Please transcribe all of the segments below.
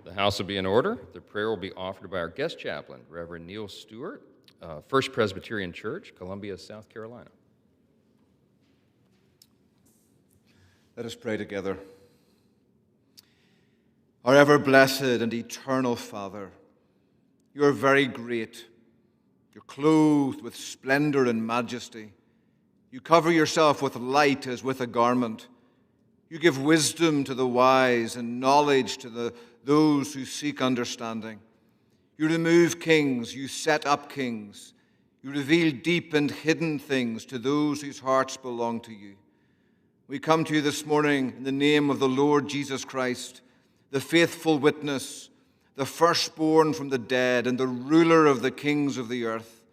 The House will be in order. The prayer will be offered by our guest chaplain, Reverend Neil Stewart, First Presbyterian Church, Columbia, South Carolina. Let us pray together. Our ever-blessed and eternal Father, you are very great. You're clothed with splendor and majesty. You cover yourself with light as with a garment. You give wisdom to the wise and knowledge to those who seek understanding. You remove kings, you set up kings. You reveal deep and hidden things to those whose hearts belong to you. We come to you this morning in the name of the Lord Jesus Christ, the faithful witness, the firstborn from the dead, and the ruler of the kings of the earth.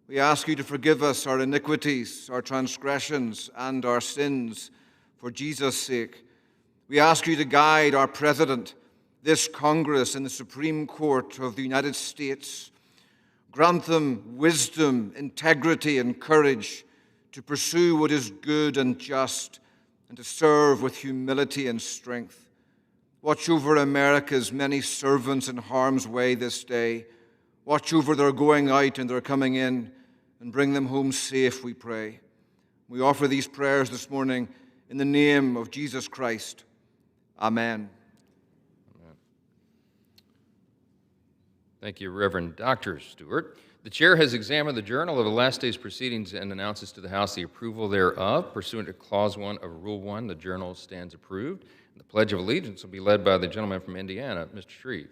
We ask you to forgive us our iniquities, our transgressions, and our sins for Jesus' sake. We ask you to guide our president, this Congress, and the Supreme Court of the United States. Grant them wisdom, integrity, and courage to pursue what is good and just, and to serve with humility and strength. Watch over America's many servants in harm's way this day. Watch over their going out and their coming in, and bring them home safe, we pray. We offer these prayers this morning in the name of Jesus Christ. Amen. Amen. Thank you, Reverend Dr. Stewart. The chair has examined the journal of the last day's proceedings and announces to the House the approval thereof. Pursuant to Clause 1 of Rule 1, the journal stands approved. The Pledge of Allegiance will be led by the gentleman from Indiana, Mr. Shreve.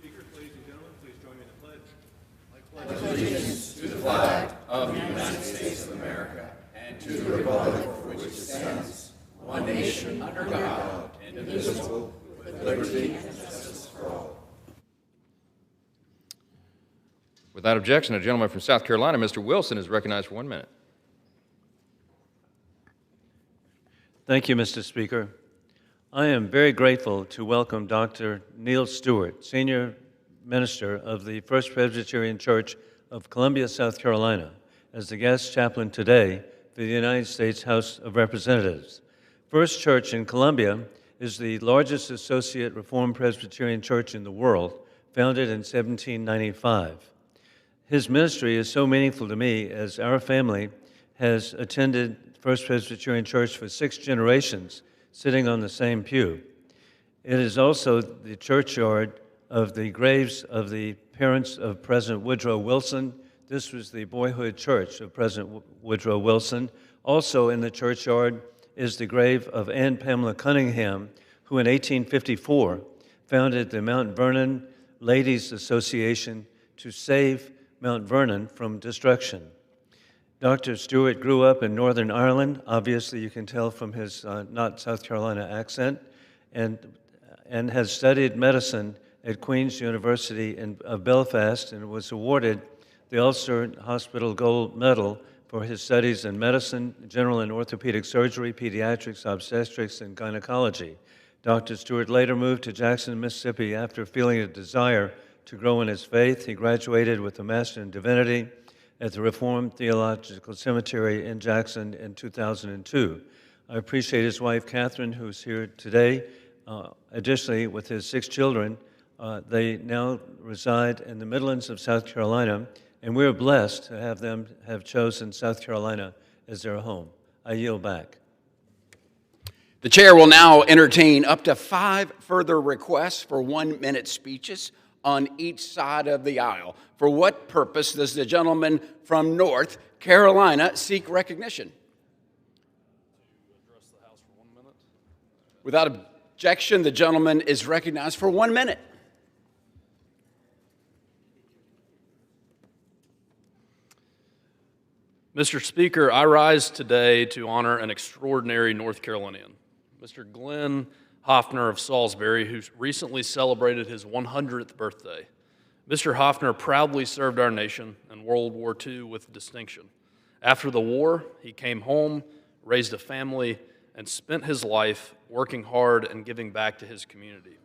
Thank you, Mr. Speaker. Ladies and gentlemen, please join me in the pledge. I pledge allegiance to the flag of the United States of America and to the republic for which it stands, one nation under God, indivisible, with liberty and justice for all. Without objection, a gentleman from South Carolina, Mr. Wilson, is recognized for 1 minute. Thank you, Mr. Speaker. I am very grateful to welcome Dr. Neil Stewart, Senior Minister of the First Presbyterian Church of Columbia, South Carolina, as the guest chaplain today for the United States House of Representatives. First Church in Columbia is the largest associate Reformed Presbyterian church in the world, founded in 1795. His ministry is so meaningful to me as our family has attended First Presbyterian Church for 6 generations, sitting on the same pew. It is also the churchyard of the graves of the parents of President Woodrow Wilson. This was the boyhood church of President Woodrow Wilson. Also in the churchyard is the grave of Anne Pamela Cunningham, who in 1854 founded the Mount Vernon Ladies Association to save Mount Vernon from destruction. Dr. Stewart grew up in Northern Ireland. Obviously, you can tell from his not South Carolina accent, and has studied medicine at Queen's University of Belfast and was awarded the Ulster Hospital Gold Medal for his studies in medicine, general and orthopedic surgery, pediatrics, obstetrics, and gynecology. Dr. Stewart later moved to Jackson, Mississippi after feeling a desire to grow in his faith. He graduated with a Master in Divinity at the Reformed Theological Seminary in Jackson in 2002. I appreciate his wife, Catherine, who's here today. Additionally, with his 6 children, they now reside in the Midlands of South Carolina, and we're blessed to have them have chosen South Carolina as their home. I yield back. The chair will now entertain up to 5 further requests for 1-minute speeches on each side of the aisle. For what purpose does the gentleman from North Carolina seek recognition? To address the House for 1 minute. Without objection, the gentleman is recognized for 1 minute. Mr. Speaker, I rise today to honor an extraordinary North Carolinian, Mr. Glenn Hoffner of Salisbury, who recently celebrated his 100th birthday. Mr. Hoffner proudly served our nation in World War II with distinction. After the war, he came home, raised a family, and spent his life working hard and giving back to his community.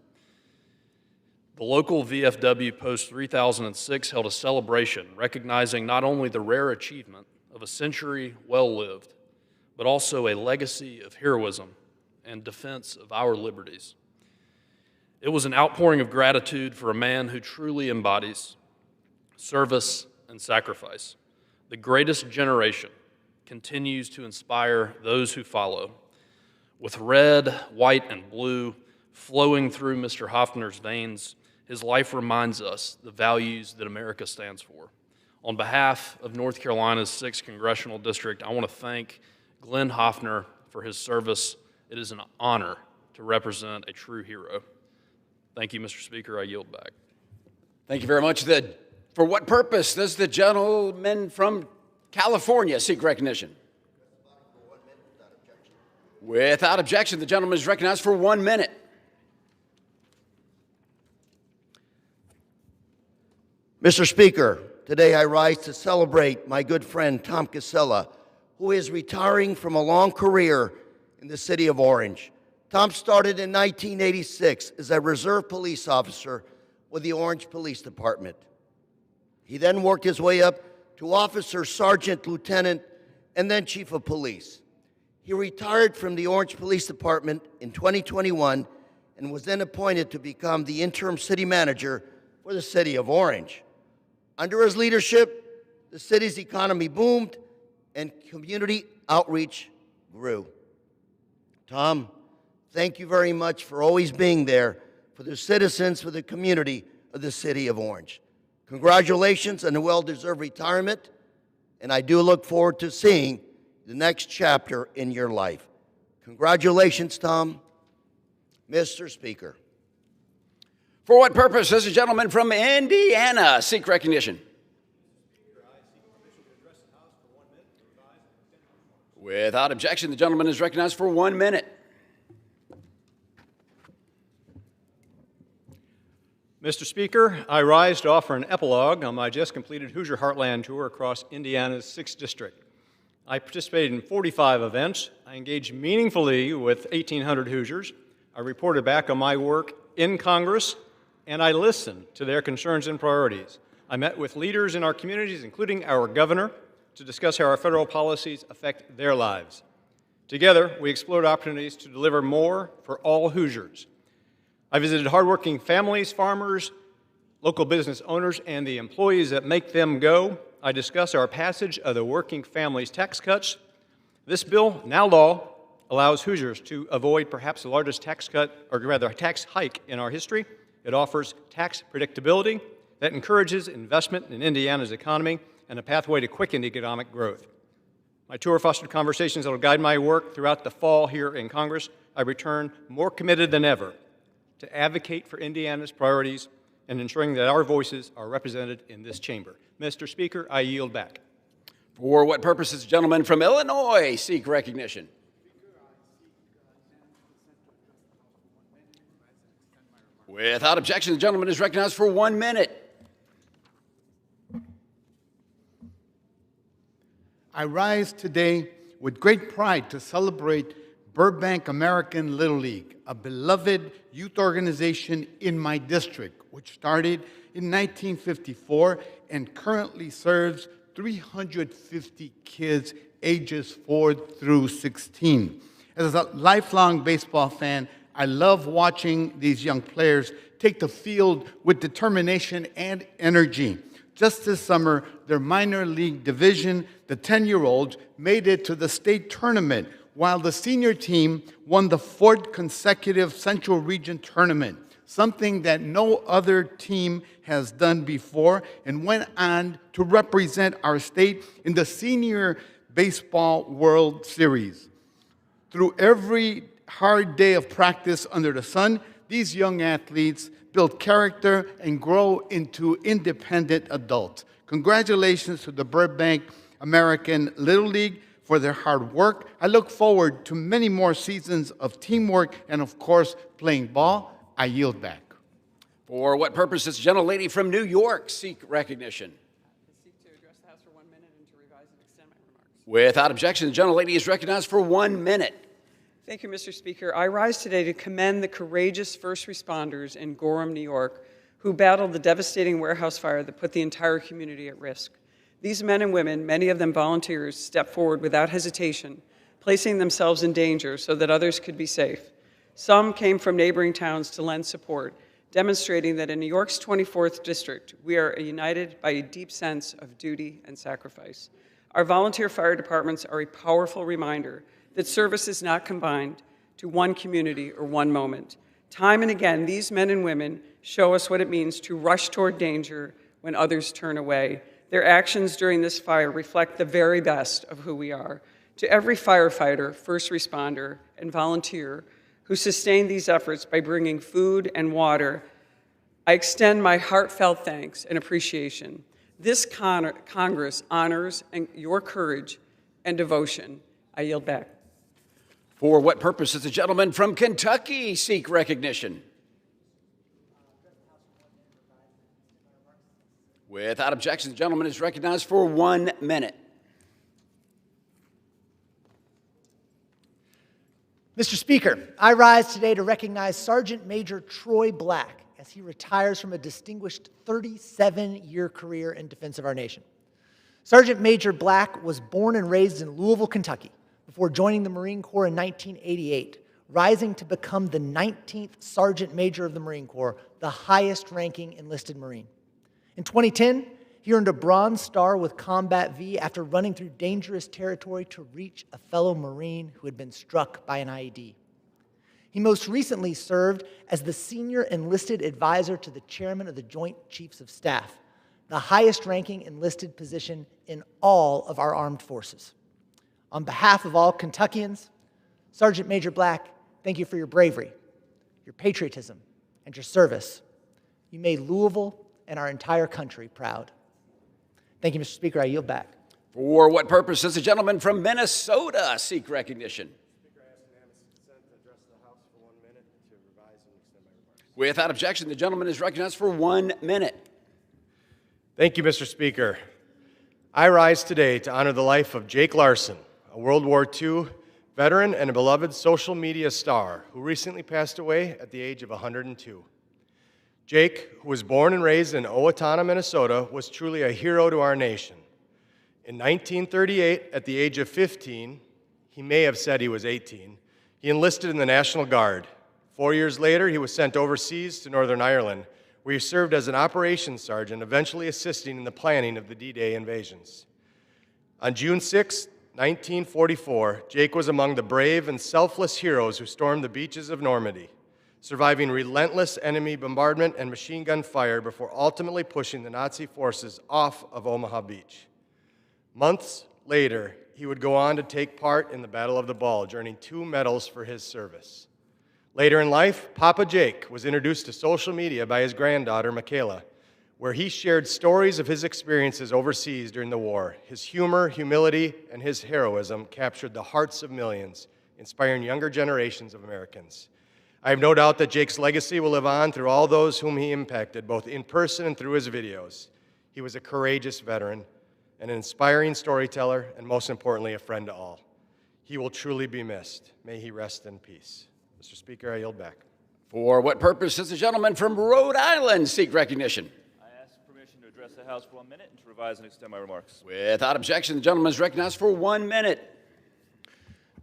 The local VFW Post 3006 held a celebration recognizing not only the rare achievement of a century well-lived, but also a legacy of heroism and defense of our liberties. It was an outpouring of gratitude for a man who truly embodies service and sacrifice. The greatest generation continues to inspire those who follow. With red, white, and blue flowing through Mr. Hoffner's veins, his life reminds us the values that America stands for. On behalf of North Carolina's 6th Congressional District, I want to thank Glenn Hoffner for his service. It is an honor to represent a true hero. Thank you, Mr. Speaker. I yield back. Thank you very much. For what purpose does the gentleman from California seek recognition? Without objection, the gentleman is recognized for 1 minute. Mr. Speaker, today I rise to celebrate my good friend Tom Cassella, who is retiring from a long career in the city of Orange. Tom started in 1986 as a reserve police officer with the Orange Police Department. He then worked his way up to officer, sergeant, lieutenant, and then chief of police. He retired from the Orange Police Department in 2021 and was then appointed to become the interim city manager for the city of Orange. Under his leadership, the city's economy boomed and community outreach grew. Tom, thank you very much for always being there for the citizens, for the community of the city of Orange. Congratulations on a well-deserved retirement, and I do look forward to seeing the next chapter in your life. Congratulations, Tom. Mr. Speaker. For what purpose does the gentleman from Indiana seek recognition? Without objection, the gentleman is recognized for 1 minute. Mr. Speaker, I rise to offer an epilogue on my just completed Hoosier Heartland tour across Indiana's 6th District. I participated in 45 events. I engaged meaningfully with 1,800 Hoosiers. I reported back on my work in Congress, and I listened to their concerns and priorities. I met with leaders in our communities, including our governor, to discuss how our federal policies affect their lives. Together, we explored opportunities to deliver more for all Hoosiers. I visited hardworking families, farmers, local business owners, and the employees that make them go. I discussed our passage of the Working Families Tax Cuts. This bill, now law, allows Hoosiers to avoid perhaps the largest tax cut, or rather a tax hike in our history. It offers tax predictability that encourages investment in Indiana's economy and a pathway to quickened economic growth. My tour fostered conversations that will guide my work throughout the fall here in Congress. I return more committed than ever to advocate for Indiana's priorities and ensuring that our voices are represented in this chamber. Mr. Speaker, I yield back. For what purpose does the gentleman from Illinois seek recognition? Without objection, the gentleman is recognized for 1 minute. I rise today with great pride to celebrate Burbank American Little League, a beloved youth organization in my district, which started in 1954 and currently serves 350 kids ages 4 through 16. As a lifelong baseball fan, I love watching these young players take the field with determination and energy. Just this summer, their minor league division, the 10-year-olds, made it to the state tournament, while the senior team won the 4th consecutive Central Region tournament, something that no other team has done before, and went on to represent our state in the Senior Baseball World Series. Through every hard day of practice under the sun, these young athletes build character and grow into independent adults. Congratulations to the Burbank American Little League for their hard work. I look forward to many more seasons of teamwork and, of course, playing ball. I yield back. For what purpose does the gentlelady from New York seek recognition? I seek to address the House for 1 minute and to revise and extend my remarks. Without objection, the gentlelady is recognized for 1 minute. Thank you, Mr. Speaker. I rise today to commend the courageous first responders in Gorham, New York, who battled the devastating warehouse fire that put the entire community at risk. These men and women, many of them volunteers, stepped forward without hesitation, placing themselves in danger so that others could be safe. Some came from neighboring towns to lend support, demonstrating that in New York's 24th district, we are united by a deep sense of duty and sacrifice. Our volunteer fire departments are a powerful reminder that service is not confined to one community or one moment. Time and again, these men and women show us what it means to rush toward danger when others turn away. Their actions during this fire reflect the very best of who we are. To every firefighter, first responder, and volunteer who sustained these efforts by bringing food and water, I extend my heartfelt thanks and appreciation. This Congress honors your courage and devotion. I yield back. For what purpose does the gentleman from Kentucky seek recognition? Without objection, the gentleman is recognized for 1 minute. Mr. Speaker, I rise today to recognize Sergeant Major Troy Black as he retires from a distinguished 37-year career in defense of our nation. Sergeant Major Black was born and raised in Louisville, Kentucky, before joining the Marine Corps in 1988, rising to become the 19th Sergeant Major of the Marine Corps, the highest-ranking enlisted Marine. In 2010, he earned a Bronze Star with Combat V after running through dangerous territory to reach a fellow Marine who had been struck by an IED. He most recently served as the Senior Enlisted Advisor to the Chairman of the Joint Chiefs of Staff, the highest-ranking enlisted position in all of our armed forces. On behalf of all Kentuckians, Sergeant Major Black, thank you for your bravery, your patriotism, and your service. You made Louisville and our entire country proud. Thank you, Mr. Speaker. I yield back. For what purpose does the gentleman from Minnesota seek recognition? Speaker, I ask unanimous consent to address the House for 1 minute to revise and extend my remarks. Without objection, the gentleman is recognized for 1 minute. Thank you, Mr. Speaker. I rise today to honor the life of Jake Larson, a World War II veteran and a beloved social media star who recently passed away at the age of 102. Jake, who was born and raised in Owatonna, Minnesota, was truly a hero to our nation. In 1938, at the age of 15, he may have said he was 18, he enlisted in the National Guard. 4 years later, he was sent overseas to Northern Ireland, where he served as an operations sergeant, eventually assisting in the planning of the D-Day invasions. On June 6, 1944, Jake was among the brave and selfless heroes who stormed the beaches of Normandy, surviving relentless enemy bombardment and machine gun fire before ultimately pushing the Nazi forces off of Omaha Beach. Months later, he would go on to take part in the Battle of the Bulge, earning 2 medals for his service. Later in life, Papa Jake was introduced to social media by his granddaughter, Michaela, where he shared stories of his experiences overseas during the war. His humor, humility, and his heroism captured the hearts of millions, inspiring younger generations of Americans. I have no doubt that Jake's legacy will live on through all those whom he impacted, both in person and through his videos. He was a courageous veteran, an inspiring storyteller, and most importantly, a friend to all. He will truly be missed. May he rest in peace. Mr. Speaker, I yield back. For what purpose does the gentleman from Rhode Island seek recognition? I ask permission to address the House for 1 minute and to revise and extend my remarks. Without objection, the gentleman is recognized for 1 minute.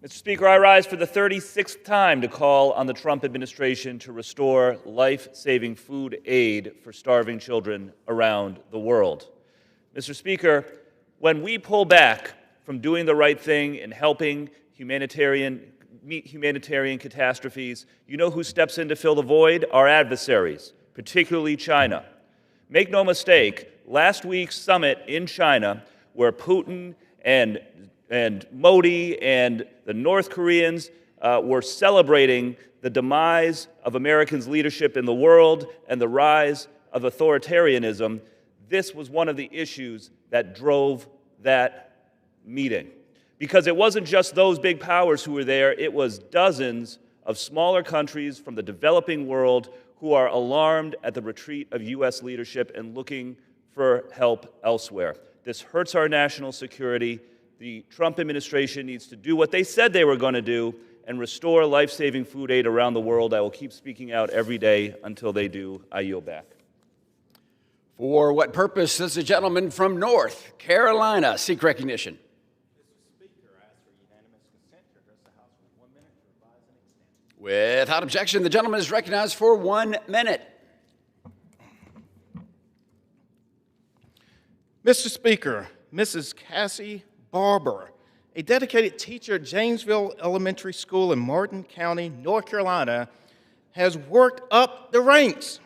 Mr. Speaker, I rise for the 36th time to call on the Trump administration to restore life-saving food aid for starving children around the world. Mr. Speaker, when we pull back from doing the right thing and helping meet humanitarian catastrophes, you know who steps in to fill the void? Our adversaries, particularly China. Make no mistake, last week's summit in China, where Putin and Modi and the North Koreans were celebrating the demise of Americans' leadership in the world and the rise of authoritarianism, this was one of the issues that drove that meeting. Because it wasn't just those big powers who were there, it was dozens of smaller countries from the developing world who are alarmed at the retreat of U.S. leadership and looking for help elsewhere. This hurts our national security. The Trump administration needs to do what they said they were going to do and restore life-saving food aid around the world. I will keep speaking out every day until they do. I yield back. For what purpose does the gentleman from North Carolina seek recognition? Mr. Speaker, I ask for unanimous consent to address the House for 1 minute to revise and extend. Without objection, the gentleman is recognized for 1 minute. Mr. Speaker, Mrs. Cassie Barber, a dedicated teacher at Janesville Elementary School in Martin County, North Carolina, has worked up the ranks.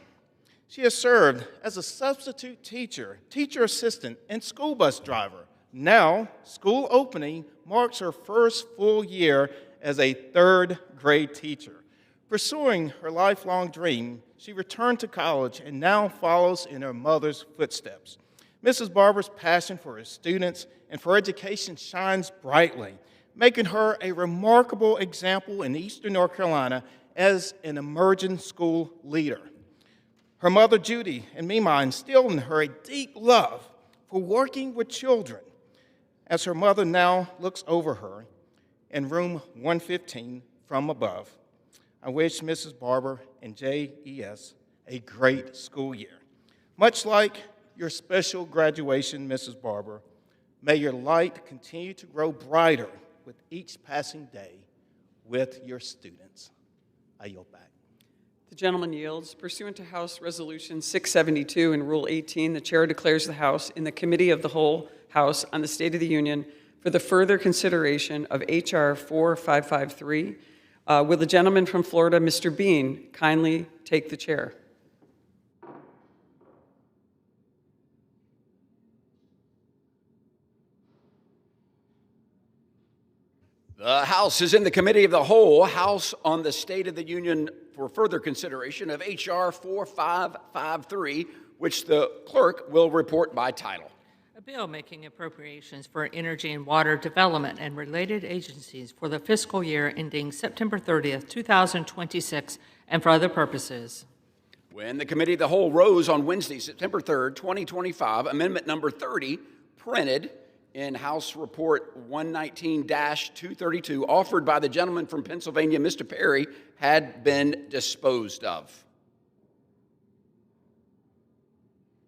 She has served as a substitute teacher, teacher assistant, and school bus driver. Now, school opening marks her first full year as a third grade teacher. Pursuing her lifelong dream, she returned to college and now follows in her mother's footsteps. Mrs. Barber's passion for her students and for education shines brightly, making her a remarkable example in Eastern North Carolina as an emerging school leader. Her mother, Judy, and Mima instilled in her a deep love for working with children. As her mother now looks over her in room 115 from above, I wish Mrs. Barber and JES a great school year. Much like your special graduation, Mrs. Barber, may your light continue to grow brighter with each passing day with your students. I yield back. The gentleman yields. Pursuant to House Resolution 672 and Rule 18, the chair declares the House in the Committee of the Whole House on the State of the Union for the further consideration of H.R. 4553. Will the gentleman from Florida, Mr. Bean, kindly take the chair? The House is in the Committee of the Whole House on the State of the Union for further consideration of H.R. 4553, which the clerk will report by title. A bill making appropriations for energy and water development and related agencies for the fiscal year ending September 30th, 2026, and for other purposes. When the Committee of the Whole rose on Wednesday, September 3rd, 2025, Amendment number 30, printed in House Report 119-232, offered by the gentleman from Pennsylvania, Mr. Perry, had been disposed of.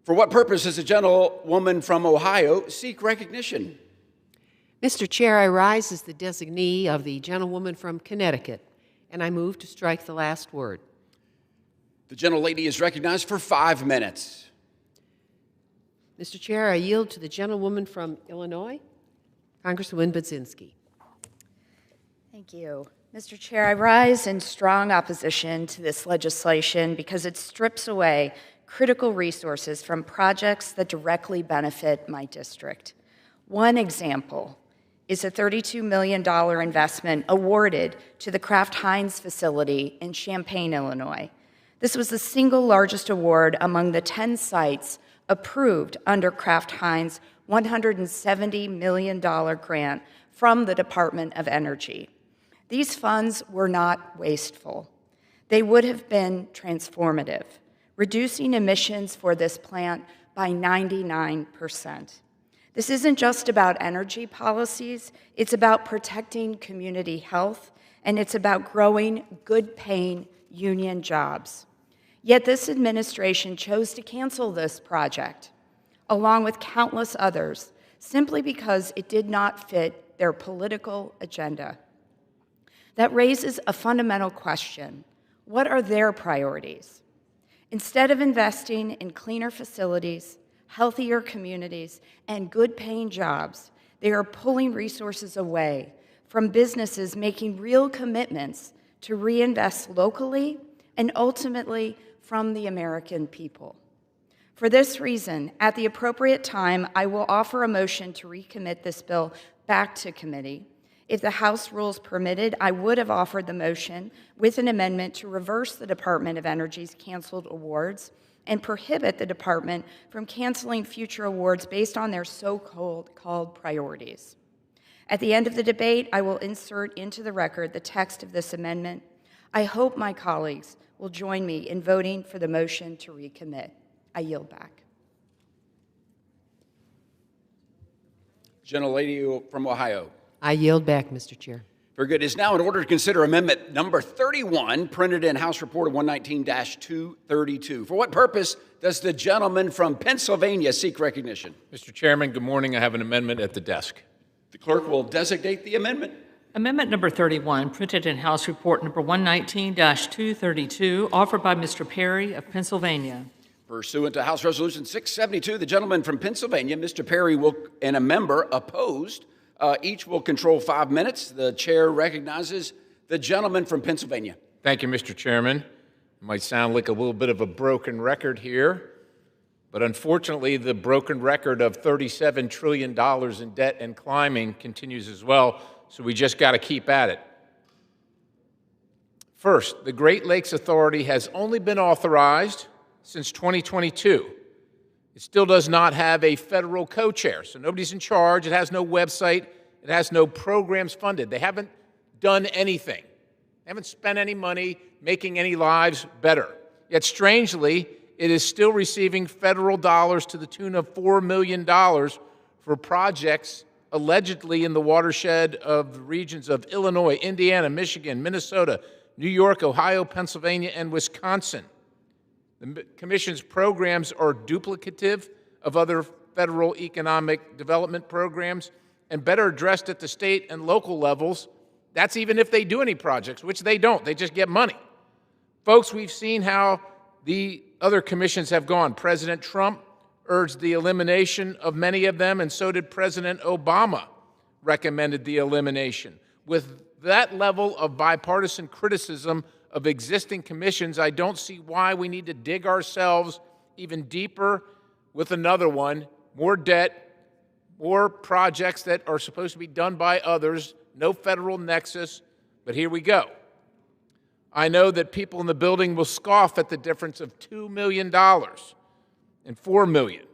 For what purpose does the gentlewoman from Ohio seek recognition? Mr. Chair, I rise as the designee of the gentlewoman from Connecticut, and I move to strike the last word. The gentlelady is recognized for 5 minutes. Mr. Chair, I yield to the gentlewoman from Illinois, Congresswoman Budzinski. Thank you. Mr. Chair, I rise in strong opposition to this legislation because it strips away critical resources from projects that directly benefit my district. One example is a $32 million investment awarded to the Kraft Heinz facility in Champaign, Illinois. This was the single largest award among the 10 sites approved under Kraft Heinz' $170 million grant from the Department of Energy. These funds were not wasteful. They would have been transformative, reducing emissions for this plant by 99%. This isn't just about energy policies, it's about protecting community health, and it's about growing good-paying union jobs. Yet this administration chose to cancel this project, along with countless others, simply because it did not fit their political agenda. That raises a fundamental question. What are their priorities? Instead of investing in cleaner facilities, healthier communities, and good-paying jobs, they are pulling resources away from businesses making real commitments to reinvest locally and ultimately from the American people. For this reason, at the appropriate time, I will offer a motion to recommit this bill back to committee. If the House rules permitted, I would have offered the motion with an amendment to reverse the Department of Energy's canceled awards and prohibit the department from canceling future awards based on their so-called priorities. At the end of the debate, I will insert into the record the text of this amendment. I hope my colleagues will join me in voting for the motion to recommit. I yield back. Gentlelady from Ohio. I yield back, Mr. Chair. Very good. It is now in order to consider amendment number 31, printed in House Report 119-232. For what purpose does the gentleman from Pennsylvania seek recognition? Mr. Chairman, good morning. I have an amendment at the desk. The clerk will designate the amendment. Amendment number 31, printed in House Report number 119-232, offered by Mr. Perry of Pennsylvania. Pursuant to House Resolution 672, the gentleman from Pennsylvania, Mr. Perry, and a member opposed. Each will control 5 minutes. The chair recognizes the gentleman from Pennsylvania. Thank you, Mr. Chairman. It might sound like a little bit of a broken record here, but unfortunately, the broken record of $37 trillion in debt and climbing continues as well, so we just got to keep at it. First, the Great Lakes Authority has only been authorized since 2022. It still does not have a federal co-chair, so nobody's in charge. It has no website. It has no programs funded. They haven't done anything. They haven't spent any money making any lives better. Yet, strangely, it is still receiving federal dollars to the tune of $4 million for projects allegedly in the watershed of the regions of Illinois, Indiana, Michigan, Minnesota, New York, Ohio, Pennsylvania, and Wisconsin. The Commission's programs are duplicative of other federal economic development programs and better addressed at the state and local levels. That's even if they do any projects, which they don't. They just get money. Folks, we've seen how the other commissions have gone. President Trump urged the elimination of many of them, and so did President Obama recommended the elimination. With that level of bipartisan criticism of existing commissions, I don't see why we need to dig ourselves even deeper with another one, more debt, more projects that are supposed to be done by others, no federal nexus, but here we go. I know that people in the building will scoff at the difference of $2 million and $4 million.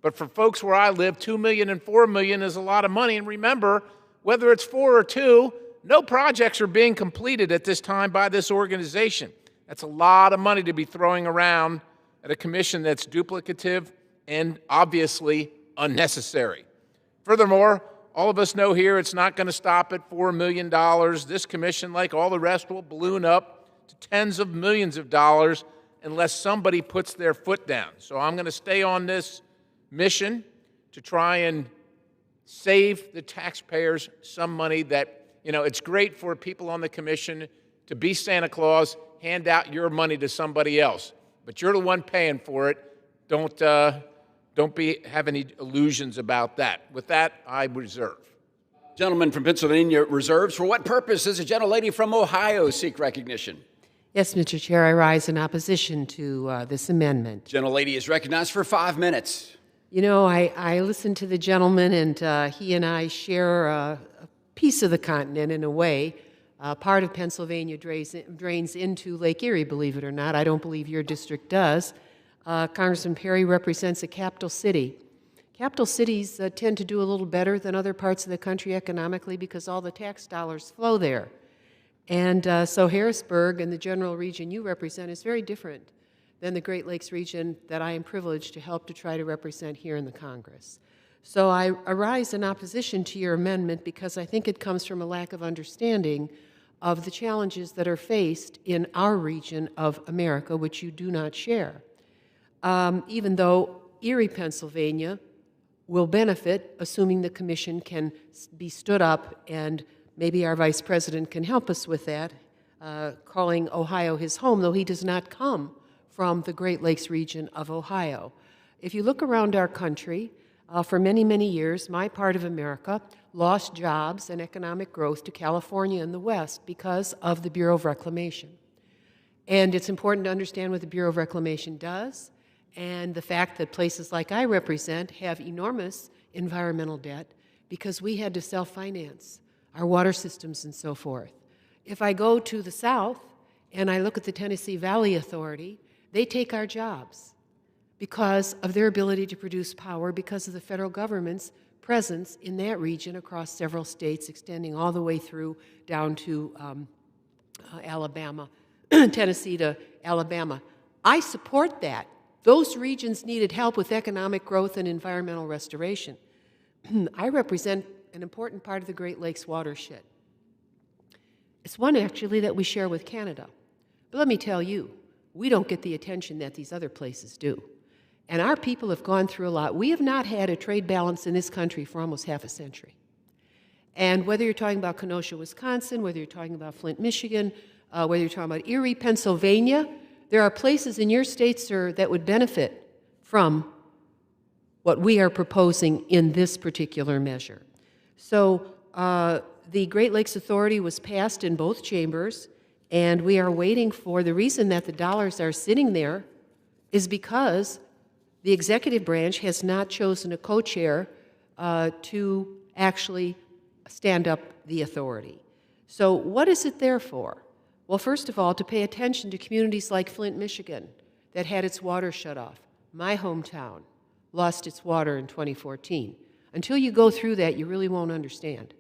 But for folks where I live, $2 million and $4 million is a lot of money. And remember, whether it's 4 or 2, no projects are being completed at this time by this organization. That's a lot of money to be throwing around at a commission that's duplicative and obviously unnecessary. Furthermore, all of us know here it's not going to stop at $4 million. This commission, like all the rest, will balloon up to tens of millions of dollars unless somebody puts their foot down. So I'm going to stay on this mission to try and save the taxpayers some money that, it's great for people on the commission to be Santa Claus, hand out your money to somebody else. But you're the one paying for it. Don't have any illusions about that. With that, I reserve. Gentleman from Pennsylvania reserves. For what purpose does a gentlelady from Ohio seek recognition? Yes, Mr. Chair, I rise in opposition to this amendment. Gentlelady is recognized for 5 minutes. I listened to the gentleman, and he and I share a piece of the continent in a way. Part of Pennsylvania drains into Lake Erie, believe it or not. I don't believe your district does. Congressman Perry represents a capital city. Capital cities tend to do a little better than other parts of the country economically because all the tax dollars flow there. And so Harrisburg and the general region you represent is very different than the Great Lakes region that I am privileged to help to try to represent here in the Congress. So I rise in opposition to your amendment because I think it comes from a lack of understanding of the challenges that are faced in our region of America, which you do not share. Even though Erie, Pennsylvania will benefit, assuming the commission can be stood up, and maybe our vice president can help us with that, calling Ohio his home, though he does not come from the Great Lakes region of Ohio. If you look around our country, for many, many years, my part of America lost jobs and economic growth to California and the West because of the Bureau of Reclamation. And it's important to understand what the Bureau of Reclamation does, and the fact that places like I represent have enormous environmental debt because we had to self-finance our water systems and so forth. If I go to the South and I look at the Tennessee Valley Authority, they take our jobs because of their ability to produce power, because of the federal government's presence in that region across several states, extending all the way through down to Alabama, Tennessee to Alabama. I support that. Those regions needed help with economic growth and environmental restoration. I represent an important part of the Great Lakes watershed. It's one, actually, that we share with Canada. But let me tell you, we don't get the attention that these other places do. And our people have gone through a lot. We have not had a trade balance in this country for almost half a century. And whether you're talking about Kenosha, Wisconsin, whether you're talking about Flint, Michigan, whether you're talking about Erie, Pennsylvania, there are places in your state, sir, that would benefit from what we are proposing in this particular measure. So the Great Lakes Authority was passed in both chambers, and we are waiting for the reason that the dollars are sitting there is because the executive branch has not chosen a co-chair to actually stand up the authority. So what is it there for? Well, first of all, to pay attention to communities like Flint, Michigan, that had its water shut off. My hometown lost its water in 2014. Until you go through that, you really won't understand.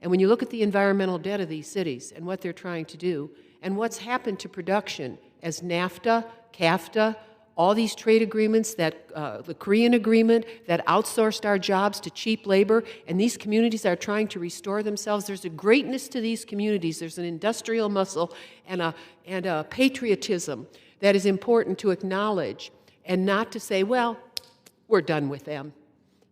And when you look at the environmental debt of these cities and what they're trying to do, and what's happened to production as NAFTA, CAFTA, all these trade agreements, that the Korean agreement that outsourced our jobs to cheap labor, and these communities are trying to restore themselves. There's a greatness to these communities. There's an industrial muscle and a patriotism that is important to acknowledge, and not to say, well, we're done with them.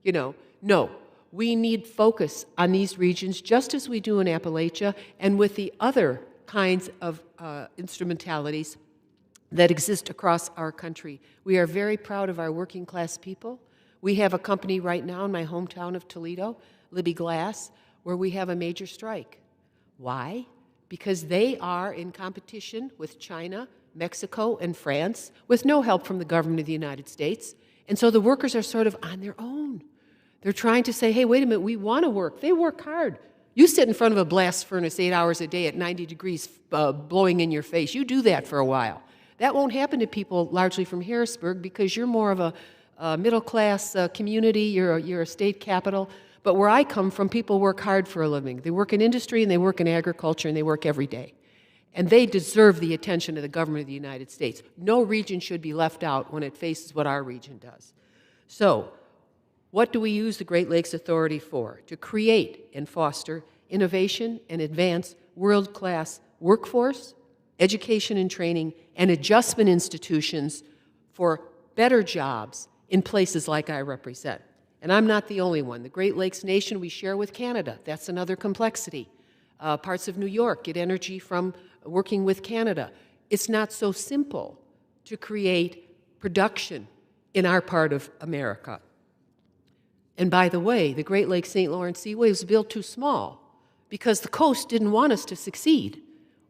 You know, no. We need focus on these regions, just as we do in Appalachia, and with the other kinds of instrumentalities that exist across our country. We are very proud of our working class people. We have a company right now in my hometown of Toledo, Libby Glass, where we have a major strike. Why? Because they are in competition with China, Mexico, and France, with no help from the government of the United States. And so the workers are sort of on their own. They're trying to say, hey, wait a minute, we want to work. They work hard. You sit in front of a blast furnace 8 hours a day at 90 degrees blowing in your face. You do that for a while. That won't happen to people largely from Harrisburg because you're more of a middle-class community, you're a state capital. But where I come from, people work hard for a living. They work in industry, and they work in agriculture, and they work every day. And they deserve the attention of the government of the United States. No region should be left out when it faces what our region does. So, what do we use the Great Lakes Authority for? To create and foster innovation and advance world-class workforce, education and training, and adjustment institutions for better jobs in places like I represent. And I'm not the only one. The Great Lakes Nation we share with Canada. That's another complexity. Parts of New York get energy from working with Canada. It's not so simple to create production in our part of America. And by the way, the Great Lakes St. Lawrence Seaway was built too small because the coast didn't want us to succeed.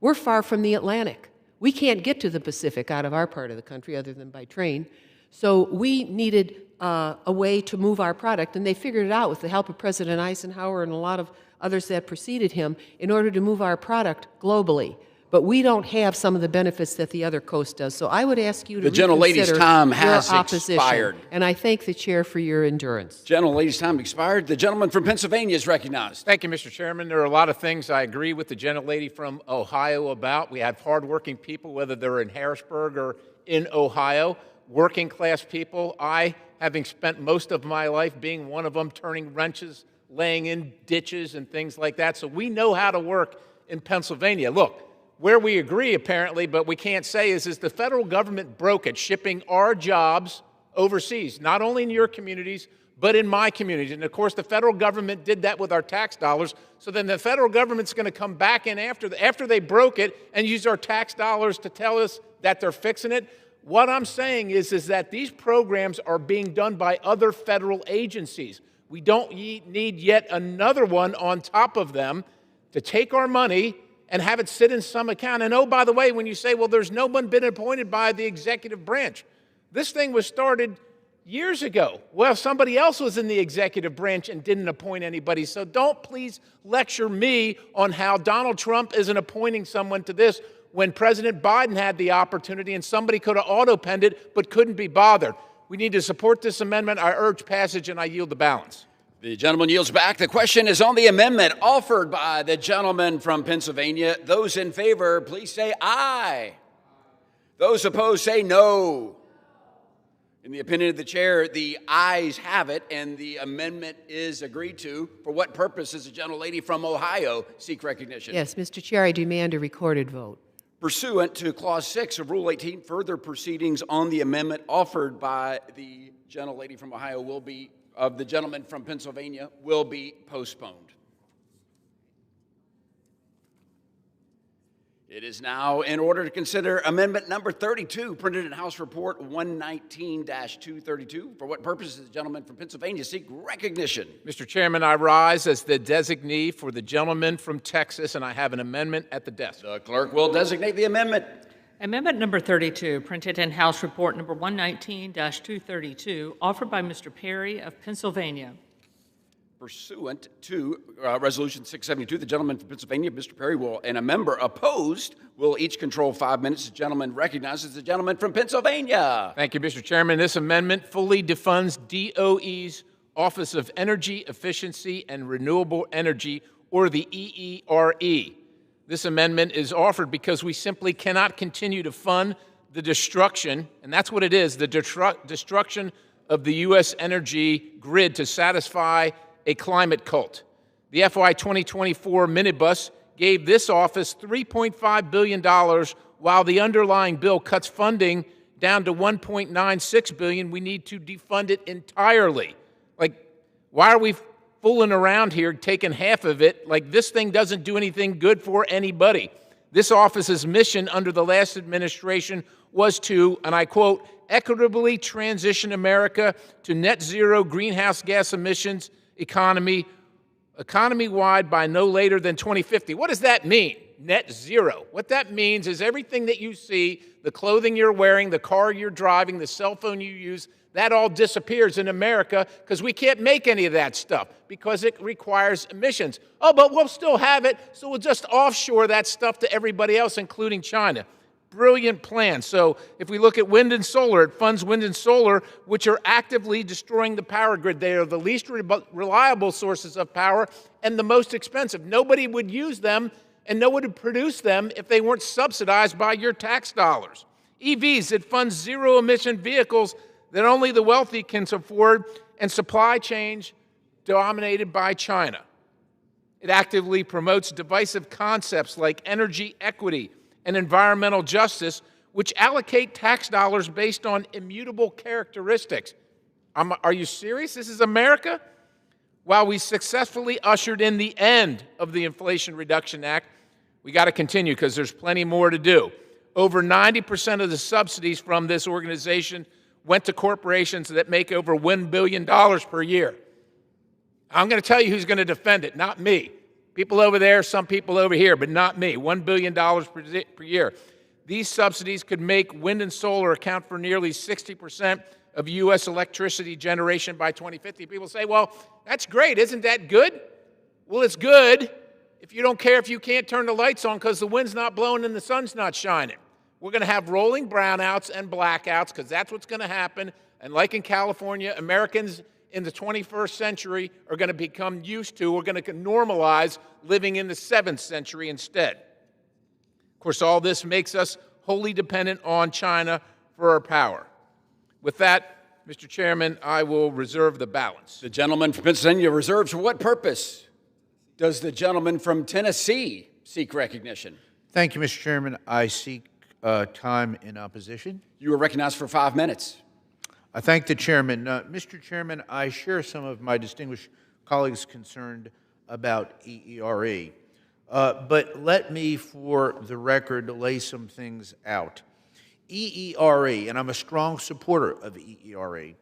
We're far from the Atlantic. We can't get to the Pacific out of our part of the country other than by train. So we needed a way to move our product, and they figured it out with the help of President Eisenhower and a lot of others that preceded him in order to move our product globally. But we don't have some of the benefits that the other coast does. So I would ask you to reconsider gentlelady's time has your opposition. Expired. And I thank the chair for your endurance. Gentlelady's time expired. The gentleman from Pennsylvania is recognized. Thank you, Mr. Chairman. There are a lot of things I agree with the gentlelady from Ohio about. We have hardworking people, whether they're in Harrisburg or in Ohio, working class people. I, having spent most of my life being one of them, turning wrenches, laying in ditches and things like that. So we know how to work in Pennsylvania. Look, where we agree, apparently, but we can't say is the federal government broke it, shipping our jobs overseas, not only in your communities, but in my communities. And, of course, the federal government did that with our tax dollars. So then the federal government's going to come back in after they broke it and use our tax dollars to tell us that they're fixing it. What I'm saying is that these programs are being done by other federal agencies. We don't need yet another one on top of them to take our money and have it sit in some account. And oh, by the way, when you say, well, there's no one been appointed by the executive branch, this thing was started years ago. Well, somebody else was in the executive branch and didn't appoint anybody. So don't please lecture me on how Donald Trump isn't appointing someone to this when President Biden had the opportunity and somebody could have auto-penned it but couldn't be bothered. We need to support this amendment. I urge passage, and I yield the balance. The gentleman yields back. The question is on the amendment offered by the gentleman from Pennsylvania. Those in favor, please say aye. Those opposed, say no. In the opinion of the chair, the ayes have it, and the amendment is agreed to. For what purpose does the gentlelady from Ohio seek recognition? Yes, Mr. Chair, I demand a recorded vote. Pursuant to Clause 6 of Rule 18, further proceedings on the amendment offered by the gentlelady from Ohio of the gentleman from Pennsylvania will be postponed. It is now in order to consider amendment number 32, printed in House Report 119-232. For what purpose does the gentleman from Pennsylvania seek recognition? Mr. Chairman, I rise as the designee for the gentleman from Texas, and I have an amendment at the desk. The clerk will designate the amendment. Amendment number 32, printed in House Report number 119-232, offered by Mr. Perry of Pennsylvania. Pursuant to Resolution 672, the gentleman from Pennsylvania, Mr. Perry, and a member opposed will each control 5 minutes. The gentleman recognizes the gentleman from Pennsylvania. Thank you, Mr. Chairman. This amendment fully defunds DOE's Office of Energy Efficiency and Renewable Energy, or the EERE. This amendment is offered because we simply cannot continue to fund the destruction, and that's what it is, the destruction of the U.S. energy grid to satisfy a climate cult. The FY 2024 minibus gave this office $3.5 billion, while the underlying bill cuts funding down to $1.96 billion. We need to defund it entirely. Like, why are we fooling around here, taking half of it? Like, this thing doesn't do anything good for anybody. This office's mission under the last administration was to, and I quote, equitably transition America to net zero greenhouse gas emissions economy-wide by no later than 2050. What does that mean, net zero? What that means is everything that you see, the clothing you're wearing, the car you're driving, the cell phone you use, that all disappears in America because we can't make any of that stuff because it requires emissions. Oh, but we'll still have it, so we'll just offshore that stuff to everybody else, including China. Brilliant plan. So if we look at wind and solar, it funds wind and solar, which are actively destroying the power grid. They are the least reliable sources of power and the most expensive. Nobody would use them and no one would produce them if they weren't subsidized by your tax dollars. EVs, it funds zero-emission vehicles that only the wealthy can afford, and supply chains dominated by China. It actively promotes divisive concepts like energy equity and environmental justice, which allocate tax dollars based on immutable characteristics. Are you serious? This is America? While we successfully ushered in the end of the Inflation Reduction Act, we got to continue because there's plenty more to do. Over 90% of the subsidies from this organization went to corporations that make over $1 billion per year. I'm going to tell you who's going to defend it, not me. People over there, some people over here, but not me. $1 billion per year. These subsidies could make wind and solar account for nearly 60% of U.S. electricity generation by 2050. People say, well, that's great. Isn't that good? Well, it's good if you don't care if you can't turn the lights on because the wind's not blowing and the sun's not shining. We're going to have rolling brownouts and blackouts because that's what's going to happen. And like in California, Americans in the 21st century are going to become used to, we're going to normalize living in the 7th century instead. Of course, all this makes us wholly dependent on China for our power. With that, Mr. Chairman, I will reserve the balance. The gentleman from Pennsylvania reserves for what purpose does the gentleman from Tennessee seek recognition? Thank you, Mr. Chairman. I seek time in opposition. You are recognized for 5 minutes. I thank the chairman. Mr. Chairman, I share some of my distinguished colleagues concerned about EERE. But let me, for the record, lay some things out. EERE, and I'm a strong supporter of EERE,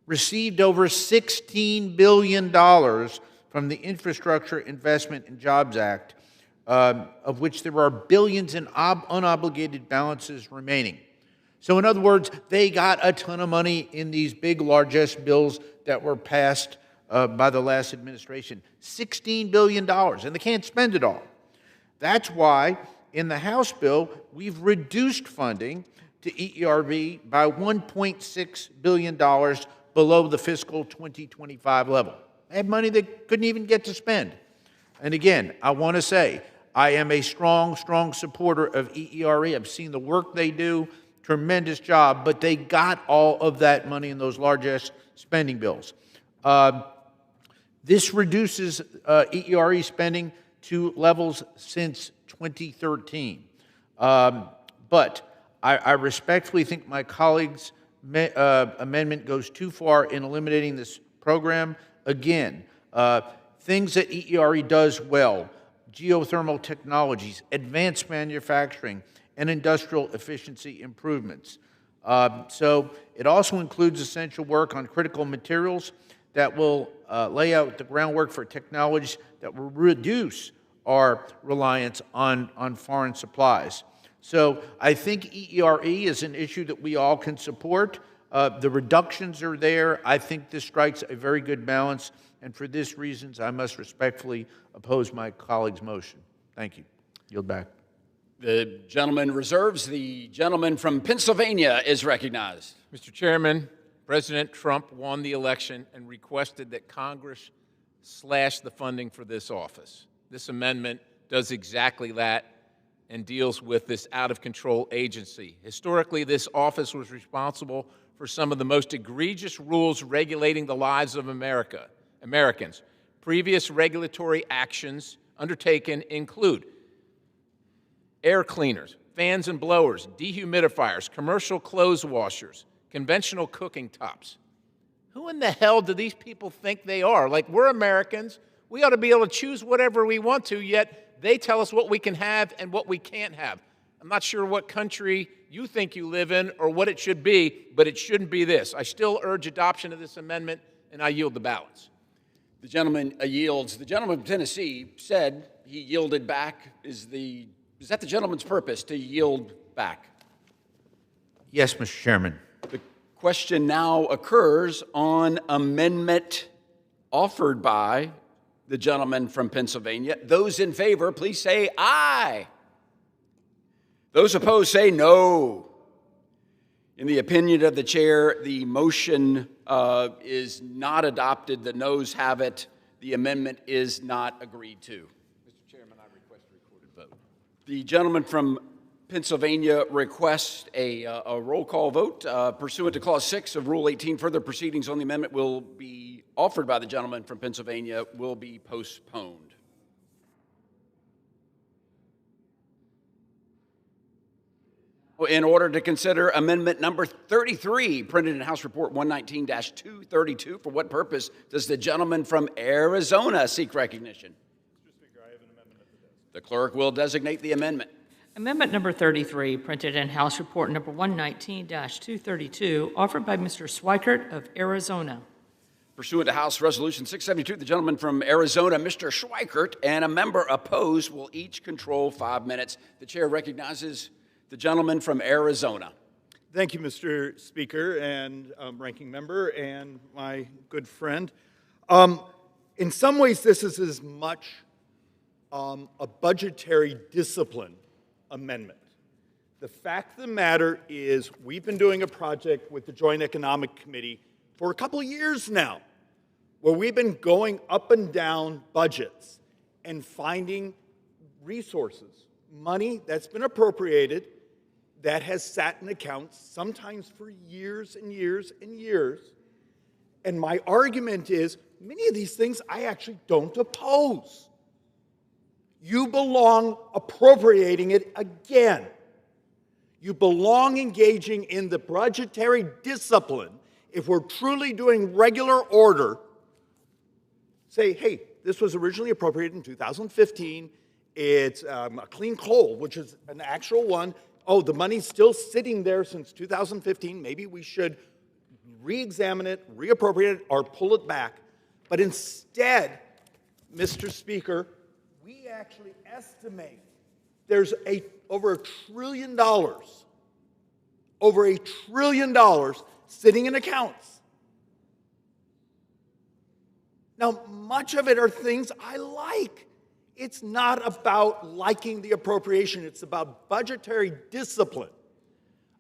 received over $16 billion from the Infrastructure Investment and Jobs Act, of which there are billions in unobligated balances remaining. So in other words, they got a ton of money in these big largesse bills that were passed by the last administration. $16 billion, and they can't spend it all. That's why in the House bill, we've reduced funding to EERE by $1.6 billion below the fiscal 2025 level. They had money they couldn't even get to spend. And again, I want to say, I am a strong, strong supporter of EERE. I've seen the work they do. Tremendous job, but they got all of that money in those largesse spending bills. This reduces EERE spending to levels since 2013. But I respectfully think my colleague's amendment goes too far in eliminating this program. Again, things that EERE does well: geothermal technologies, advanced manufacturing, and industrial efficiency improvements. So it also includes essential work on critical materials that will lay out the groundwork for technologies that will reduce our reliance on foreign supplies. So I think EERE is an issue that we all can support. The reductions are there. I think this strikes a very good balance, and for these reasons, I must respectfully oppose my colleague's motion. Thank you. Yield back. The gentleman reserves. The gentleman from Pennsylvania is recognized. Mr. Chairman, President Trump won the election and requested that Congress slash the funding for this office. This amendment does exactly that and deals with this out-of-control agency. Historically, this office was responsible for some of the most egregious rules regulating the lives of Americans. Previous regulatory actions undertaken include air cleaners, fans and blowers, dehumidifiers, commercial clothes washers, conventional cooking tops. Who in the hell do these people think they are? Like, we're Americans. We ought to be able to choose whatever we want to, yet they tell us what we can have and what we can't have. I'm not sure what country you think you live in or what it should be, but it shouldn't be this. I still urge adoption of this amendment, and I yield the balance. The gentleman yields. The gentleman from Tennessee said he yielded back. Is that the gentleman's purpose, to yield back? Yes, Mr. Chairman. The question now occurs on amendment offered by the gentleman from Pennsylvania. Those in favor, please say aye. Those opposed say no. In the opinion of the chair, the motion is not adopted. The noes have it. The amendment is not agreed to. Mr. Chairman, I request a recorded vote. The gentleman from Pennsylvania requests a roll call vote pursuant to Clause 6 of Rule 18. Further proceedings on the amendment will be offered by the gentleman from Pennsylvania will be postponed. In order to consider amendment number 33, printed in House Report 119-232, for what purpose does the gentleman from Arizona seek recognition? Mr. Speaker, I have an amendment at the desk. The clerk will designate the amendment. Amendment number 33, printed in House Report number 119-232, offered by Mr. Schweikert of Arizona. Pursuant to House Resolution 672, the gentleman from Arizona, Mr. Schweikert, and a member opposed will each control 5 minutes. The chair recognizes the gentleman from Arizona. Thank you, Mr. Speaker and Ranking Member and my good friend. In some ways, this is as much a budgetary discipline amendment. The fact of the matter is we've been doing a project with the Joint Economic Committee for a couple of years now, where we've been going up and down budgets and finding resources, money that's been appropriated that has sat in accounts sometimes for years and years and years. And my argument is many of these things I actually don't oppose. You belong appropriating it again. You belong engaging in the budgetary discipline. If we're truly doing regular order, say, hey, this was originally appropriated in 2015. It's a clean coal, which is an actual one. Oh, the money's still sitting there since 2015. Maybe we should re-examine it, reappropriate it, or pull it back. But instead, Mr. Speaker, we actually estimate there's over $1 trillion, over $1 trillion sitting in accounts. Now, much of it are things I like. It's not about liking the appropriation. It's about budgetary discipline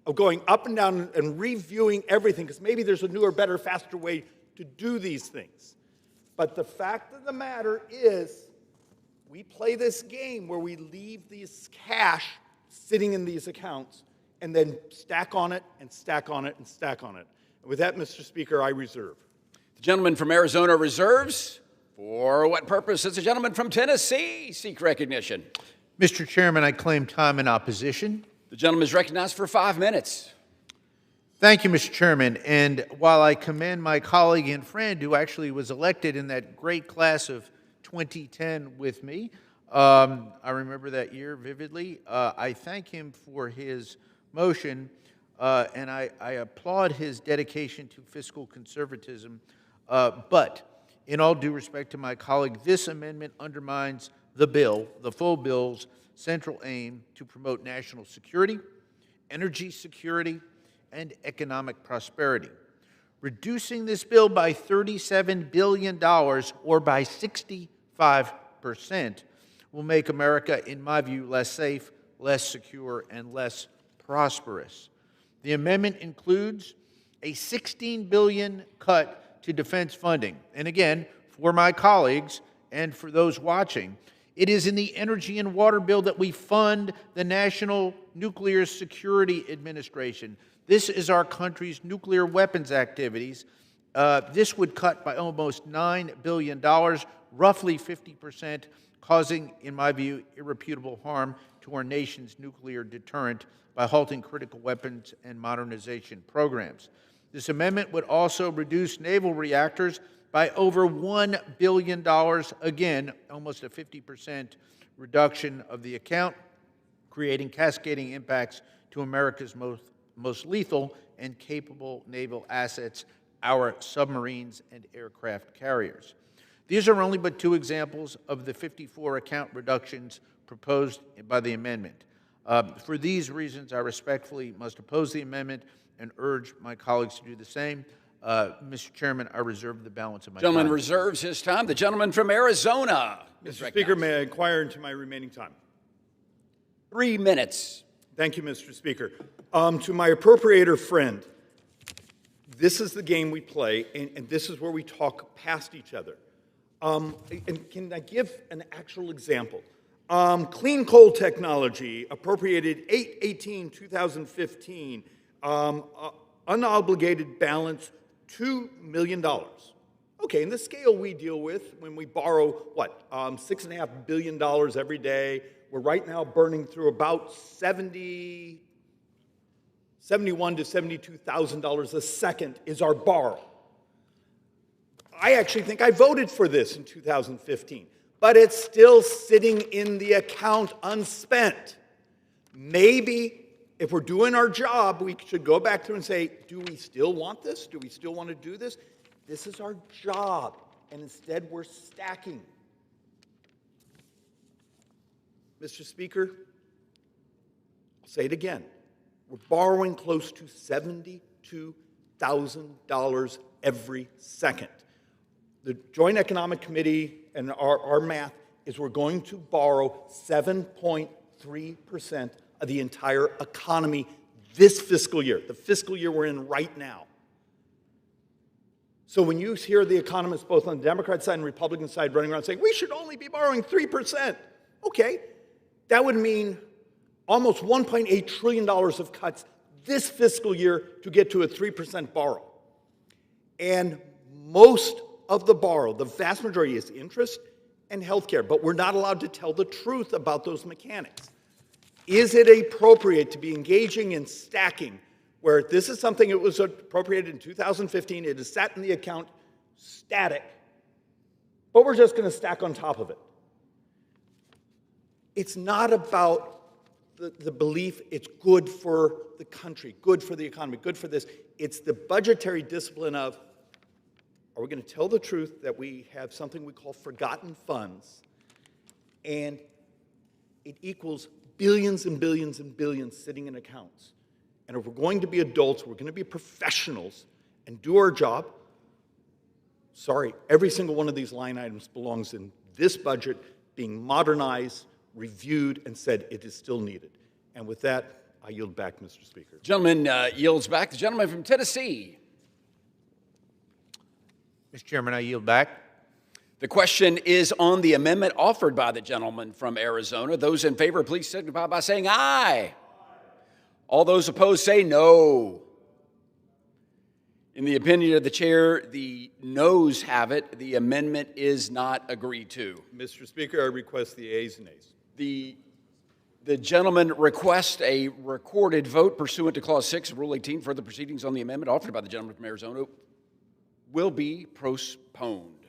of going up and down and reviewing everything, because maybe there's a newer, better, faster way to do these things. But the fact of the matter is, we play this game where we leave this cash sitting in these accounts and then stack on it and stack on it and stack on it. And with that, Mr. Speaker, I reserve. The gentleman from Arizona reserves. For what purpose does the gentleman from Tennessee seek recognition? Mr. Chairman, I claim time in opposition. The gentleman is recognized for 5 minutes. Thank you, Mr. Chairman. And while I commend my colleague and friend who actually was elected in that great class of 2010 with me, I remember that year vividly. I thank him for his motion, and I applaud his dedication to fiscal conservatism. But in all due respect to my colleague, this amendment undermines the bill, the full bill's central aim to promote national security, energy security, and economic prosperity. Reducing this bill by $37 billion, or by 65%, will make America, in my view, less safe, less secure, and less prosperous. The amendment includes a $16 billion cut to defense funding. And again, for my colleagues and for those watching, it is in the energy and water bill that we fund the National Nuclear Security Administration. This is our country's nuclear weapons activities. This would cut by almost $9 billion, roughly 50%, causing, in my view, irreputable harm to our nation's nuclear deterrent by halting critical weapons and modernization programs. This amendment would also reduce naval reactors by over $1 billion, again, almost a 50% reduction of the account, creating cascading impacts to America's most lethal and capable naval assets, our submarines and aircraft carriers. These are only but two examples of the 54 account reductions proposed by the amendment. For these reasons, I respectfully must oppose the amendment and urge my colleagues to do the same. Mr. Chairman, I reserve the balance of my time. Gentleman reserves his time. The gentleman from Arizona. Mr. Speaker, may I inquire into my remaining time? 3 minutes. Thank you, Mr. Speaker. To my appropriator friend, this is the game we play, and this is where we talk past each other. And can I give an actual example? Clean coal technology appropriated 8/18/2015, unobligated balance $2 million. Okay, and the scale we deal with when we borrow, what, $6.5 billion every day. We're right now burning through about $71,000 to $72,000 a second is our borrow. I actually think I voted for this in 2015, but it's still sitting in the account unspent. Maybe if we're doing our job, we should go back through and say, do we still want this? Do we still want to do this? This is our job, and instead we're stacking. Mr. Speaker, I'll say it again. We're borrowing close to $72,000 every second. The Joint Economic Committee and our math is we're going to borrow 7.3% of the entire economy this fiscal year, the fiscal year we're in right now. So when you hear the economists both on the Democrat side and Republican side running around saying, we should only be borrowing 3%, okay, that would mean almost $1.8 trillion of cuts this fiscal year to get to a 3% borrow. And most of the borrow, the vast majority, is interest and health care, but we're not allowed to tell the truth about those mechanics. Is it appropriate to be engaging in stacking, where this is something that was appropriated in 2015, it is sat in the account static, but we're just going to stack on top of it? It's not about the belief it's good for the country, good for the economy, good for this. It's the budgetary discipline of, are we going to tell the truth that we have something we call forgotten funds, and it equals billions and billions and billions sitting in accounts. And if we're going to be adults, we're going to be professionals and do our job, sorry, every single one of these line items belongs in this budget being modernized, reviewed, and said it is still needed. And with that, I yield back, Mr. Speaker. Gentleman yields back. The gentleman from Tennessee. Mr. Chairman, I yield back. The question is on the amendment offered by the gentleman from Arizona. Those in favor, please signify by saying aye. All those opposed say no. In the opinion of the chair, the noes have it. The amendment is not agreed to. Mr. Speaker, I request the ayes and nays. The gentleman requests a recorded vote pursuant to Clause 6 of Rule 18. Further proceedings on the amendment offered by the gentleman from Arizona will be postponed.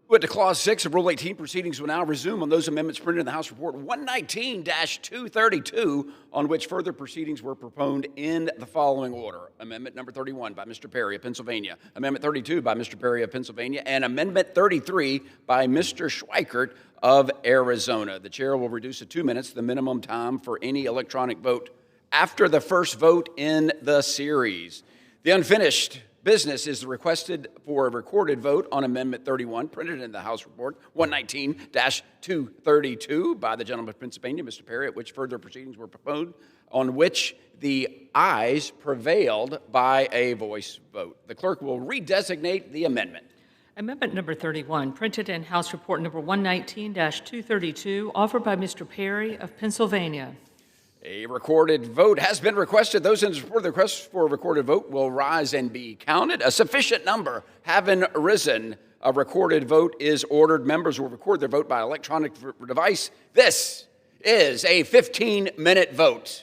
With to Clause 6 of Rule 18, proceedings will now resume on those amendments printed in the House Report 119-232, on which further proceedings were proponed in the following order. Amendment number 31 by Mr. Perry of Pennsylvania, Amendment 32 by Mr. Perry of Pennsylvania, and Amendment 33 by Mr. Schweikert of Arizona. The chair will reduce to 2 minutes the minimum time for any electronic vote after the first vote in the series. The unfinished business is requested for a recorded vote on Amendment 31, printed in the House Report 119-232 by the gentleman of Pennsylvania, Mr. Perry, at which further proceedings were proposed, on which the ayes prevailed by a voice vote. The clerk will redesignate the amendment. Amendment number 31, printed in House Report number 119-232, offered by Mr. Perry of Pennsylvania. A recorded vote has been requested. Those in support of the request for a recorded vote will rise and be counted. A sufficient number having risen, a recorded vote is ordered. Members will record their vote by electronic device. This is a 15-minute vote.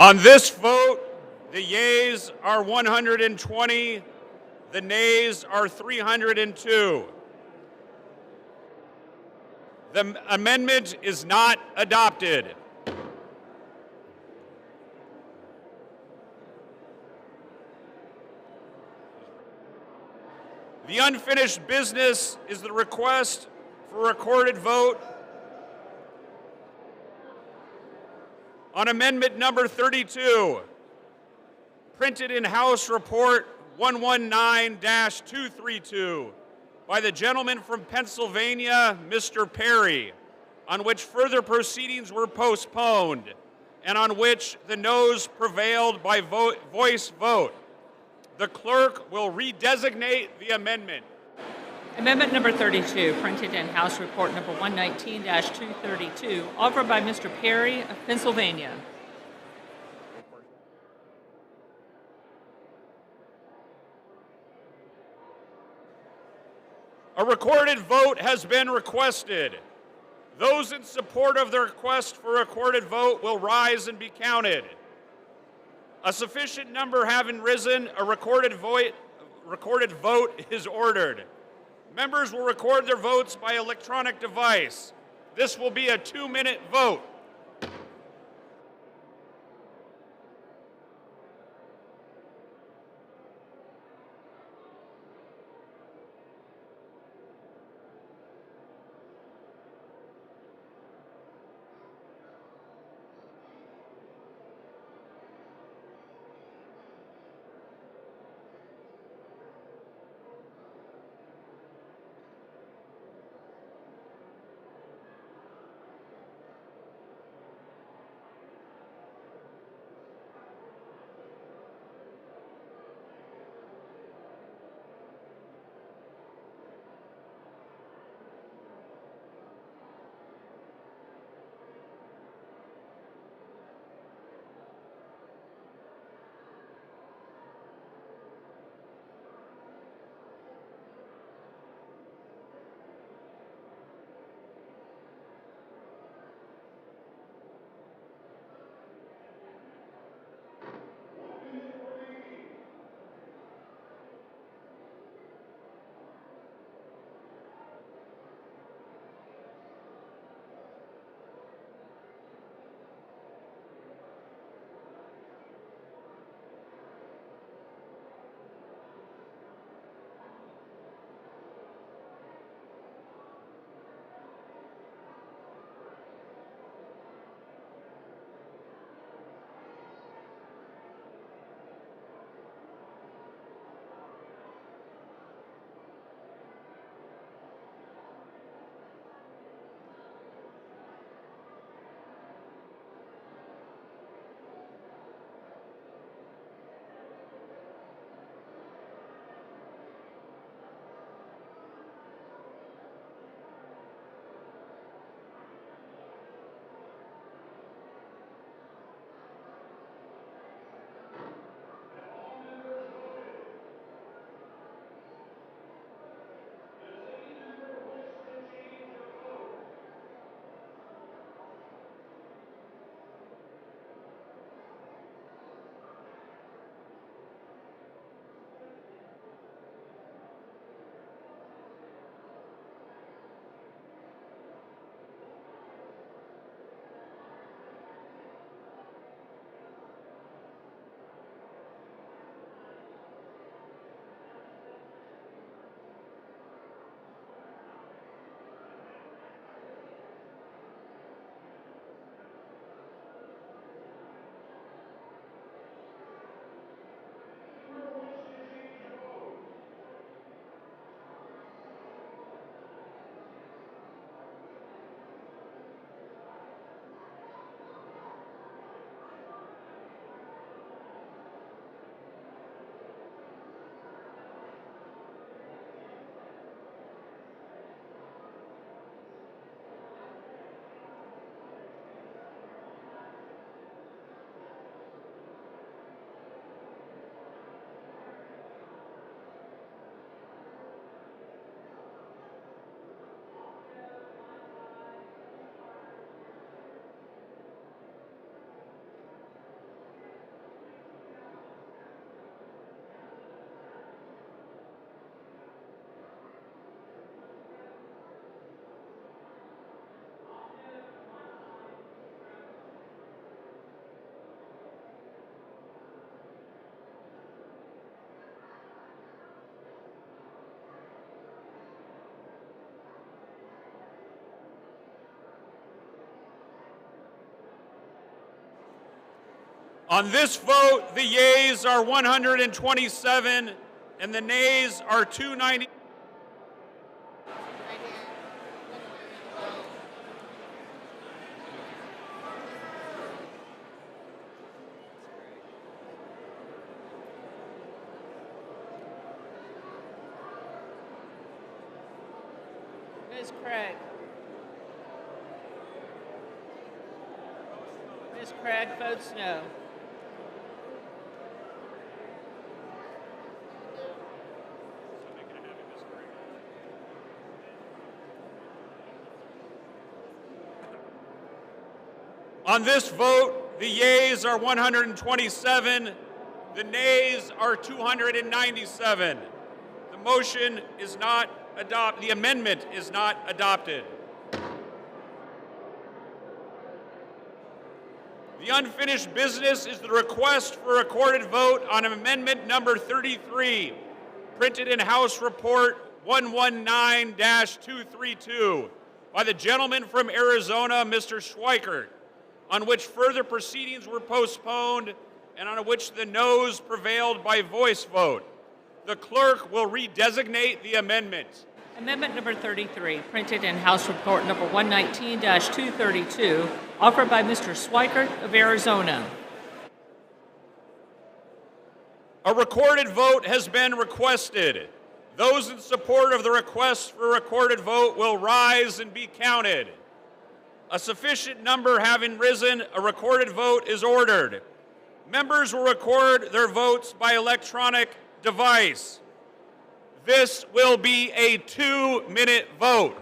On this vote, the yeas are 120, the nays are 302. The amendment is not adopted. The unfinished business is the request for recorded vote on amendment number 32, printed in House Report 119-232 by the gentleman from Pennsylvania, Mr. Perry, on which further proceedings were postponed and on which the noes prevailed by voice vote. The clerk will redesignate the amendment. Amendment number 32, printed in House Report number 119-232, offered by Mr. Perry of Pennsylvania. A recorded vote has been requested. Those in support of the request for a recorded vote will rise and be counted. A sufficient number having risen, a recorded vote is ordered. Members will record their votes by electronic device. This will be a 2-minute vote. On this vote, the yeas are 127 and the nays are 290. Ms. Craig. Ms. Craig votes no. On this vote, the yeas are 127, the nays are 297. The motion is not adopted, the amendment is not adopted. The unfinished business is the request for recorded vote on amendment number 33, printed in House Report 119-232 by the gentleman from Arizona, Mr. Schweikert, on which further proceedings were postponed and on which the noes prevailed by voice vote. The clerk will redesignate the amendment. Amendment number 33, printed in House Report number 119-232, offered by Mr. Schweikert of Arizona. A recorded vote has been requested. Those in support of the request for a recorded vote will rise and be counted. A sufficient number having risen, a recorded vote is ordered. Members will record their votes by electronic device. This will be a 2-minute vote.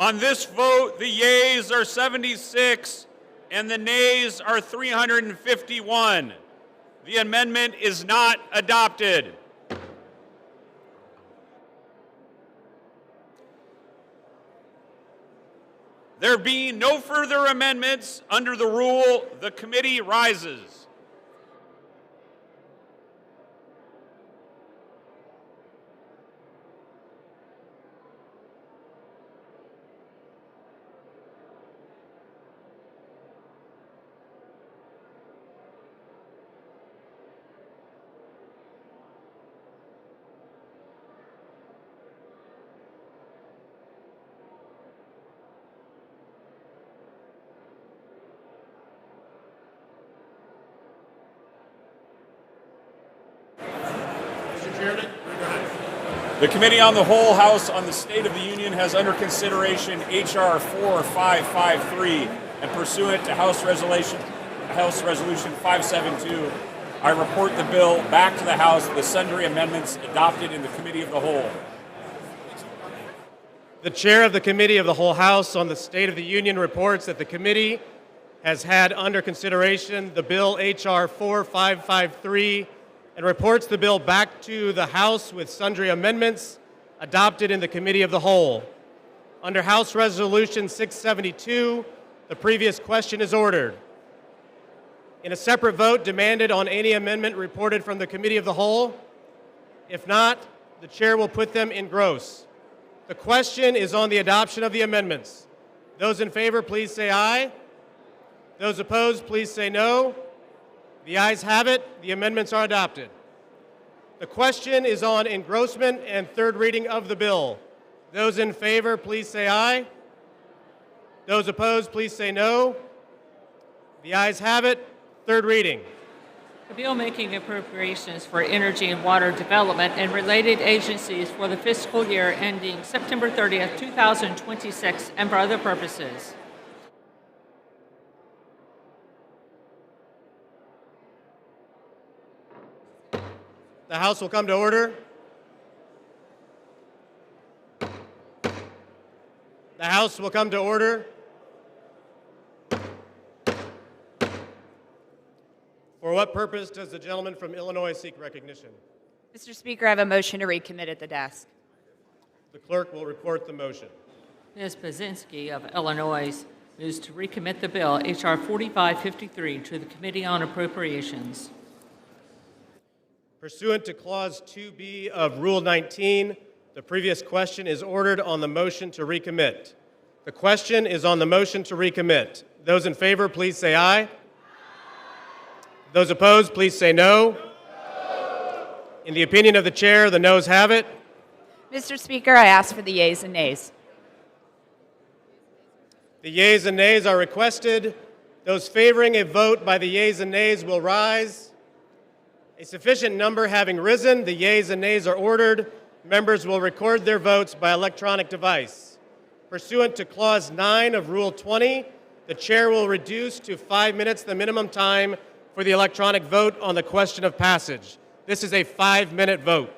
On this vote, the yeas are 76 and the nays are 351. The amendment is not adopted. There being no further amendments under the rule, the committee rises. The Committee on the Whole House on the State of the Union has under consideration H.R. 4553, and pursuant to House Resolution 572, I report the bill back to the House with the sundry amendments adopted in the Committee of the Whole. The Chair of the Committee of the Whole House on the State of the Union reports that the committee has had under consideration the bill H.R. 4553 and reports the bill back to the House with sundry amendments adopted in the Committee of the Whole. Under House Resolution 672, the previous question is ordered. In a separate vote demanded on any amendment reported from the Committee of the Whole? If not, the Chair will put them in gross. The question is on the adoption of the amendments. Those in favor, please say aye. Those opposed, please say no. The ayes have it. The amendments are adopted. The question is on engrossment and third reading of the bill. Those in favor, please say aye. Those opposed, please say no. The ayes have it. Third reading. A bill making appropriations for energy and water development and related agencies for the fiscal year ending September 30th, 2026, and for other purposes. The House will come to order. The House will come to order. For what purpose does the gentleman from Illinois seek recognition? Mr. Speaker, I have a motion to recommit at the desk. The clerk will report the motion. Ms. Pazinski of Illinois moves to recommit the bill H.R. 4553 to the Committee on Appropriations. Pursuant to Clause 2B of Rule 19, the previous question is ordered on the motion to recommit. The question is on the motion to recommit. Those in favor, please say aye. Those opposed, please say no. In the opinion of the chair, the noes have it. Mr. Speaker, I ask for the yeas and nays. The yeas and nays are requested. Those favoring a vote by the yeas and nays will rise. A sufficient number having risen, the yeas and nays are ordered. Members will record their votes by electronic device. Pursuant to Clause 9 of Rule 20, the chair will reduce to 5 minutes the minimum time for the electronic vote on the question of passage. This is a 5-minute vote.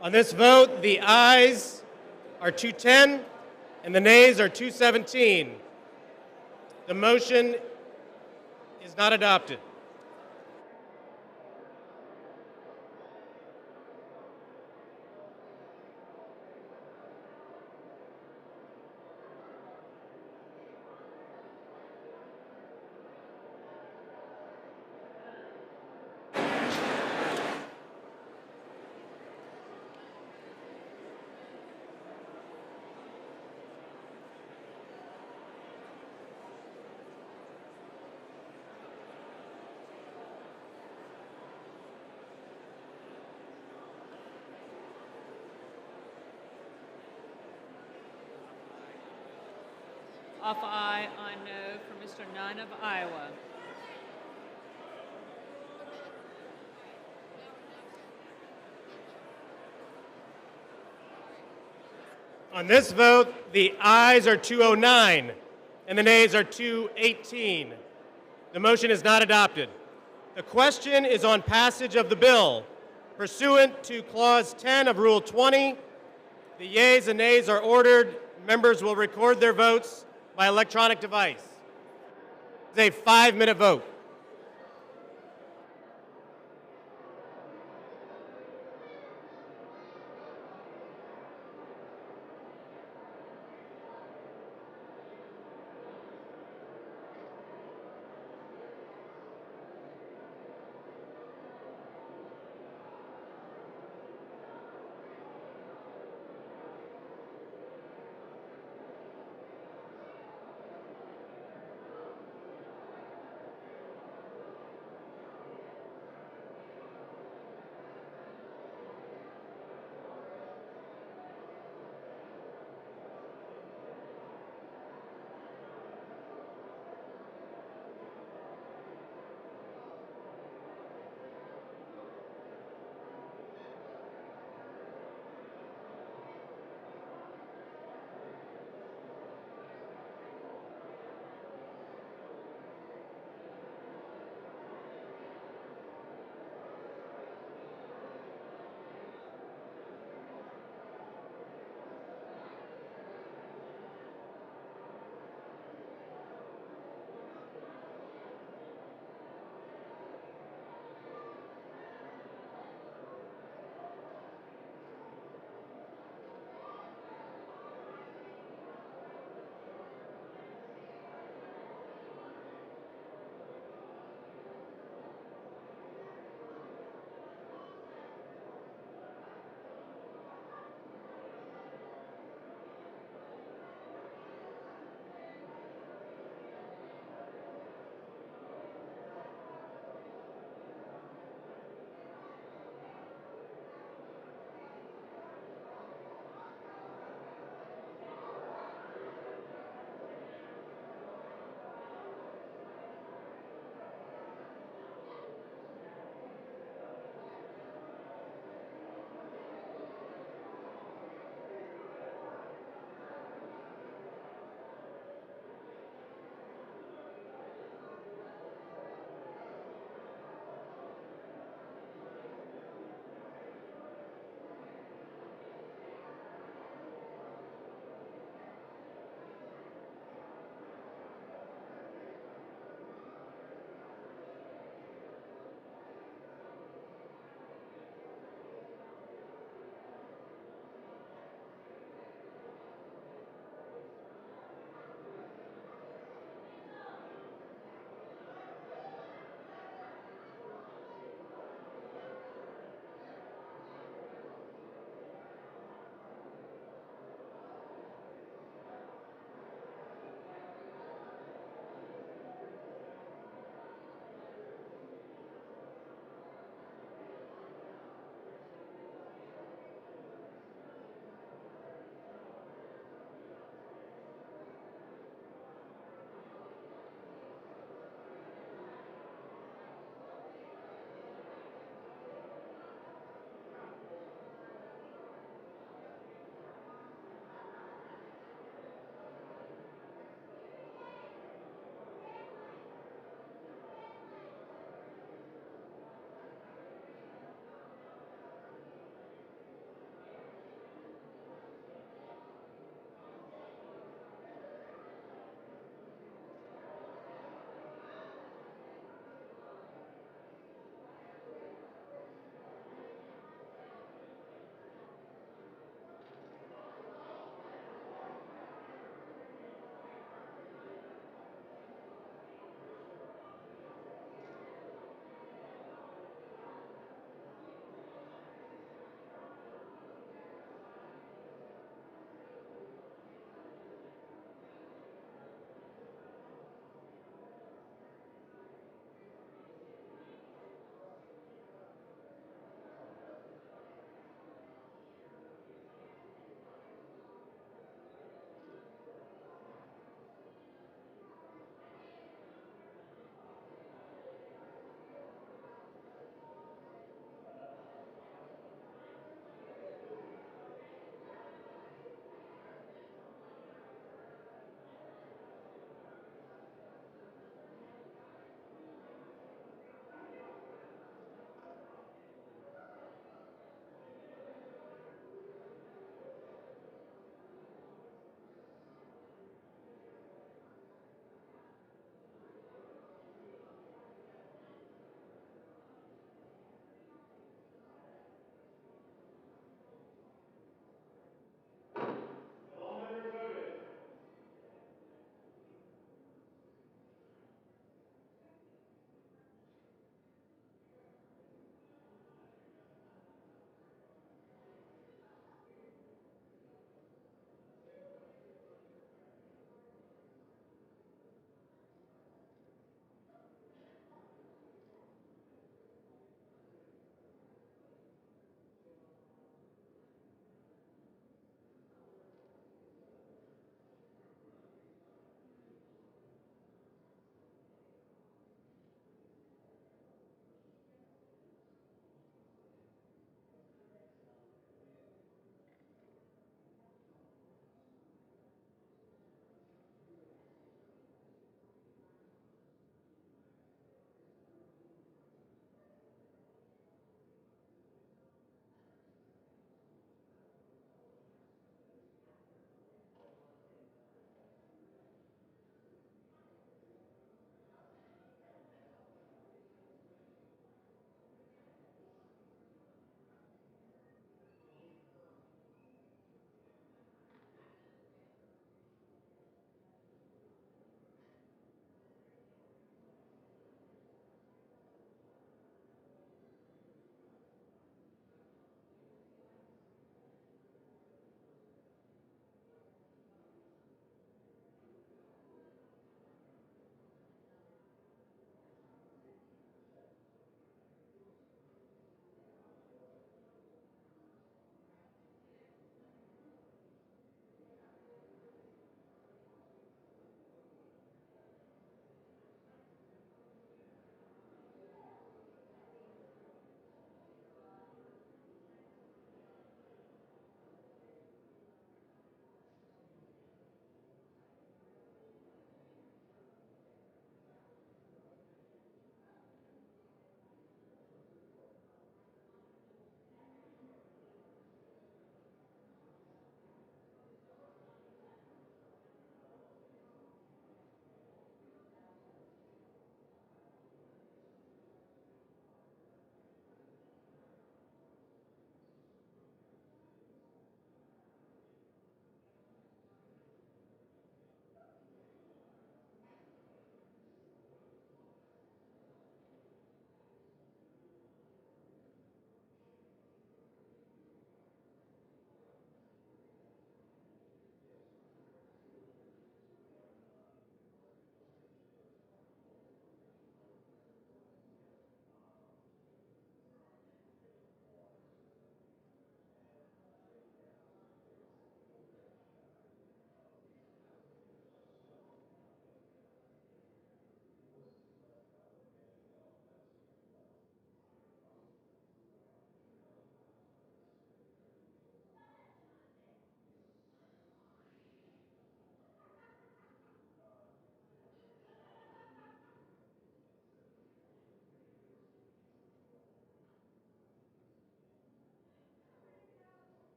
On this vote, the ayes are 210 and the nays are 217. The motion is not adopted. Off aye, on no for Mr. Nunn of Iowa. On this vote, the ayes are 209 and the nays are 218. The motion is not adopted. The question is on passage of the bill. Pursuant to Clause 10 of Rule 20, the yeas and nays are ordered. Members will record their votes by electronic device. It's a 5-minute vote.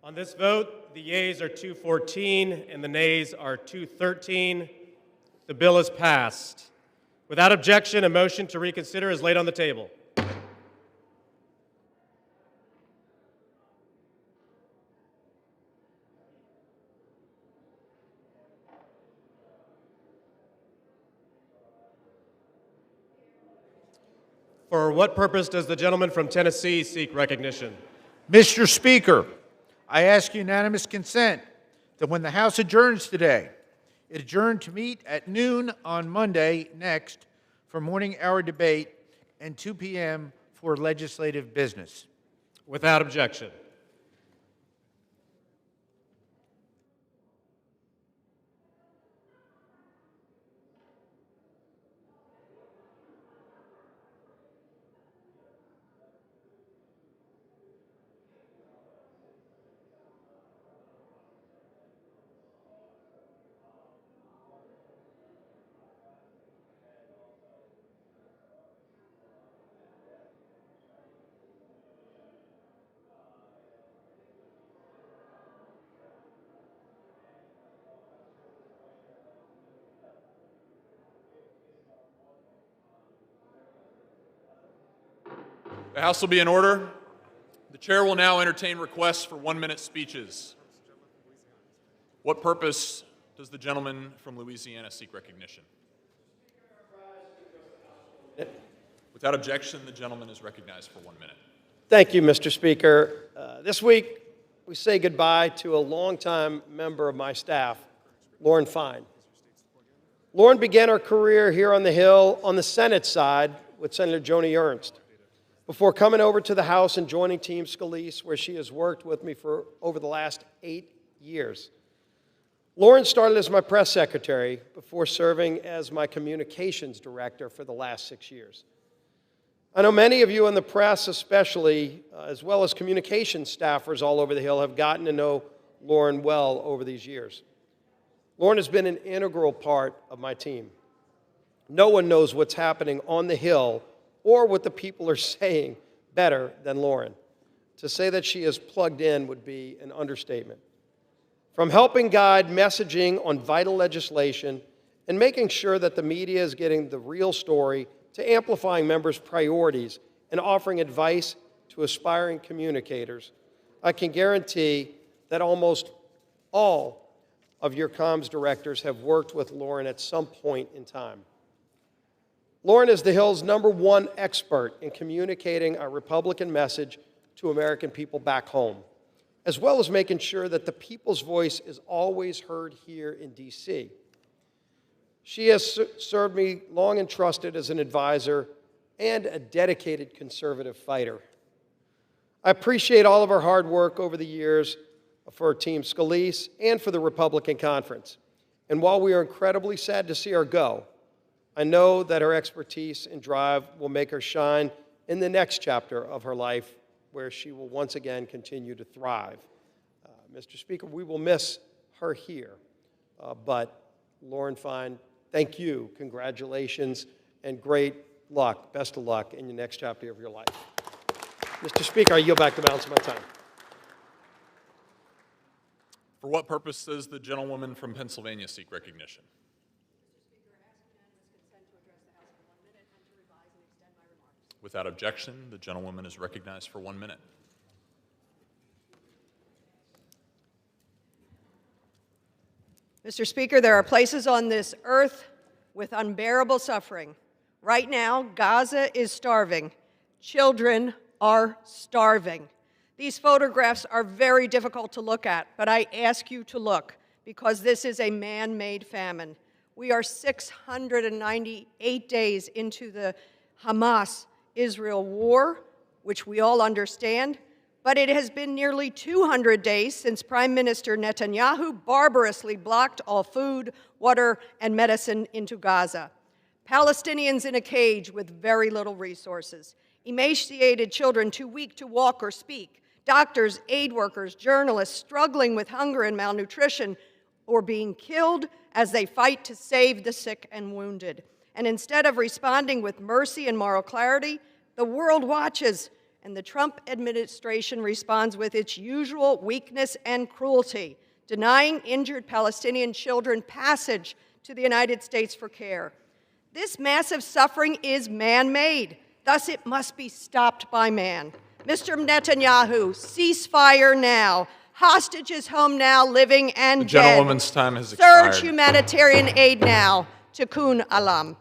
On this vote, the yeas are 214 and the nays are 213. The bill is passed. Without objection, a motion to reconsider is laid on the table. For what purpose does the gentleman from Tennessee seek recognition? Mr. Speaker, I ask unanimous consent that when the House adjourns today, it adjourn to meet at noon on Monday next for morning hour debate and 2 p.m. for legislative business. Without objection. The House will be in order. The chair will now entertain requests for 1-minute speeches. What purpose does the gentleman from Louisiana seek recognition? Without objection, the gentleman is recognized for 1 minute. Thank you, Mr. Speaker. This week, we say goodbye to a longtime member of my staff, Lauren Fine. Lauren began her career here on the Hill on the Senate side with Senator Joni Ernst, before coming over to the House and joining Team Scalise, where she has worked with me for over the last 8 years. Lauren started as my press secretary before serving as my communications director for the last 6 years. I know many of you in the press especially, as well as communications staffers all over the Hill, have gotten to know Lauren well over these years. Lauren has been an integral part of my team. No one knows what's happening on the Hill or what the people are saying better than Lauren. To say that she is plugged in would be an understatement. From helping guide messaging on vital legislation and making sure that the media is getting the real story, to amplifying members' priorities and offering advice to aspiring communicators, I can guarantee that almost all of your comms directors have worked with Lauren at some point in time. Lauren is the Hill's #1 expert in communicating our Republican message to American people back home, as well as making sure that the people's voice is always heard here in D.C. She has served me long and trusted as an advisor and a dedicated conservative fighter. I appreciate all of her hard work over the years for Team Scalise and for the Republican Conference. And while we are incredibly sad to see her go, I know that her expertise and drive will make her shine in the next chapter of her life, where she will once again continue to thrive. Mr. Speaker, we will miss her here, but Lauren Fine, thank you, congratulations, and great luck, best of luck in your next chapter of your life. Mr. Speaker, I yield back the balance of my time. For what purpose does the gentlewoman from Pennsylvania seek recognition? Without objection, the gentlewoman is recognized for 1 minute. Mr. Speaker, there are places on this earth with unbearable suffering. Right now, Gaza is starving. Children are starving. These photographs are very difficult to look at, but I ask you to look, because this is a man-made famine. We are 698 days into the Hamas-Israel war, which we all understand, but it has been nearly 200 days since Prime Minister Netanyahu barbarously blocked all food, water, and medicine into Gaza. Palestinians in a cage with very little resources. Emaciated children too weak to walk or speak. Doctors, aid workers, journalists struggling with hunger and malnutrition or being killed as they fight to save the sick and wounded. And instead of responding with mercy and moral clarity, the world watches and the Trump administration responds with its usual weakness and cruelty, denying injured Palestinian children passage to the United States for care. This massive suffering is man-made, thus it must be stopped by man. Mr. Netanyahu, ceasefire now. Hostages home now, living and The dead. gentlewoman's time has expired. Surge humanitarian aid now. Tikkun Alam.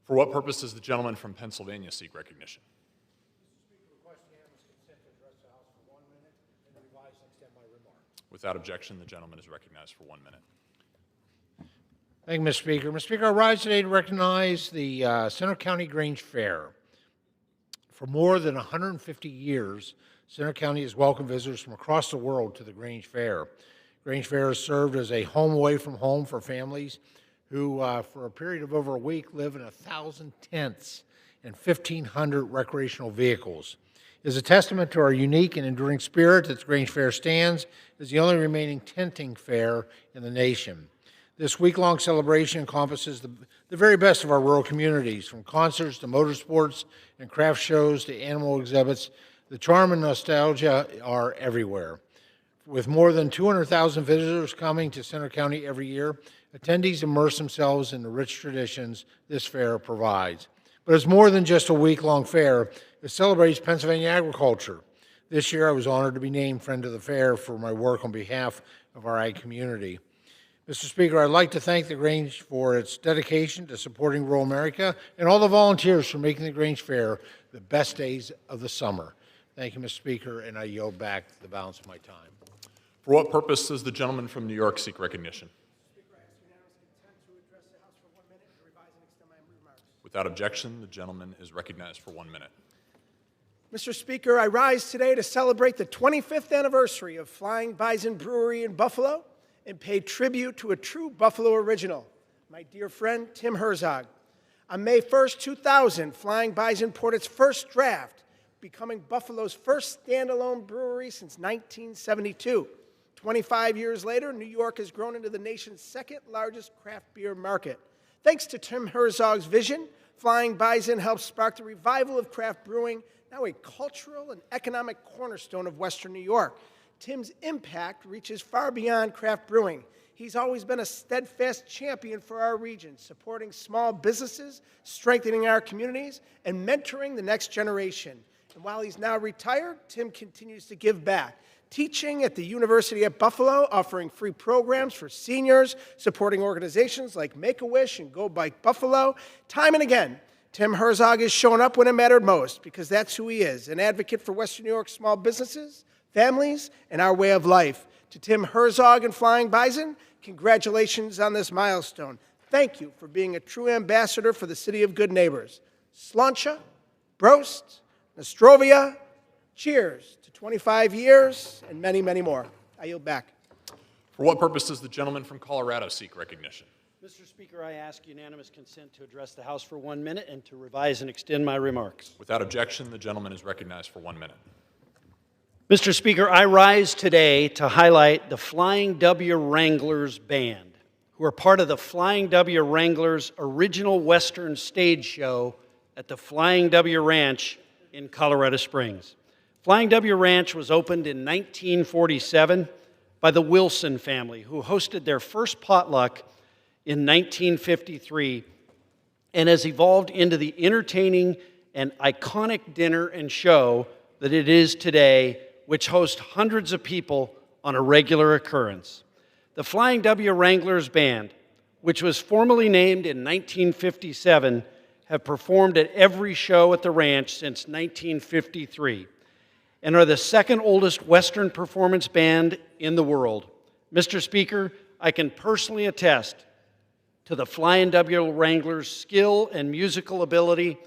For what purpose does the gentleman from Pennsylvania seek recognition? Without objection, the gentleman is recognized for 1 minute. Thank you, Mr. Speaker. Mr. Speaker, I rise today to recognize the Center County Grange Fair. For more than 150 years, Center County has welcomed visitors from across the world to the Grange Fair. Grange Fair has served as a home away from home for families who, for a period of over a week, live in 1,000 tents and 1,500 recreational vehicles. It is a testament to our unique and enduring spirit that the Grange Fair stands as the only remaining tenting fair in the nation. This week-long celebration encompasses the very best of our rural communities, from concerts to motorsports and craft shows to animal exhibits. The charm and nostalgia are everywhere. With more than 200,000 visitors coming to Center County every year, attendees immerse themselves in the rich traditions this fair provides. But it's more than just a week-long fair. It celebrates Pennsylvania agriculture. This year, I was honored to be named Friend of the Fair for my work on behalf of our ag community. Mr. Speaker, I'd like to thank the Grange for its dedication to supporting rural America and all the volunteers for making the Grange Fair the best days of the summer. Thank you, Mr. Speaker, and I yield back the balance of my time. For what purpose does the gentleman from New York seek recognition? Without objection, the gentleman is recognized for 1 minute. Mr. Speaker, I rise today to celebrate the 25th anniversary of Flying Bison Brewery in Buffalo and pay tribute to a true Buffalo original, my dear friend Tim Herzog. On May 1st, 2000, Flying Bison poured its first draft, becoming Buffalo's first standalone brewery since 1972. 25 years later, New York has grown into the nation's second largest craft beer market. Thanks to Tim Herzog's vision, Flying Bison helped spark the revival of craft brewing, now a cultural and economic cornerstone of Western New York. Tim's impact reaches far beyond craft brewing. He's always been a steadfast champion for our region, supporting small businesses, strengthening our communities, and mentoring the next generation. And while he's now retired, Tim continues to give back, teaching at the University at Buffalo, offering free programs for seniors, supporting organizations like Make-A-Wish and Go Bike Buffalo. Time and again, Tim Herzog has shown up when it mattered most, because that's who he is, an advocate for Western New York small businesses, families, and our way of life. To Tim Herzog and Flying Bison, congratulations on this milestone. Thank you for being a true ambassador for the city of good neighbors. Slancha, Brost, Nostrovia, cheers to 25 years and many, many more. I yield back. For what purpose does the gentleman from Colorado seek recognition? Mr. Speaker, I ask unanimous consent to address the House for 1 minute and to revise and extend my remarks. Without objection, the gentleman is recognized for 1 minute. Mr. Speaker, I rise today to highlight the Flying W Wranglers Band, who are part of the Flying W Wranglers original Western stage show at the Flying W Ranch in Colorado Springs. Flying W Ranch was opened in 1947 by the Wilson family, who hosted their first potluck in 1953 and has evolved into the entertaining and iconic dinner and show that it is today, which hosts hundreds of people on a regular occurrence. The Flying W Wranglers Band, which was formally named in 1957, have performed at every show at the ranch since 1953 and are the second oldest Western performance band in the world. Mr. Speaker, I can personally attest to the Flying W Wranglers' skill and musical ability.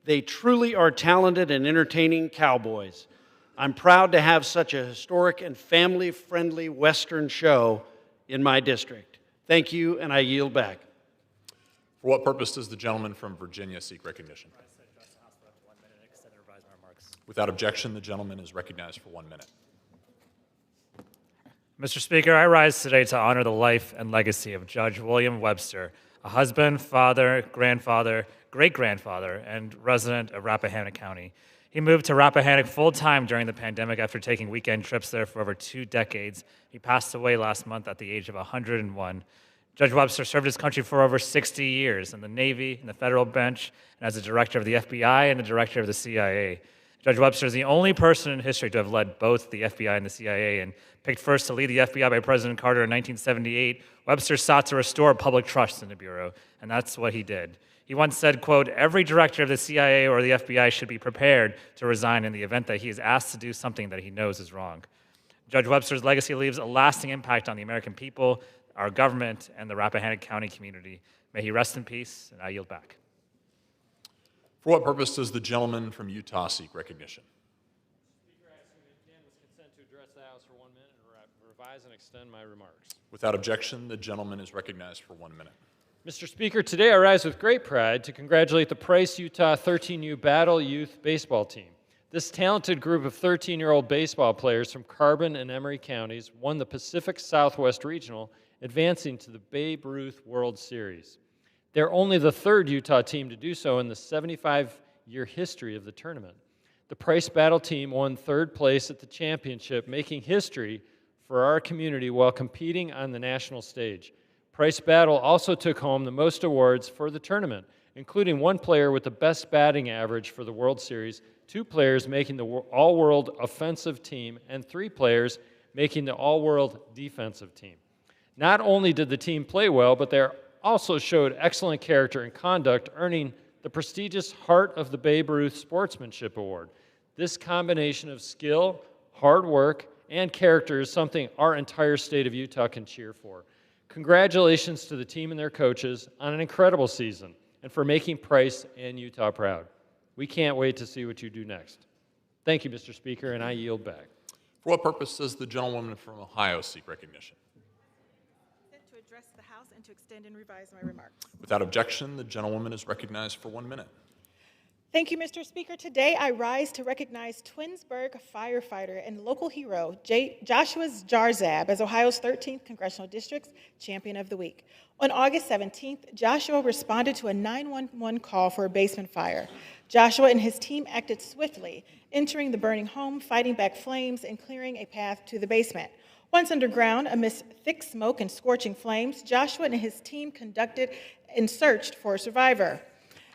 They truly are talented and entertaining cowboys. I'm proud to have such a historic and family-friendly Western show in my district. Thank you, and I yield back. For what purpose does the gentleman from Virginia seek recognition? Without objection, the gentleman is recognized for 1 minute. Mr. Speaker, I rise today to honor the life and legacy of Judge William Webster, a husband, father, grandfather, great-grandfather, and resident of Rappahannock County. He moved to Rappahannock full-time during the pandemic after taking weekend trips there for over 2 decades. He passed away last month at the age of 101. Judge Webster served his country for over 60 years in the Navy, in the federal bench, and as a director of the FBI and the director of the CIA. Judge Webster is the only person in history to have led both the FBI and the CIA, and picked first to lead the FBI by President Carter in 1978. Webster sought to restore public trust in the Bureau, and that's what he did. He once said, quote, "Every director of the CIA or the FBI should be prepared to resign in the event that he is asked to do something that he knows is wrong." Judge Webster's legacy leaves a lasting impact on the American people, our government, and the Rappahannock County community. May he rest in peace, and I yield back. For what purpose does the gentleman from Utah seek recognition? Speaker, I ask unanimous consent to address the House for 1 minute and revise and extend my remarks. Without objection, the gentleman is recognized for 1 minute. Mr. Speaker, today I rise with great pride to congratulate the Price Utah 13U Battle Youth Baseball Team. This talented group of 13-year-old baseball players from Carbon and Emery counties won the Pacific Southwest Regional, advancing to the Babe Ruth World Series. They're only the 3rd Utah team to do so in the 75-year history of the tournament. The Price Battle team won 3rd place at the championship, making history for our community while competing on the national stage. Price Battle also took home the most awards for the tournament, including 1 player with the best batting average for the World Series, 2 players making the All-World Offensive Team, and 3 players making the All-World Defensive Team. Not only did the team play well, but they also showed excellent character and conduct, earning the prestigious Heart of the Babe Ruth Sportsmanship Award. This combination of skill, hard work, and character is something our entire state of Utah can cheer for. Congratulations to the team and their coaches on an incredible season and for making Price and Utah proud. We can't wait to see what you do next. Thank you, Mr. Speaker, and I yield back. For what purpose does the gentlewoman from Ohio seek recognition? To address the House and to extend and revise my remarks. Without objection, the gentlewoman is recognized for 1 minute. Thank you, Mr. Speaker. Today I rise to recognize Twinsburg firefighter and local hero Joshua Jarzab as Ohio's 13th Congressional District's Champion of the Week. On August 17th, Joshua responded to a 911 call for a basement fire. Joshua and his team acted swiftly, entering the burning home, fighting back flames, and clearing a path to the basement. Once underground, amidst thick smoke and scorching flames, Joshua and his team conducted and searched for a survivor.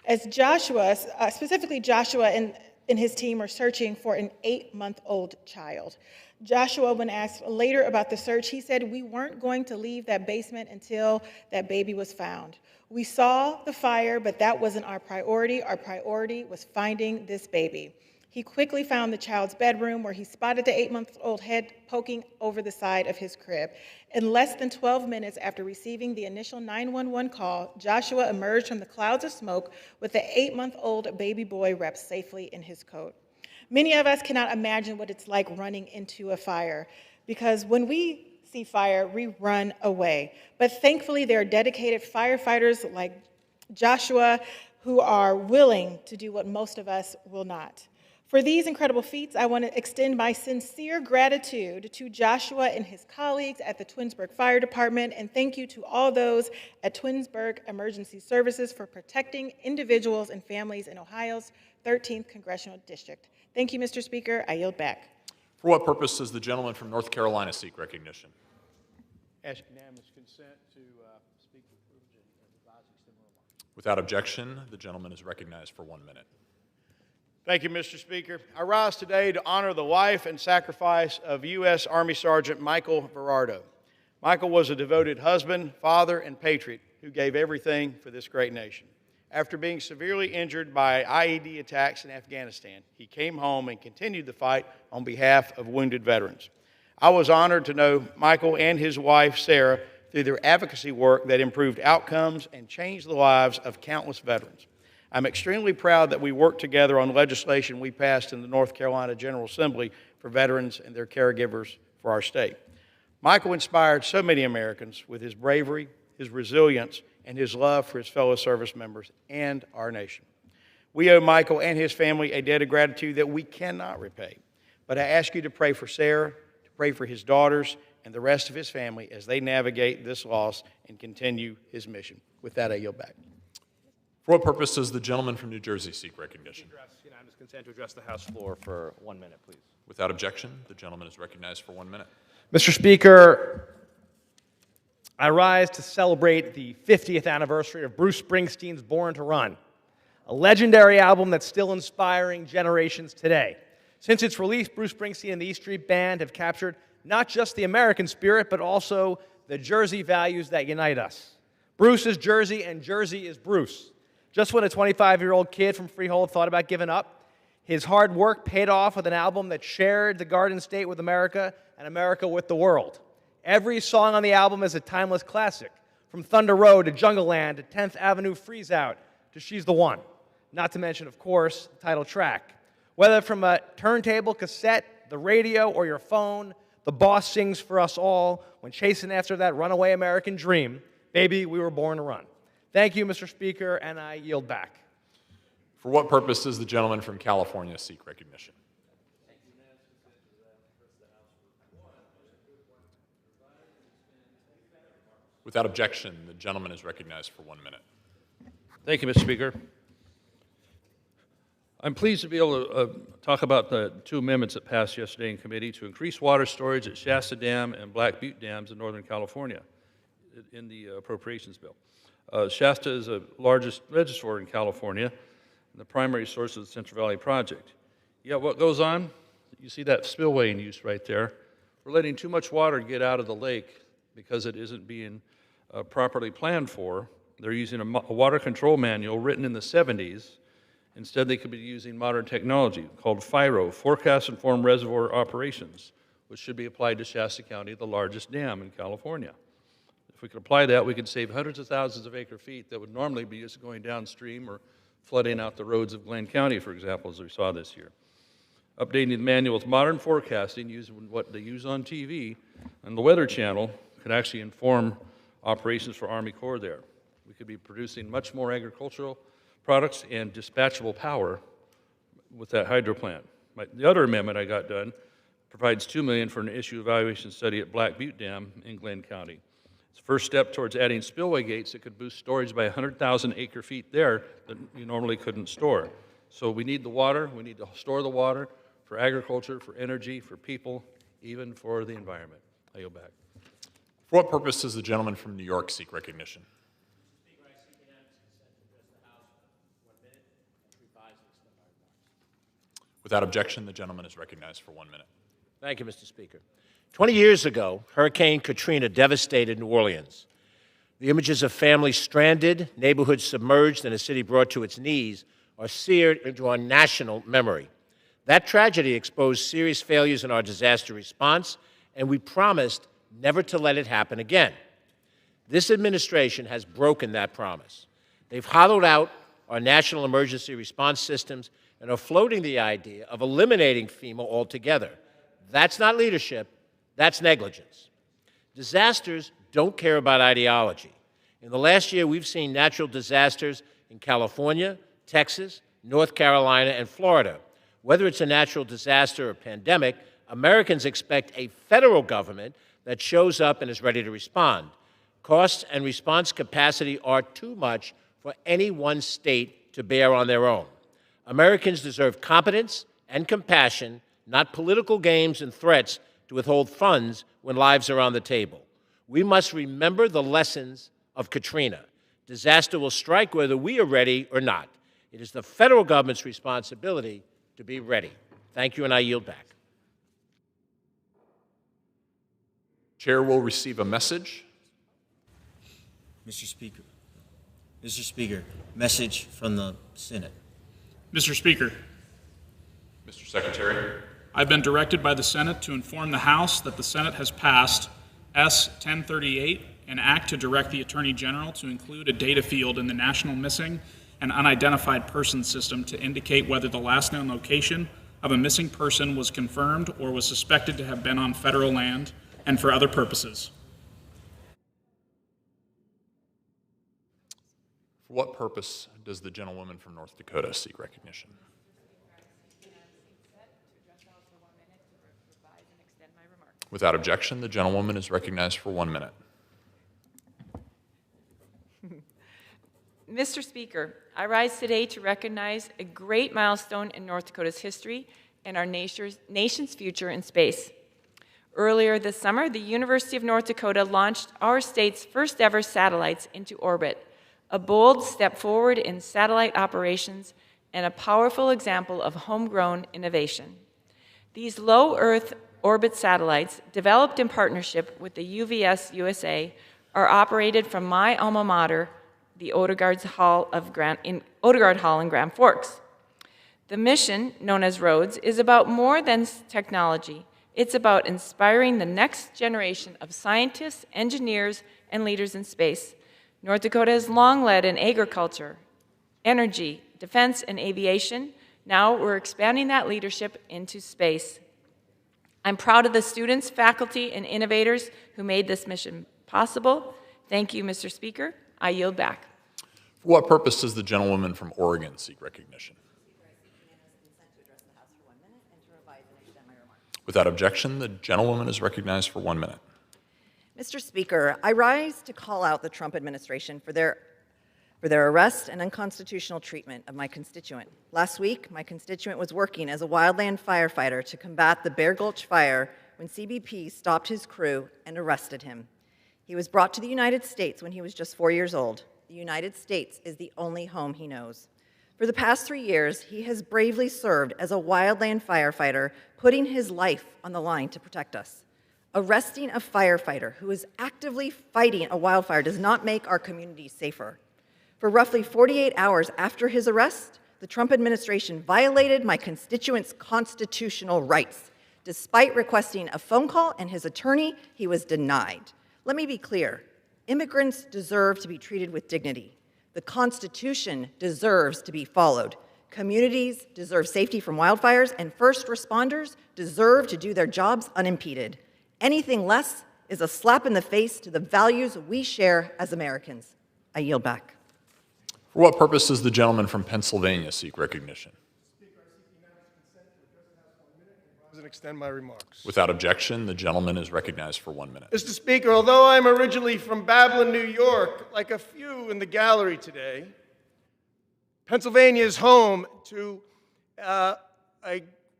As specifically Joshua and his team were searching for an 8-month-old child. Joshua, when asked later about the search, he said, "We weren't going to leave that basement until that baby was found. We saw the fire, but that wasn't our priority. Our priority was finding this baby." He quickly found the child's bedroom where he spotted the 8-month-old head poking over the side of his crib. In less than 12 minutes after receiving the initial 911 call, Joshua emerged from the clouds of smoke with the 8-month-old baby boy wrapped safely in his coat. Many of us cannot imagine what it's like running into a fire, because when we see fire, we run away. But thankfully, there are dedicated firefighters like Joshua who are willing to do what most of us will not. For these incredible feats, I want to extend my sincere gratitude to Joshua and his colleagues at the Twinsburg Fire Department, and thank you to all those at Twinsburg Emergency Services for protecting individuals and families in Ohio's 13th Congressional District. Thank you, Mr. Speaker. I yield back. For what purpose does the gentleman from North Carolina seek recognition? Ask unanimous consent to speak for privilege and revise and extend my remarks. Without objection, the gentleman is recognized for 1 minute. Thank you, Mr. Speaker. I rise today to honor the life and sacrifice of U.S. Army Sergeant Michael Verardo. Michael was a devoted husband, father, and patriot who gave everything for this great nation. After being severely injured by IED attacks in Afghanistan, he came home and continued the fight on behalf of wounded veterans. I was honored to know Michael and his wife, Sarah, through their advocacy work that improved outcomes and changed the lives of countless veterans. I'm extremely proud that we worked together on legislation we passed in the North Carolina General Assembly for veterans and their caregivers for our state. Michael inspired so many Americans with his bravery, his resilience, and his love for his fellow service members and our nation. We owe Michael and his family a debt of gratitude that we cannot repay. But I ask you to pray for Sarah, to pray for his daughters, and the rest of his family as they navigate this loss and continue his mission. With that, I yield back. For what purpose does the gentleman from New Jersey seek recognition? Unanimous consent to address the House floor for 1 minute, please. Without objection, the gentleman is recognized for 1 minute. Mr. Speaker, I rise to celebrate the 50th anniversary of Bruce Springsteen's Born to Run, a legendary album that's still inspiring generations today. Since its release, Bruce Springsteen and the E Street Band have captured not just the American spirit, but also the Jersey values that unite us. Bruce is Jersey, and Jersey is Bruce. Just when a 25-year-old kid from Freehold thought about giving up, his hard work paid off with an album that shared the Garden State with America and America with the world. Every song on the album is a timeless classic, from Thunder Road to Jungle Land to 10th Avenue Freeze Out to She's the One. Not to mention, of course, the title track. Whether from a turntable, cassette, the radio, or your phone, the boss sings for us all when chasing after that runaway American dream, baby, we were born to run. Thank you, Mr. Speaker, and I yield back. For what purpose does the gentleman from California seek recognition? Without objection, the gentleman is recognized for 1 minute. Thank you, Mr. Speaker. I'm pleased to be able to talk about the 2 amendments that passed yesterday in committee to increase water storage at Shasta Dam and Black Butte Dams in Northern California in the appropriations bill. Shasta is the largest reservoir in California and the primary source of the Central Valley Project. Yet what goes on? You see that spillway in use right there. We're letting too much water get out of the lake because it isn't being properly planned for. They're using a water control manual written in the 70s. Instead, they could be using modern technology called FIRO, Forecast Informed Reservoir Operations, which should be applied to Shasta County, the largest dam in California. If we could apply that, we could save hundreds of thousands of acre feet that would normally be just going downstream or flooding out the roads of Glenn County, for example, as we saw this year. Updating the manual with modern forecasting, using what they use on TV, and the Weather Channel could actually inform operations for Army Corps there. We could be producing much more agricultural products and dispatchable power with that hydro plant. The other amendment I got done provides $2 million for an issue evaluation study at Black Butte Dam in Glenn County. It's the first step towards adding spillway gates that could boost storage by 100,000 acre feet there that you normally couldn't store. So we need the water, we need to store the water for agriculture, for energy, for people, even for the environment. I yield back. For what purpose does the gentleman from New York seek recognition? Without objection, the gentleman is recognized for 1 minute. Thank you, Mr. Speaker. 20 years ago, Hurricane Katrina devastated New Orleans. The images of families stranded, neighborhoods submerged, and a city brought to its knees are seared into our national memory. That tragedy exposed serious failures in our disaster response, and we promised never to let it happen again. This administration has broken that promise. They've hollowed out our national emergency response systems and are floating the idea of eliminating FEMA altogether. That's not leadership, that's negligence. Disasters don't care about ideology. In the last year, we've seen natural disasters in California, Texas, North Carolina, and Florida. Whether it's a natural disaster or pandemic, Americans expect a federal government that shows up and is ready to respond. Costs and response capacity are too much for any one state to bear on their own. Americans deserve competence and compassion, not political games and threats to withhold funds when lives are on the table. We must remember the lessons of Katrina. Disaster will strike whether we are ready or not. It is the federal government's responsibility to be ready. Thank you, and I yield back. Chair will receive a message. Mr. Speaker, message from the Senate. Mr. Speaker. Mr. Secretary. I've been directed by the Senate to inform the House that the Senate has passed S. 1038, an act to direct the Attorney General to include a data field in the National Missing and Unidentified Person System to indicate whether the last known location of a missing person was confirmed or was suspected to have been on federal land and for other purposes. For what purpose does the gentlewoman from North Dakota seek recognition? Without objection, the gentlewoman is recognized for 1 minute. Mr. Speaker, I rise today to recognize a great milestone in North Dakota's history and our nation's future in space. Earlier this summer, the University of North Dakota launched our state's first ever satellites into orbit, a bold step forward in satellite operations and a powerful example of homegrown innovation. These low Earth orbit satellites, developed in partnership with the UVS USA, are operated from my alma mater, the Odegaard Hall in Grand Forks. The mission, known as ROADS, is about more than technology. It's about inspiring the next generation of scientists, engineers, and leaders in space. North Dakota has long led in agriculture, energy, defense, and aviation. Now we're expanding that leadership into space. I'm proud of the students, faculty, and innovators who made this mission possible. Thank you, Mr. Speaker. I yield back. For what purpose does the gentlewoman from Oregon seek recognition? Without objection, the gentlewoman is recognized for 1 minute. Mr. Speaker, I rise to call out the Trump administration for their arrest and unconstitutional treatment of my constituent. Last week, my constituent was working as a wildland firefighter to combat the Bear Gulch fire when CBP stopped his crew and arrested him. He was brought to the United States when he was just 4 years old. The United States is the only home he knows. For the past 3 years, he has bravely served as a wildland firefighter, putting his life on the line to protect us. Arresting a firefighter who is actively fighting a wildfire does not make our communities safer. For roughly 48 hours after his arrest, the Trump administration violated my constituent's constitutional rights. Despite requesting a phone call and his attorney, he was denied. Let me be clear. Immigrants deserve to be treated with dignity. The Constitution deserves to be followed. Communities deserve safety from wildfires, and first responders deserve to do their jobs unimpeded. Anything less is a slap in the face to the values we share as Americans. I yield back. For what purpose does the gentleman from Pennsylvania seek recognition? And extend my remarks. Without objection, the gentleman is recognized for 1 minute. Mr. Speaker, although I'm originally from Babylon, New York, like a few in the gallery today, Pennsylvania is home to a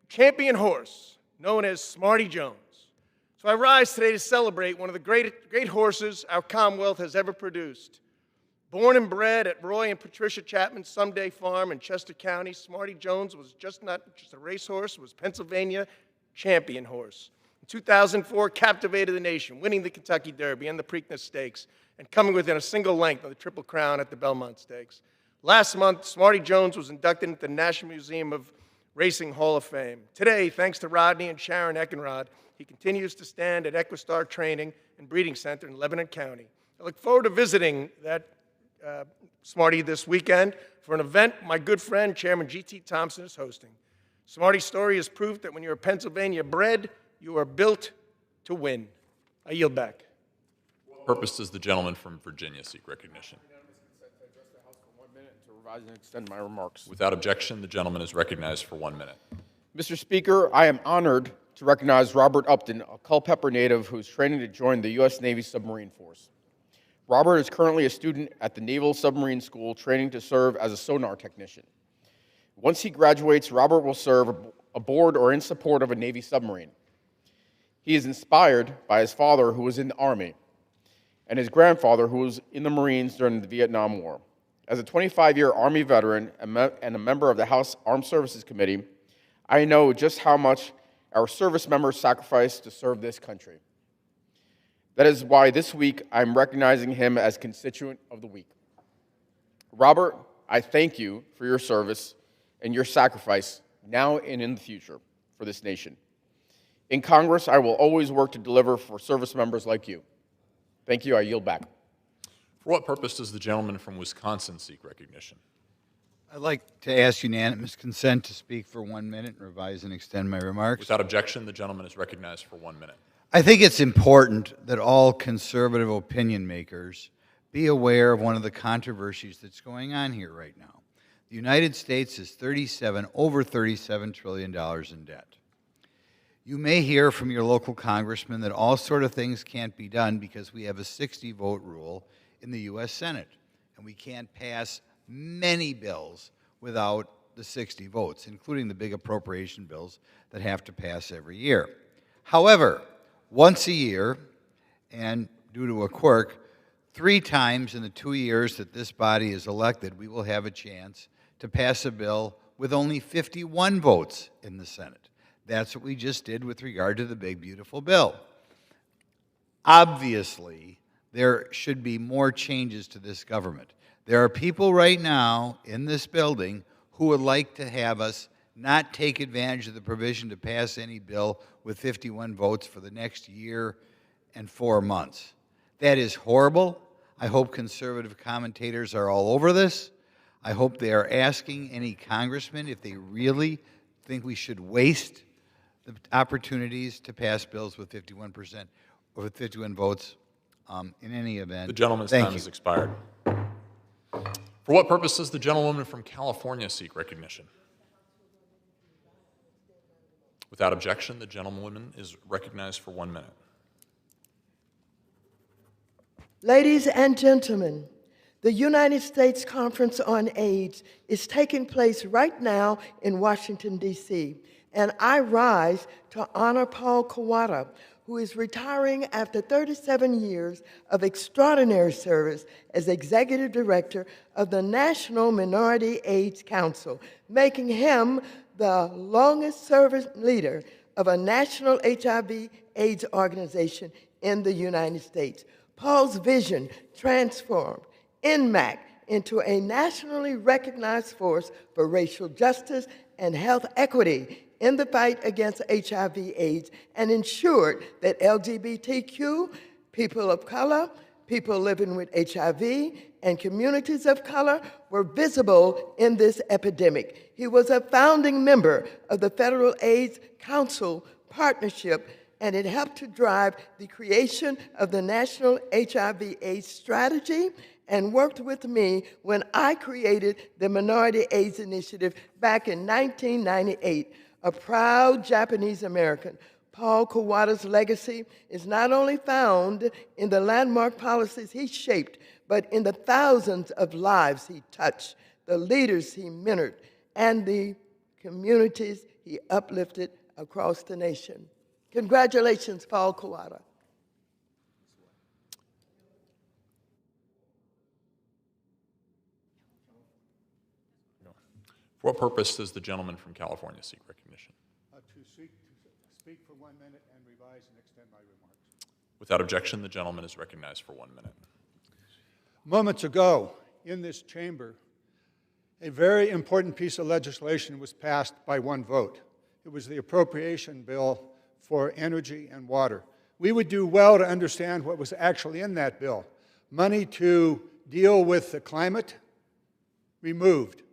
champion horse known as Smarty Jones. So I rise today to celebrate one of the great horses our Commonwealth has ever produced. Born and bred at Roy and Patricia Chapman's Someday Farm in Chester County, Smarty Jones was not just a racehorse, was Pennsylvania champion horse. In 2004, captivated the nation, winning the Kentucky Derby and the Preakness Stakes, and coming within a single length of the Triple Crown at the Belmont Stakes. Last month, Smarty Jones was inducted into the National Museum of Racing Hall of Fame. Today, thanks to Rodney and Sharon Eckenrod, he continues to stand at Equistar Training and Breeding Center in Lebanon County. I look forward to visiting that Smarty this weekend for an event my good friend, Chairman G.T. Thompson, is hosting. Smarty's story is proof that when you're Pennsylvania bred, you are built to win. I yield back. For what purpose does the gentleman from Virginia seek recognition? To revise and extend my remarks. Without objection, the gentleman is recognized for 1 minute. Mr. Speaker, I am honored to recognize Robert Upton, a Culpeper native who is training to join the U.S. Navy Submarine Force. Robert is currently a student at the Naval Submarine School training to serve as a sonar technician. Once he graduates, Robert will serve aboard or in support of a Navy submarine. He is inspired by his father, who was in the Army, and his grandfather, who was in the Marines during the Vietnam War. As a 25-year Army veteran and a member of the House Armed Services Committee, I know just how much our service members sacrifice to serve this country. That is why this week I'm recognizing him as Constituent of the Week. Robert, I thank you for your service and your sacrifice now and in the future for this nation. In Congress, I will always work to deliver for service members like you. Thank you. I yield back. For what purpose does the gentleman from Wisconsin seek recognition? I'd like to ask unanimous consent to speak for 1 minute and revise and extend my remarks. Without objection, the gentleman is recognized for 1 minute. I think it's important that all conservative opinion makers be aware of one of the controversies that's going on here right now. The United States is over $37 trillion in debt. You may hear from your local congressman that all sort of things can't be done because we have a 60-vote rule in the U.S. Senate, and we can't pass many bills without the 60 votes, including the big appropriation bills that have to pass every year. However, once a year, and due to a quirk, 3 times in the 2 years that this body is elected, we will have a chance to pass a bill with only 51 votes in the Senate. That's what we just did with regard to the big, beautiful bill. Obviously, there should be more changes to this government. There are people right now in this building who would like to have us not take advantage of the provision to pass any bill with 51 votes for the next year and 4 months. That is horrible. I hope conservative commentators are all over this. I hope they are asking any congressman if they really think we should waste the opportunities to pass bills with 51% or with 51 votes. In any event, the gentleman's time has expired. For what purpose does the gentlewoman from California seek recognition? Without objection, the gentlewoman is recognized for 1 minute. Ladies and gentlemen, the United States Conference on AIDS is taking place right now in Washington, D.C., and I rise to honor Paul Kawada, who is retiring after 37 years of extraordinary service as Executive Director of the National Minority AIDS Council, making him the longest-serving leader of a national HIV/AIDS organization in the United States. Paul's vision transformed NMAC into a nationally recognized force for racial justice and health equity in the fight against HIV/AIDS and ensured that LGBTQ, people of color, people living with HIV, and communities of color were visible in this epidemic. He was a founding member of the Federal AIDS Council Partnership, and it helped to drive the creation of the National HIV/AIDS Strategy and worked with me when I created the Minority AIDS Initiative back in 1998. A proud Japanese American, Paul Kawada's legacy is not only found in the landmark policies he shaped, but in the thousands of lives he touched, the leaders he mentored, and the communities he uplifted across the nation. Congratulations, Paul Kawada. For what purpose does the gentleman from California seek recognition? To speak for 1 minute and revise and extend my remarks. Without objection, the gentleman is recognized for 1 minute. Moments ago, in this chamber, a very important piece of legislation was passed by one vote. It was the appropriation bill for energy and water. We would do well to understand what was actually in that bill. Money to deal with the climate, removed.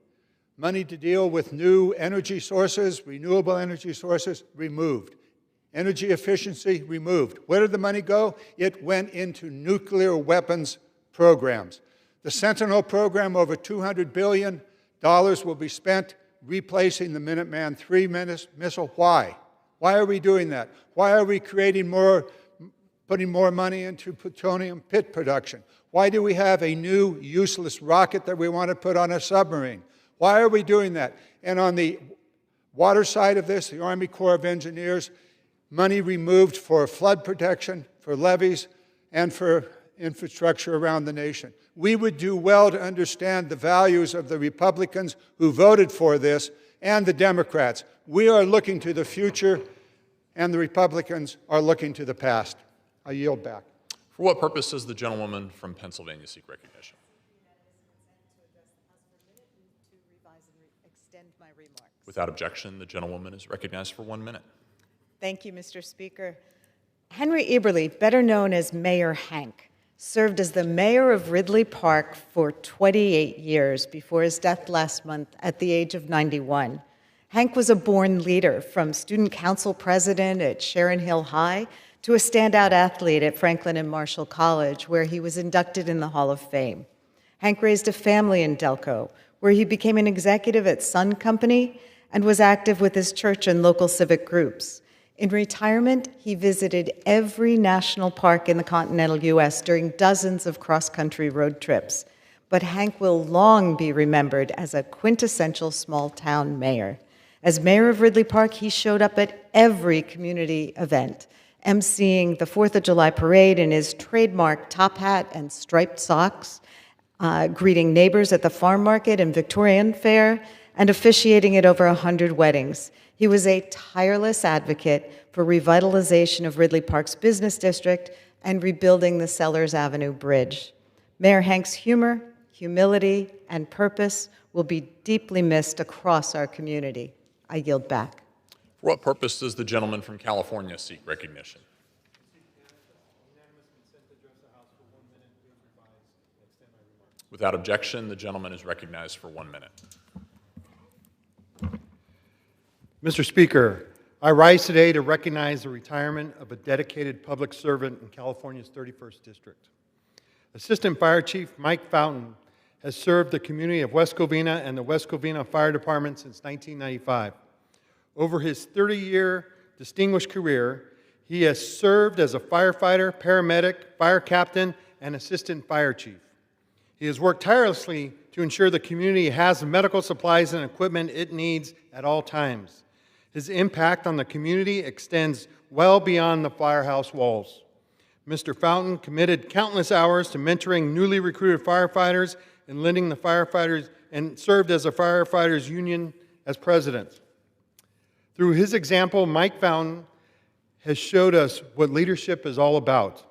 Money to deal with new energy sources, renewable energy sources, removed. Energy efficiency, removed. Where did the money go? It went into nuclear weapons programs. The Sentinel program, over $200 billion will be spent replacing the Minuteman III missile. Why? Why are we doing that? Why are we putting more money into plutonium pit production? Why do we have a new useless rocket that we want to put on a submarine? Why are we doing that? And on the water side of this, the Army Corps of Engineers, money removed for flood protection, for levees, and for infrastructure around the nation. We would do well to understand the values of the Republicans who voted for this and the Democrats. We are looking to the future, and the Republicans are looking to the past. I yield back. For what purpose does the gentlewoman from Pennsylvania seek recognition? Without objection, the gentlewoman is recognized for 1 minute. Thank you, Mr. Speaker. Henry Eberly, better known as Mayor Hank, served as the mayor of Ridley Park for 28 years before his death last month at the age of 91. Hank was a born leader, from student council president at Sharon Hill High to a standout athlete at Franklin and Marshall College, where he was inducted in the Hall of Fame. Hank raised a family in Delco, where he became an executive at Sun Company and was active with his church and local civic groups. In retirement, he visited every national park in the continental U.S. during dozens of cross-country road trips. But Hank will long be remembered as a quintessential small-town mayor. As mayor of Ridley Park, he showed up at every community event, emceeing the 4th of July parade in his trademark top hat and striped socks, greeting neighbors at the farm market and Victorian Fair, and officiating at over 100 weddings. He was a tireless advocate for revitalization of Ridley Park's business district and rebuilding the Sellers Avenue Bridge. Mayor Hank's humor, humility, and purpose will be deeply missed across our community. I yield back. For what purpose does the gentleman from California seek recognition? Without objection, the gentleman is recognized for 1 minute. Mr. Speaker, I rise today to recognize the retirement of a dedicated public servant in California's 31st District. Assistant Fire Chief Mike Fountain has served the community of West Covina and the West Covina Fire Department since 1995. Over his 30-year distinguished career, he has served as a firefighter, paramedic, fire captain, and assistant fire chief. He has worked tirelessly to ensure the community has the medical supplies and equipment it needs at all times. His impact on the community extends well beyond the firehouse walls. Mr. Fountain committed countless hours to mentoring newly recruited firefighters and lending the firefighters and served as a firefighters union as president. Through his example, Mike Fountain has showed us what leadership is all about.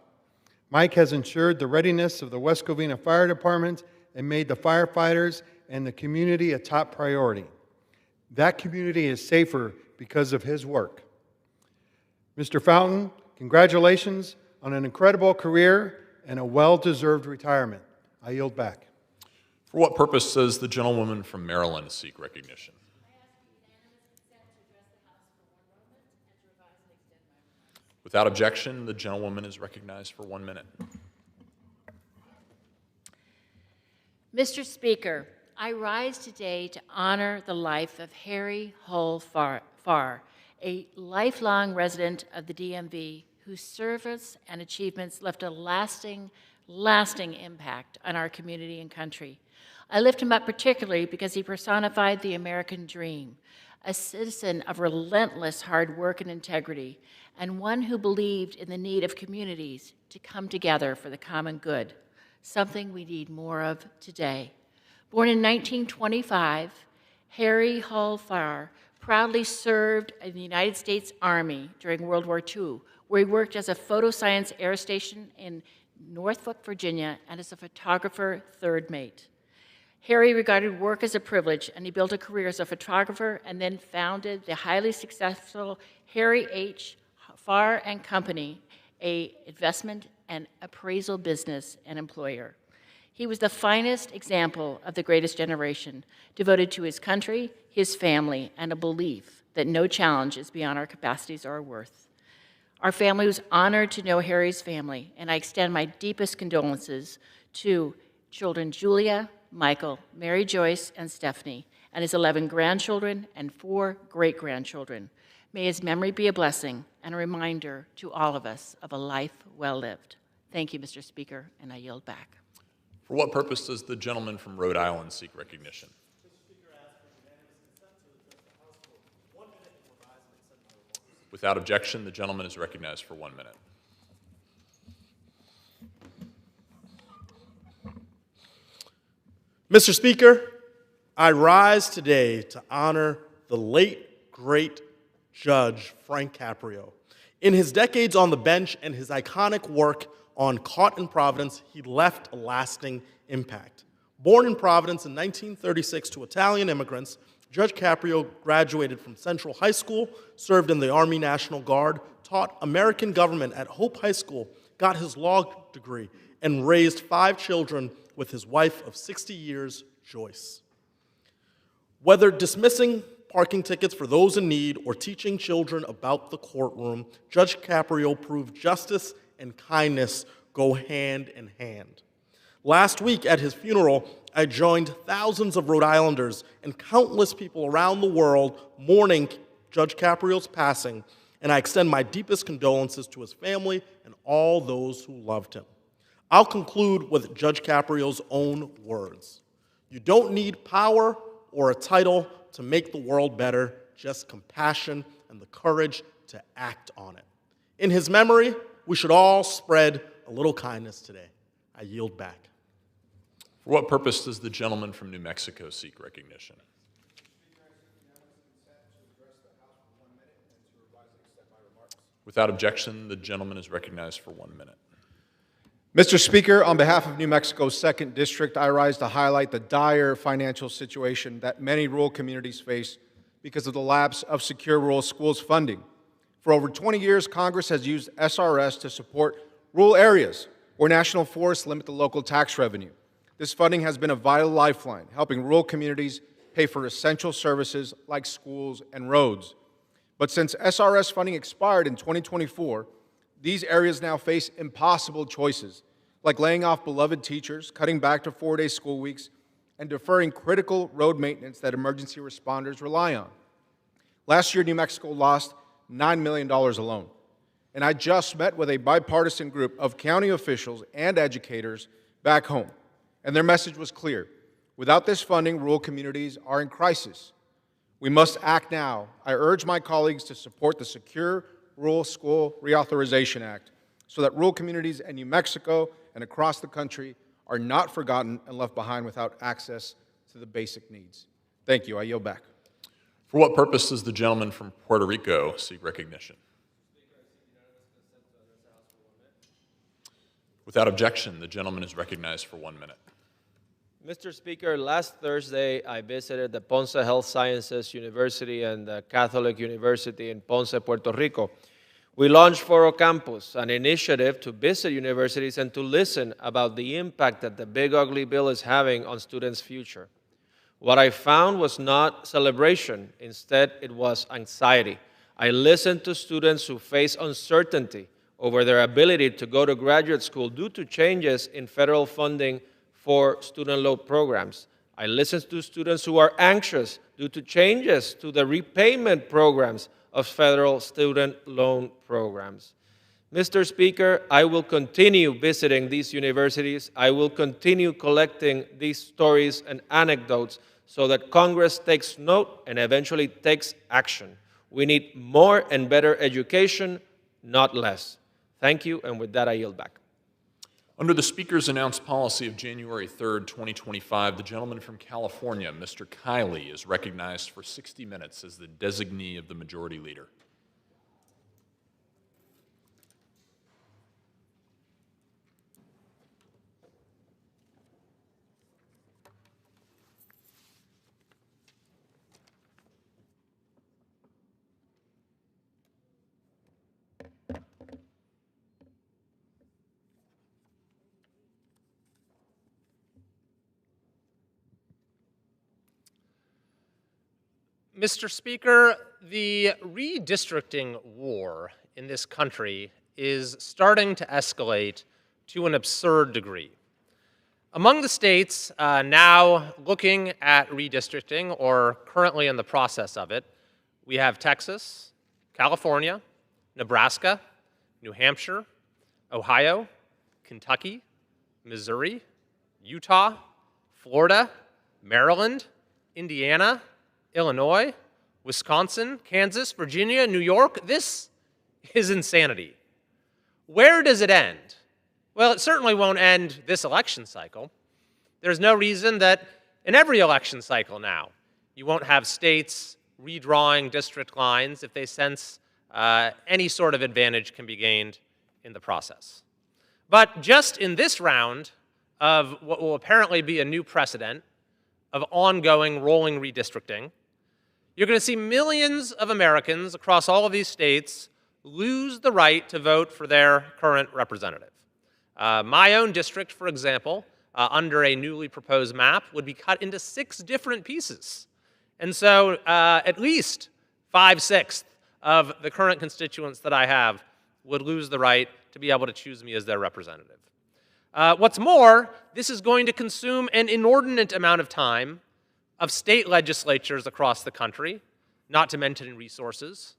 Mike has ensured the readiness of the West Covina Fire Department and made the firefighters and the community a top priority. That community is safer because of his work. Mr. Fountain, congratulations on an incredible career and a well-deserved retirement. I yield back. For what purpose does the gentlewoman from Maryland seek recognition? Without objection, the gentlewoman is recognized for 1 minute. Mr. Speaker, I rise today to honor the life of Harry Hull Farr, a lifelong resident of the DMV whose service and achievements left a lasting impact on our community and country. I lift him up particularly because he personified the American dream, a citizen of relentless hard work and integrity, and one who believed in the need of communities to come together for the common good, something we need more of today. Born in 1925, Harry Hull Farr proudly served in the United States Army during World War II, where he worked as a photoscience air station in Norfolk, Virginia, and as a photographer third mate. Harry regarded work as a privilege, and he built a career as a photographer and then founded the highly successful Harry H. Farr and Company, an investment and appraisal business and employer. He was the finest example of the greatest generation, devoted to his country, his family, and a belief that no challenge is beyond our capacities or our worth. Our family was honored to know Harry's family, and I extend my deepest condolences to children Julia, Michael, Mary Joyce, and Stephanie, and his 11 grandchildren and 4 great-grandchildren. May his memory be a blessing and a reminder to all of us of a life well lived. Thank you, Mr. Speaker, and I yield back. For what purpose does the gentleman from Rhode Island seek recognition? Without objection, the gentleman is recognized for 1 minute. Mr. Speaker, I rise today to honor the late, great Judge Frank Caprio. In his decades on the bench and his iconic work on Caught in Providence, he left a lasting impact. Born in Providence in 1936 to Italian immigrants, Judge Caprio graduated from Central High School, served in the Army National Guard, taught American government at Hope High School, got his law degree, and raised 5 children with his wife of 60 years, Joyce. Whether dismissing parking tickets for those in need or teaching children about the courtroom, Judge Caprio proved justice and kindness go hand in hand. Last week at his funeral, I joined thousands of Rhode Islanders and countless people around the world mourning Judge Caprio's passing and I extend my deepest condolences to his family and all those who loved him. I'll conclude with Judge Caprio's own words. You don't need power or a title to make the world better, just compassion and the courage to act on it. In his memory, we should all spread a little kindness today. I yield back. For what purpose does the gentleman from New Mexico seek recognition? Without objection, the gentleman is recognized for 1 minute. Mr. Speaker, on behalf of New Mexico's 2nd District, I rise to highlight the dire financial situation that many rural communities face because of the lapse of secure rural schools funding. For over 20 years, Congress has used SRS to support rural areas where national forests limit the local tax revenue. This funding has been a vital lifeline, helping rural communities pay for essential services like schools and roads. But since SRS funding expired in 2024, these areas now face impossible choices, like laying off beloved teachers, cutting back to 4-day school weeks, and deferring critical road maintenance that emergency responders rely on. Last year, New Mexico lost $9 million alone. And I just met with a bipartisan group of county officials and educators back home, and their message was clear. Without this funding, rural communities are in crisis. We must act now. I urge my colleagues to support the Secure Rural School Reauthorization Act so that rural communities in New Mexico and across the country are not forgotten and left behind without access to the basic needs. Thank you. I yield back. For what purpose does the gentleman from Puerto Rico seek recognition? Without objection, the gentleman is recognized for 1 minute. Mr. Speaker, last Thursday I visited the Ponce Health Sciences University and the Catholic University in Ponce, Puerto Rico. We launched Foro Campus, an initiative to visit universities and to listen about the impact that the Big Ugly Bill is having on students' future. What I found was not celebration. Instead, it was anxiety. I listened to students who face uncertainty over their ability to go to graduate school due to changes in federal funding for student loan programs. I listened to students who are anxious due to changes to the repayment programs of federal student loan programs. Mr. Speaker, I will continue visiting these universities. I will continue collecting these stories and anecdotes so that Congress takes note and eventually takes action. We need more and better education, not less. Thank you, and with that I yield back. Under the Speaker's announced policy of January 3rd, 2025, the gentleman from California, Mr. Kiley, is recognized for 60 minutes as the designee of the Majority Leader. Mr. Speaker, the redistricting war in this country is starting to escalate to an absurd degree. Among the states now looking at redistricting or currently in the process of it, we have Texas, California, Nebraska, New Hampshire, Ohio, Kentucky, Missouri, Utah, Florida, Maryland, Indiana, Illinois, Wisconsin, Kansas, Virginia, New York. This is insanity. Where does it end? Well, it certainly won't end this election cycle. There's no reason that in every election cycle now you won't have states redrawing district lines if they sense any sort of advantage can be gained in the process. But just in this round of what will apparently be a new precedent of ongoing rolling redistricting, you're going to see millions of Americans across all of these states lose the right to vote for their current representative. My own district, for example, under a newly proposed map, would be cut into 6 different pieces. And so at least 5/6 of the current constituents that I have would lose the right to be able to choose me as their representative. What's more, this is going to consume an inordinate amount of time of state legislatures across the country, not to mention resources.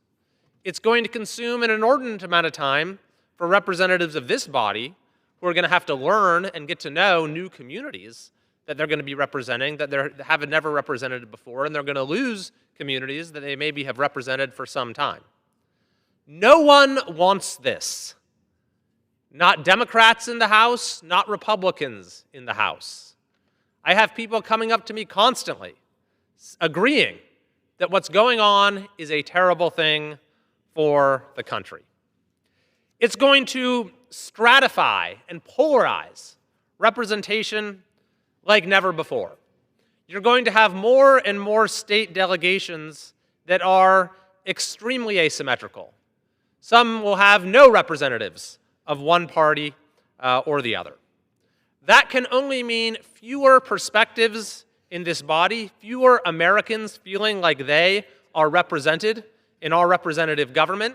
It's going to consume an inordinate amount of time for representatives of this body who are going to have to learn and get to know new communities that they're going to be representing that they haven't never represented before, and they're going to lose communities that they maybe have represented for some time. No one wants this. Not Democrats in the House, not Republicans in the House. I have people coming up to me constantly agreeing that what's going on is a terrible thing for the country. It's going to stratify and polarize representation like never before. You're going to have more and more state delegations that are extremely asymmetrical. Some will have no representatives of one party or the other. That can only mean fewer perspectives in this body, fewer Americans feeling like they are represented in our representative government.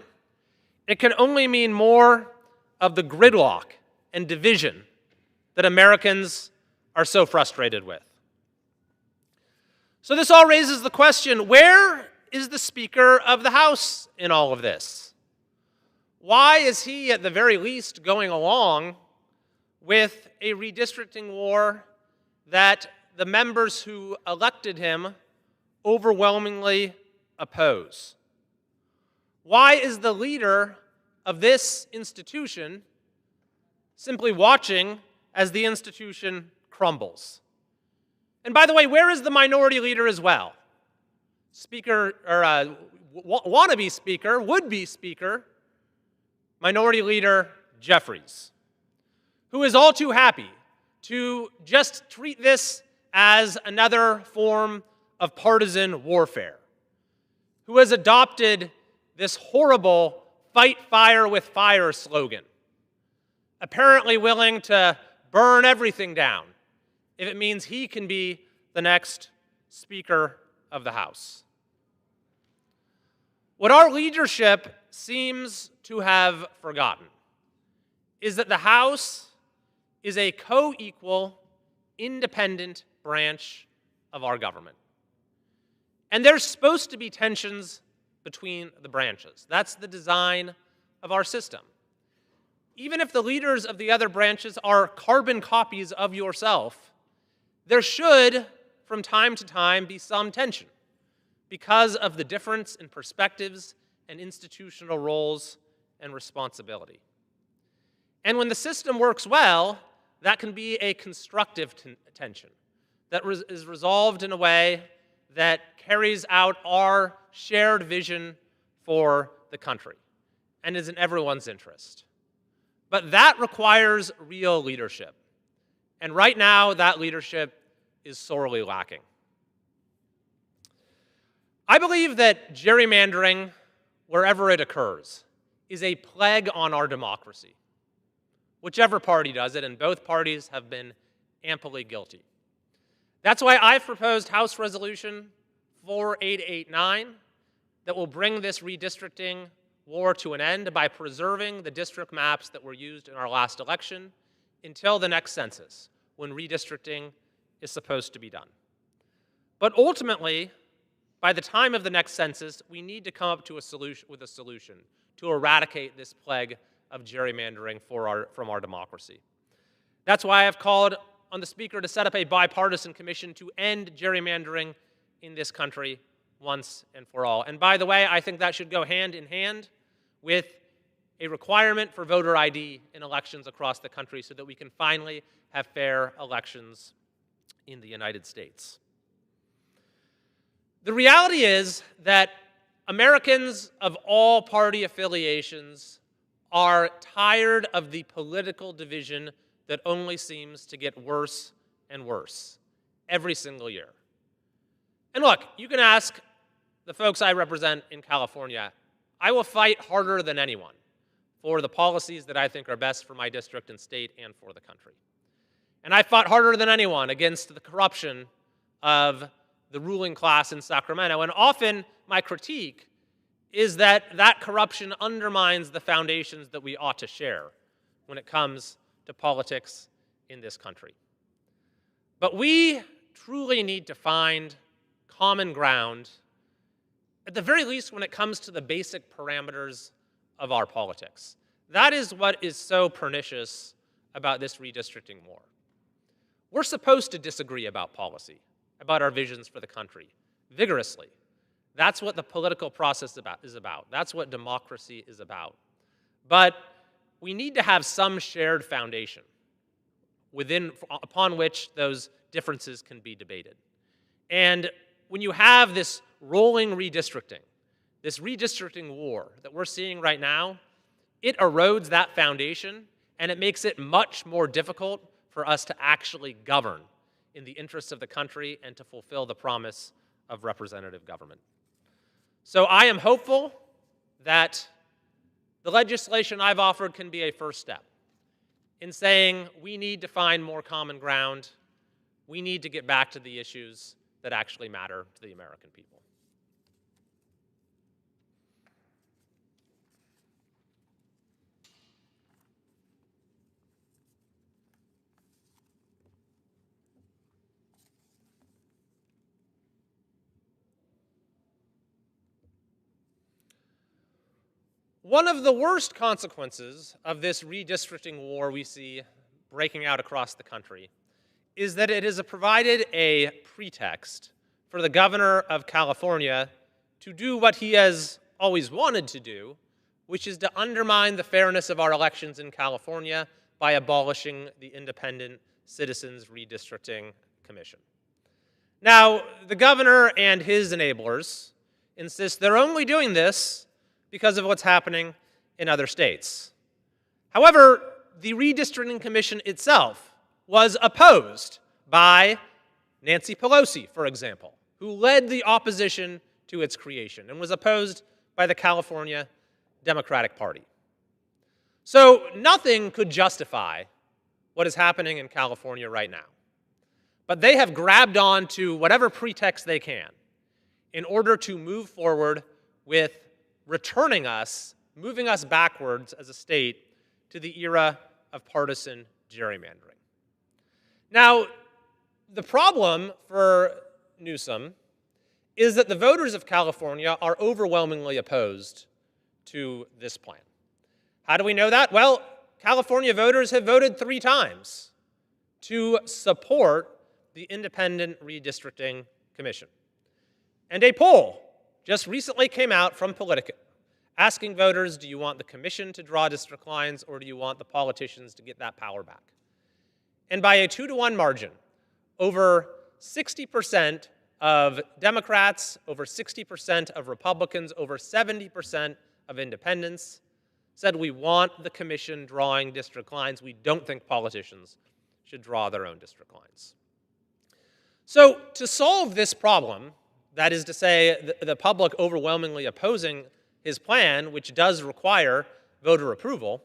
It can only mean more of the gridlock and division that Americans are so frustrated with. So this all raises the question, where is the Speaker of the House in all of this? Why is he, at the very least, going along with a redistricting war that the members who elected him overwhelmingly oppose? Why is the leader of this institution simply watching as the institution crumbles? And by the way, where is the minority leader as well? Speaker, or wannabe speaker, would-be speaker, Minority Leader Jeffries, who is all too happy to just treat this as another form of partisan warfare, who has adopted this horrible fight fire with fire slogan, apparently willing to burn everything down if it means he can be the next Speaker of the House. What our leadership seems to have forgotten is that the House is a co-equal, independent branch of our government. And there's supposed to be tensions between the branches. That's the design of our system. Even if the leaders of the other branches are carbon copies of yourself, there should, from time to time, be some tension because of the difference in perspectives and institutional roles and responsibility. And when the system works well, that can be a constructive tension that is resolved in a way that carries out our shared vision for the country and is in everyone's interest. But that requires real leadership. And right now, that leadership is sorely lacking. I believe that gerrymandering, wherever it occurs, is a plague on our democracy. Whichever party does it, and both parties have been amply guilty. That's why I've proposed House Resolution 4889 that will bring this redistricting war to an end by preserving the district maps that were used in our last election until the next census, when redistricting is supposed to be done. But ultimately, by the time of the next census, we need to come up to a solution to eradicate this plague of gerrymandering from our democracy. That's why I've called on the Speaker to set up a bipartisan commission to end gerrymandering in this country once and for all. And by the way, I think that should go hand in hand with a requirement for voter ID in elections across the country so that we can finally have fair elections in the United States. The reality is that Americans of all party affiliations are tired of the political division that only seems to get worse and worse every single year. And look, you can ask the folks I represent in California. I will fight harder than anyone for the policies that I think are best for my district and state and for the country. And I fought harder than anyone against the corruption of the ruling class in Sacramento. And often my critique is that that corruption undermines the foundations that we ought to share when it comes to politics in this country. But we truly need to find common ground at the very least when it comes to the basic parameters of our politics. That is what is so pernicious about this redistricting war. We're supposed to disagree about policy, about our visions for the country, vigorously. That's what the political process is about. That's what democracy is about. But we need to have some shared foundation upon which those differences can be debated. And when you have this rolling redistricting, this redistricting war that we're seeing right now, it erodes that foundation, and it makes it much more difficult for us to actually govern in the interests of the country and to fulfill the promise of representative government. So I am hopeful that the legislation I've offered can be a first step in saying we need to find more common ground. We need to get back to the issues that actually matter to the American people. One of the worst consequences of this redistricting war we see breaking out across the country is that it has provided a pretext for the governor of California to do what he has always wanted to do, which is to undermine the fairness of our elections in California by abolishing the Independent Citizens Redistricting Commission. Now, the governor and his enablers insist they're only doing this because of what's happening in other states. However, the Redistricting Commission itself was opposed by Nancy Pelosi, for example, who led the opposition to its creation and was opposed by the California Democratic Party. So nothing could justify what is happening in California right now. But they have grabbed on to whatever pretext they can in order to move forward with moving us backwards as a state to the era of partisan gerrymandering. Now, the problem for Newsom is that the voters of California are overwhelmingly opposed to this plan. How do we know that? Well, California voters have voted 3 times to support the Independent Redistricting Commission. And a poll just recently came out from Politico asking voters, do you want the commission to draw district lines or do you want the politicians to get that power back? And by a 2-to-1 margin, over 60% of Democrats, over 60% of Republicans, over 70% of independents said we want the commission drawing district lines. We don't think politicians should draw their own district lines. So to solve this problem, that is to say, the public overwhelmingly opposing his plan, which does require voter approval,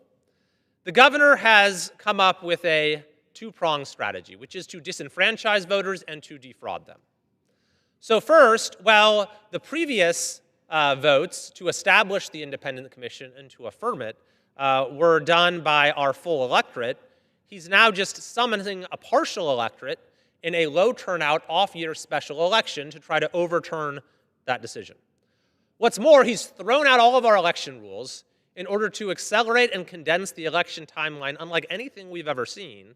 the governor has come up with a 2-pronged strategy, which is to disenfranchise voters and to defraud them. So first, while the previous votes to establish the Independent Commission and to affirm it were done by our full electorate, he's now just summoning a partial electorate in a low-turnout off-year special election to try to overturn that decision. What's more, he's thrown out all of our election rules in order to accelerate and condense the election timeline unlike anything we've ever seen,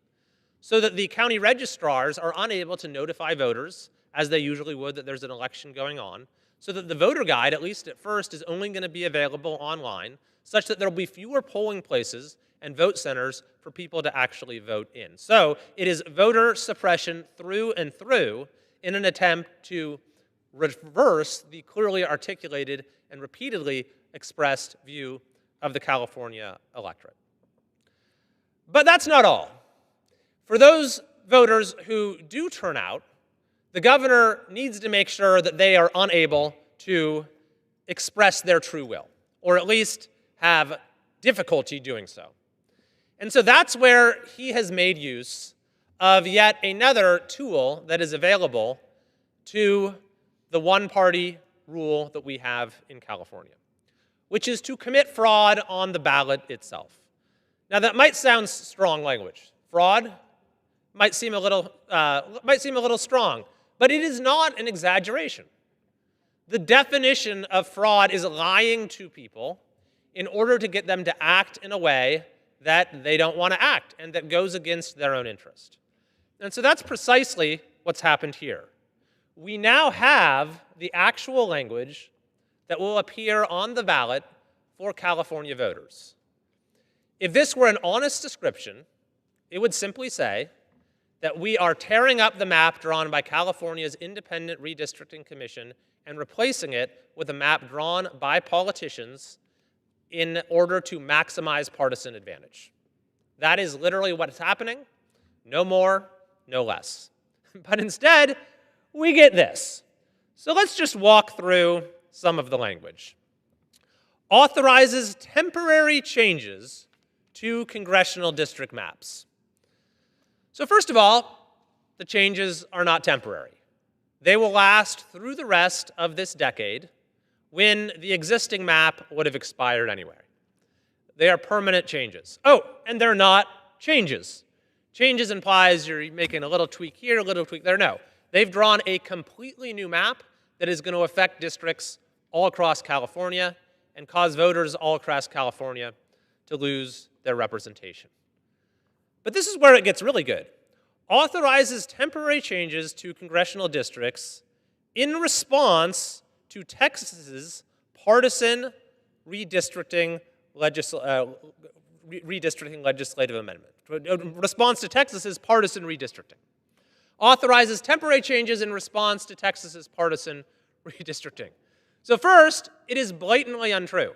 so that the county registrars are unable to notify voters, as they usually would, that there's an election going on, so that the voter guide, at least at first, is only going to be available online, such that there will be fewer polling places and vote centers for people to actually vote in. So it is voter suppression through and through in an attempt to reverse the clearly articulated and repeatedly expressed view of the California electorate. But that's not all. For those voters who do turn out, the governor needs to make sure that they are unable to express their true will, or at least have difficulty doing so. And so that's where he has made use of yet another tool that is available to the one-party rule that we have in California, which is to commit fraud on the ballot itself. Now that might sound strong language. Fraud might seem a little strong, but it is not an exaggeration. The definition of fraud is lying to people in order to get them to act in a way that they don't want to act and that goes against their own interest. And so that's precisely what's happened here. We now have the actual language that will appear on the ballot for California voters. If this were an honest description, it would simply say that we are tearing up the map drawn by California's Independent Redistricting Commission and replacing it with a map drawn by politicians in order to maximize partisan advantage. That is literally what is happening. No more, no less. But instead, we get this. So let's just walk through some of the language. Authorizes temporary changes to congressional district maps. So first of all, the changes are not temporary. They will last through the rest of this decade when the existing map would have expired anyway. They are permanent changes. Oh, and they're not changes. Changes implies you're making a little tweak here, a little tweak there. No, they've drawn a completely new map that is going to affect districts all across California and cause voters all across California to lose their representation. But this is where it gets really good. Authorizes temporary changes to congressional districts in response to Texas's partisan redistricting legislative amendment. Response to Texas's partisan redistricting. Authorizes temporary changes in response to Texas's partisan redistricting. So first, it is blatantly untrue.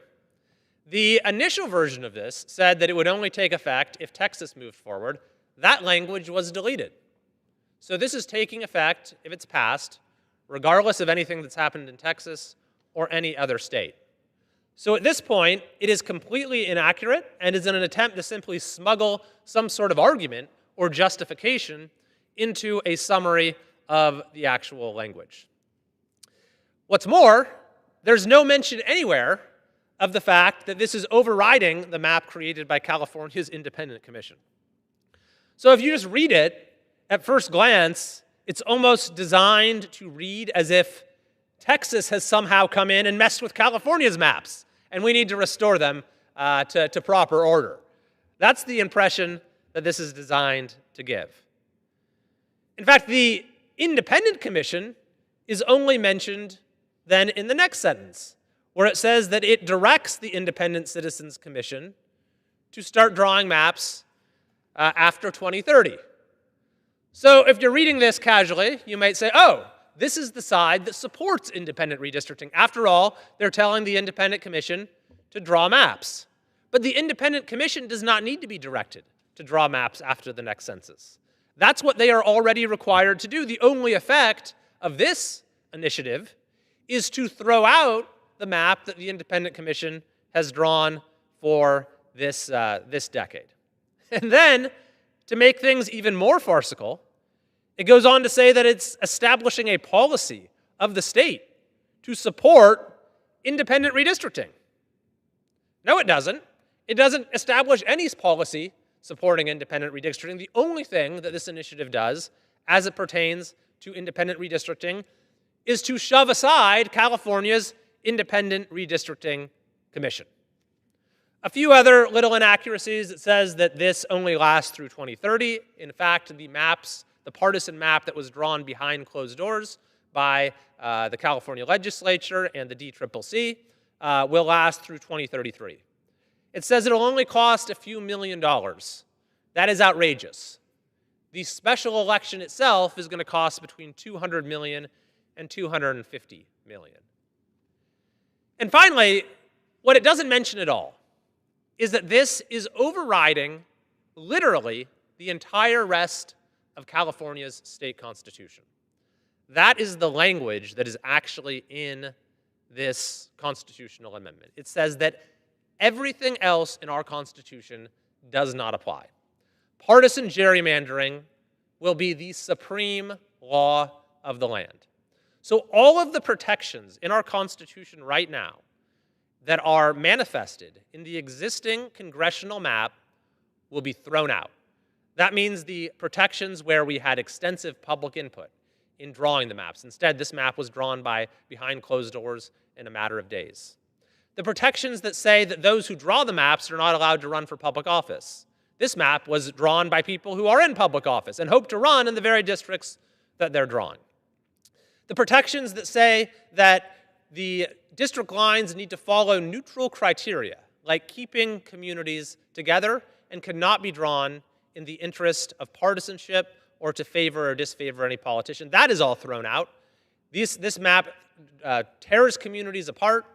The initial version of this said that it would only take effect if Texas moved forward. That language was deleted. So this is taking effect, if it's passed, regardless of anything that's happened in Texas or any other state. So at this point, it is completely inaccurate and is in an attempt to simply smuggle some sort of argument or justification into a summary of the actual language. What's more, there's no mention anywhere of the fact that this is overriding the map created by California's Independent Commission. So if you just read it, at first glance, it's almost designed to read as if Texas has somehow come in and messed with California's maps, and we need to restore them to proper order. That's the impression that this is designed to give. In fact, the Independent Commission is only mentioned then in the next sentence, where it says that it directs the Independent Citizens Commission to start drawing maps after 2030. So if you're reading this casually, you might say, oh, this is the side that supports independent redistricting. After all, they're telling the Independent Commission to draw maps. But the Independent Commission does not need to be directed to draw maps after the next census. That's what they are already required to do. The only effect of this initiative is to throw out the map that the Independent Commission has drawn for this decade. And then, to make things even more farcical, it goes on to say that it's establishing a policy of the state to support independent redistricting. No, it doesn't. It doesn't establish any policy supporting independent redistricting. The only thing that this initiative does, as it pertains to independent redistricting, is to shove aside California's Independent Redistricting Commission. A few other little inaccuracies. It says that this only lasts through 2030. In fact, the partisan map that was drawn behind closed doors by the California legislature and the DCCC will last through 2033. It says it'll only cost a few $1 million. That is outrageous. The special election itself is going to cost between $200 million and $250 million. And finally, what it doesn't mention at all is that this is overriding literally the entire rest of California's state constitution. That is the language that is actually in this constitutional amendment. It says that everything else in our Constitution does not apply. Partisan gerrymandering will be the supreme law of the land. So all of the protections in our Constitution right now that are manifested in the existing congressional map will be thrown out. That means the protections where we had extensive public input. in drawing the maps. Instead, this map was drawn by behind closed doors in a matter of days. The protections that say that those who draw the maps are not allowed to run for public office. This map was drawn by people who are in public office and hope to run in the very districts that they're drawing. The protections that say that the district lines need to follow neutral criteria, like keeping communities together, and cannot be drawn in the interest of partisanship or to favor or disfavor any politician. That is all thrown out. This map tears communities apart.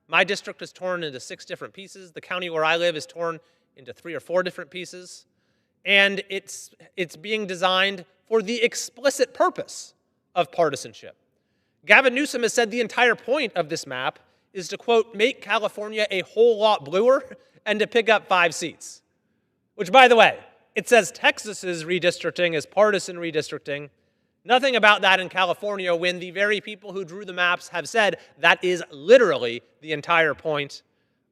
My district is torn into 6 different pieces. The county where I live is torn into 3 or 4 different pieces. And it's being designed for the explicit purpose of partisanship. Gavin Newsom has said the entire point of this map is to, quote, make California a whole lot bluer and to pick up 5 seats. Which, by the way, it says Texas's redistricting is partisan redistricting. Nothing about that in California when the very people who drew the maps have said that is literally the entire point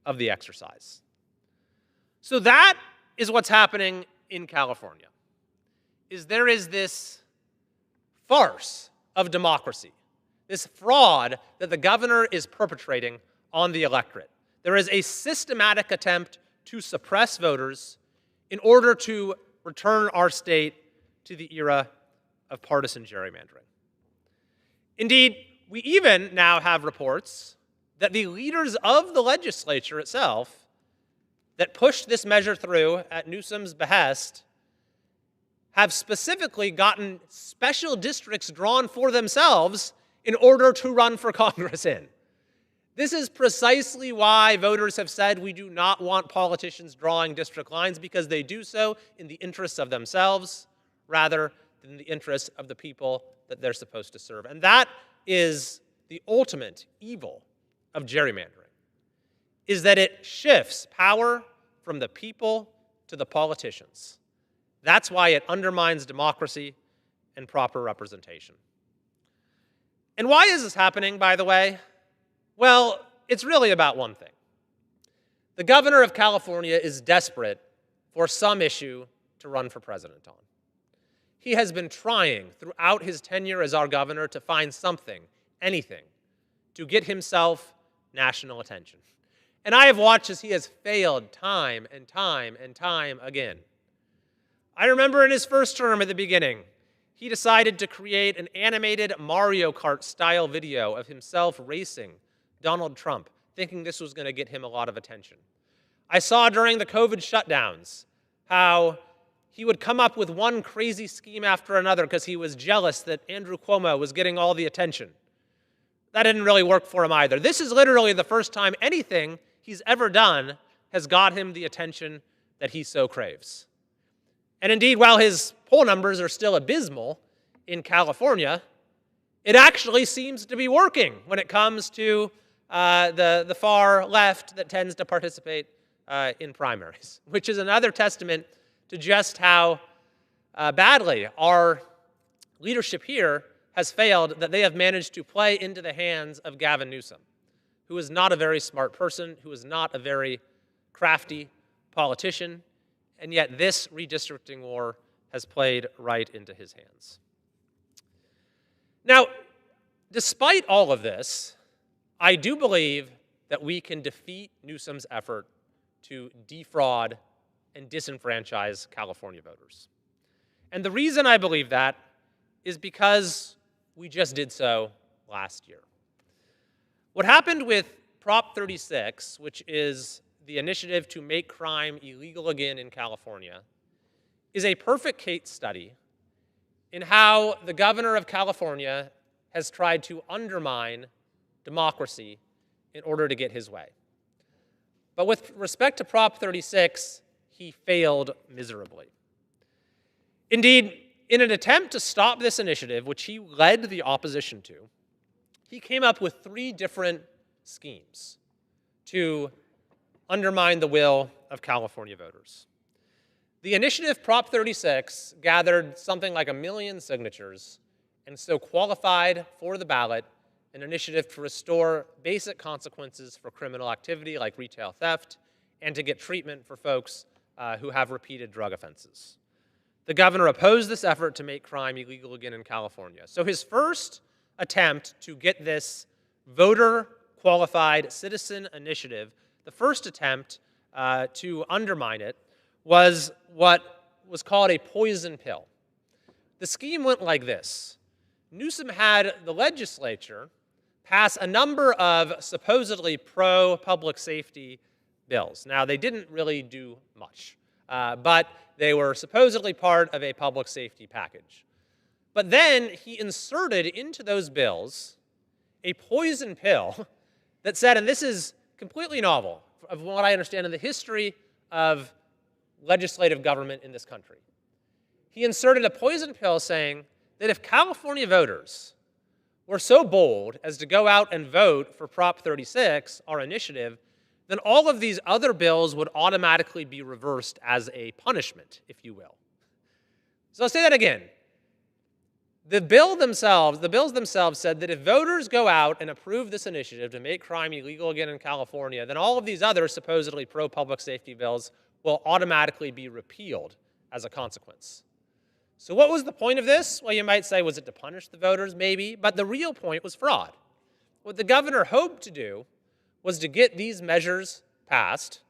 of the exercise. So that is what's happening in California, is there is this farce of democracy, this fraud that the governor is perpetrating on the electorate. There is a systematic attempt to suppress voters in order to return our state to the era of partisan gerrymandering. Indeed, we even now have reports that the leaders of the legislature itself that pushed this measure through at Newsom's behest have specifically gotten special districts drawn for themselves in order to run for Congress in. This is precisely why voters have said we do not want politicians drawing district lines, because they do so in the interests of themselves rather than the interests of the people that they're supposed to serve. And that is the ultimate evil of gerrymandering, is that it shifts power from the people to the politicians. That's why it undermines democracy and proper representation. And why is this happening, by the way? Well, it's really about one thing. The governor of California is desperate for some issue to run for president on. He has been trying throughout his tenure as our governor to find something, anything, to get himself national attention. And I have watched as he has failed time and time and time again. I remember in his first term at the beginning, he decided to create an animated Mario Kart-style video of himself racing Donald Trump, thinking this was going to get him a lot of attention. I saw during the COVID shutdowns how he would come up with one crazy scheme after another because he was jealous that Andrew Cuomo was getting all the attention. That didn't really work for him either. This is literally the first time anything he's ever done has got him the attention that he so craves. And indeed, while his poll numbers are still abysmal in California, it actually seems to be working when it comes to the far left that tends to participate in primaries, which is another testament to just how badly our leadership here has failed, that they have managed to play into the hands of Gavin Newsom, who is not a very smart person, who is not a very crafty politician, and yet this redistricting war has played right into his hands. Now, despite all of this, I do believe that we can defeat Newsom's effort to defraud and disenfranchise California voters. And the reason I believe that is because we just did so last year. What happened with Prop 36, which is the initiative to make crime illegal again in California, is a perfect case study in how the governor of California has tried to undermine democracy in order to get his way. But with respect to Prop 36, he failed miserably. Indeed, in an attempt to stop this initiative, which he led the opposition to, he came up with 3 different schemes to undermine the will of California voters. The initiative, Prop 36, gathered something like 1 million signatures and so qualified for the ballot an initiative to restore basic consequences for criminal activity like retail theft and to get treatment for folks who have repeated drug offenses. the governor opposed this effort to make crime illegal again in California. So his first attempt to get this voter-qualified citizen initiative, the first attempt to undermine it, was what was called a poison pill. The scheme went like this. Newsom had the legislature pass a number of supposedly pro-public safety bills. Now, they didn't really do much, but they were supposedly part of a public safety package. But then he inserted into those bills a poison pill that said, and this is completely novel, of what I understand in the history of legislative government in this country. He inserted a poison pill saying that if California voters were so bold as to go out and vote for Prop 36, our initiative, then all of these other bills would automatically be reversed as a punishment, if you will. So I'll say that again. The bills themselves said that if voters go out and approve this initiative to make crime illegal again in California, then all of these other supposedly pro-public safety bills will automatically be repealed as a consequence. So what was the point of this? Well, you might say, was it to punish the voters? Maybe, but the real point was fraud. What the governor hoped to do was to get these measures passed,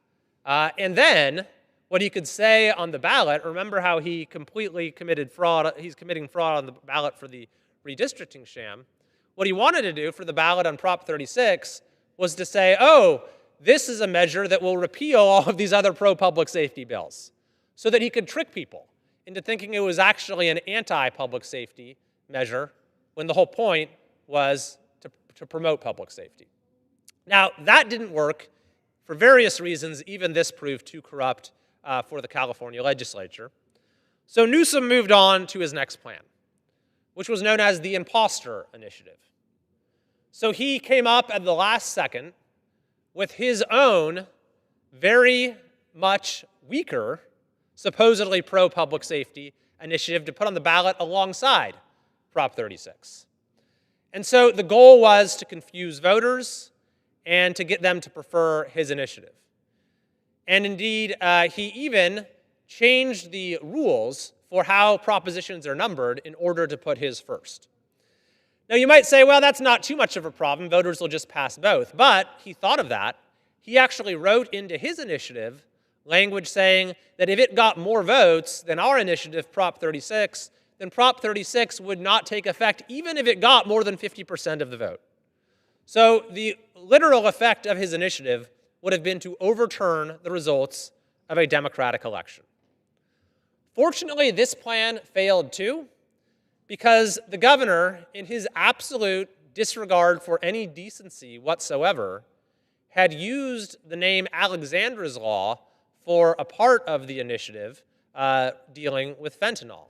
and then what he could say on the ballot, remember how he completely committed fraud, he's committing fraud on the ballot for the redistricting sham. What he wanted to do for the ballot on Prop 36 was to say, oh, this is a measure that will repeal all of these other pro-public safety bills, so that he could trick people into thinking it was actually an anti-public safety measure, when the whole point was to promote public safety. Now, that didn't work for various reasons. Even this proved too corrupt for the California legislature. So Newsom moved on to his next plan, which was known as the Imposter Initiative. So he came up at the last second with his own very much weaker, supposedly pro-public safety initiative to put on the ballot alongside Prop 36. And so the goal was to confuse voters and to get them to prefer his initiative. And indeed, he even changed the rules for how propositions are numbered in order to put his first. Now, you might say, well, that's not too much of a problem. Voters will just pass both. But he thought of that. He actually wrote into his initiative language saying that if it got more votes than our initiative, Prop 36, then Prop 36 would not take effect even if it got more than 50% of the vote. So the literal effect of his initiative would have been to overturn the results of a democratic election. Fortunately, this plan failed too, because the governor, in his absolute disregard for any decency whatsoever, had used the name Alexandra's Law for a part of the initiative dealing with fentanyl.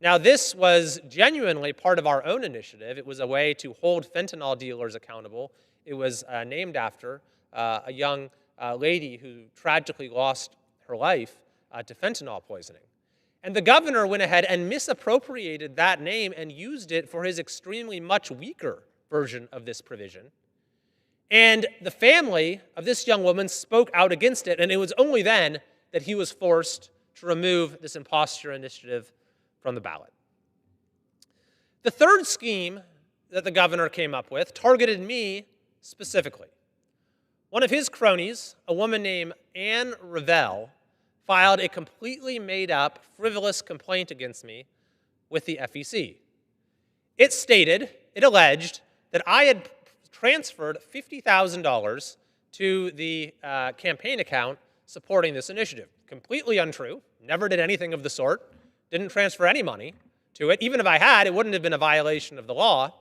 Now, this was genuinely part of our own initiative. It was a way to hold fentanyl dealers accountable. It was named after a young lady who tragically lost her life to fentanyl poisoning. And the governor went ahead and misappropriated that name and used it for his extremely much weaker version of this provision. And the family of this young woman spoke out against it, and it was only then that he was forced to remove this imposture initiative from the ballot. The third scheme that the governor came up with targeted me specifically. One of his cronies, a woman named Anne Revelle, filed a completely made-up, frivolous complaint against me with the FEC. It alleged that I had transferred $50,000 to the campaign account supporting this initiative. Completely untrue. Never did anything of the sort. Didn't transfer any money to it. Even if I had, it wouldn't have been a violation of the law.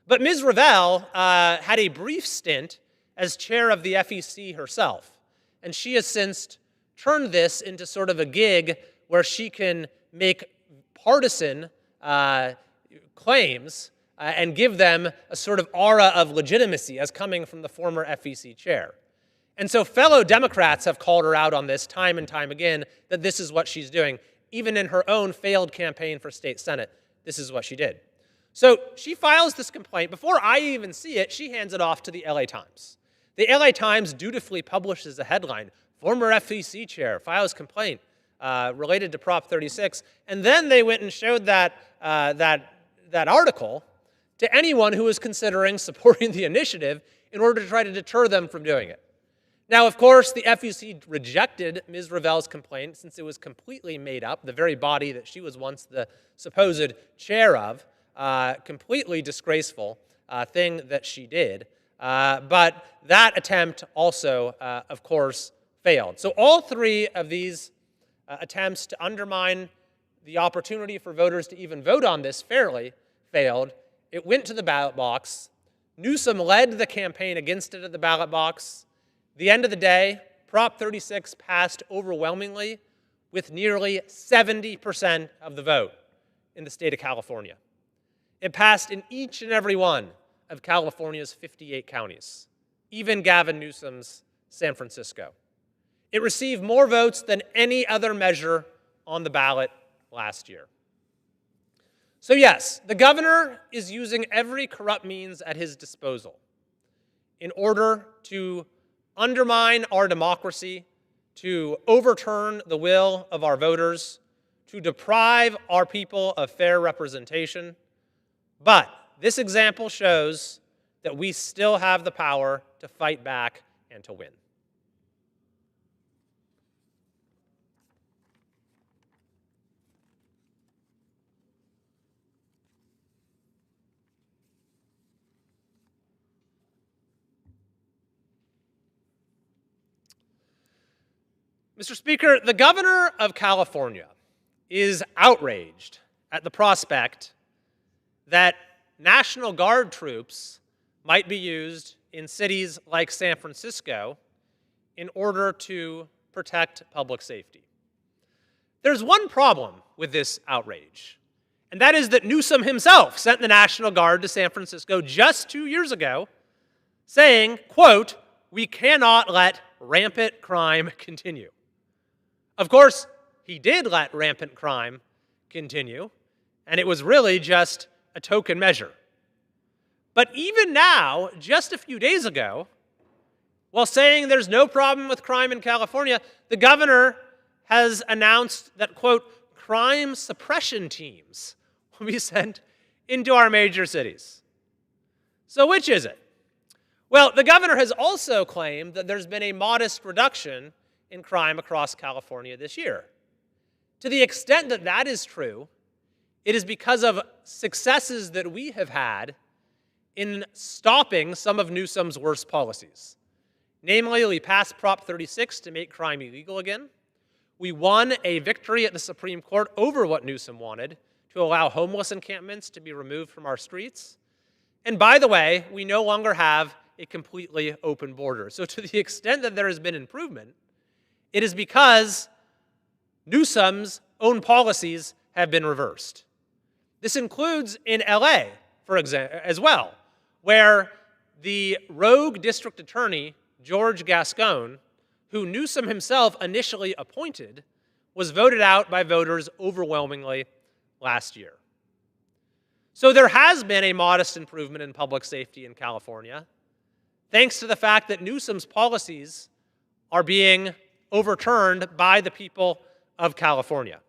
But Ms. Revelle had a brief stint as chair of the FEC herself, and she has since turned this into sort of a gig where she can make partisan claims and give them a sort of aura of legitimacy as coming from the former FEC chair. And so fellow Democrats have called her out on this time and time again, that this is what she's doing. Even in her own failed campaign for state senate, this is what she did. So she files this complaint. Before I even see it, she hands it off to the LA Times. The LA Times dutifully publishes a headline, former FEC chair files complaint related to Prop 36, and then they went and showed that article to anyone who was considering supporting the initiative in order to try to deter them from doing it. Now, of course, the FEC rejected Ms. Ravel's complaint since it was completely made up, the very body that she was once the supposed chair of, completely disgraceful thing that she did. But that attempt also, of course, failed. So all three of these attempts to undermine the opportunity for voters to even vote on this fairly failed. It went to the ballot box. Newsom led the campaign against it at the ballot box. The end of the day, Prop 36 passed overwhelmingly with nearly 70% of the vote in the state of California. It passed in each and every one of California's 58 counties, even Gavin Newsom's San Francisco. It received more votes than any other measure on the ballot last year. So yes, the governor is using every corrupt means at his disposal in order to undermine our democracy, to overturn the will of our voters, to deprive our people of fair representation. But this example shows that we still have the power to fight back and to win. Mr. Speaker, the governor of California is outraged at the prospect that National Guard troops might be used in cities like San Francisco in order to protect public safety. There's one problem with this outrage, and that is that Newsom himself sent the National Guard to San Francisco just 2 years ago saying, quote, "We cannot let rampant crime continue." Of course, he did let rampant crime continue, and it was really just a token measure. But even now, just a few days ago, while saying there's no problem with crime in California, the governor has announced that, quote, crime suppression teams will be sent into our major cities. So which is it? Well, the governor has also claimed that there's been a modest reduction in crime across California this year. To the extent that that is true, it is because of successes that we have had in stopping some of Newsom's worst policies. Namely, we passed Prop 36 to make crime illegal again. We won a victory at the Supreme Court over what Newsom wanted, to allow homeless encampments to be removed from our streets. And by the way, we no longer have a completely open border. So to the extent that there has been improvement, it is because Newsom's own policies have been reversed. This includes in LA, for example, as well, where the rogue district attorney, George Gascon, who Newsom himself initially appointed, was voted out by voters overwhelmingly last year. So there has been a modest improvement in public safety in California, thanks to the fact that Newsom's policies are being overturned by the people of California.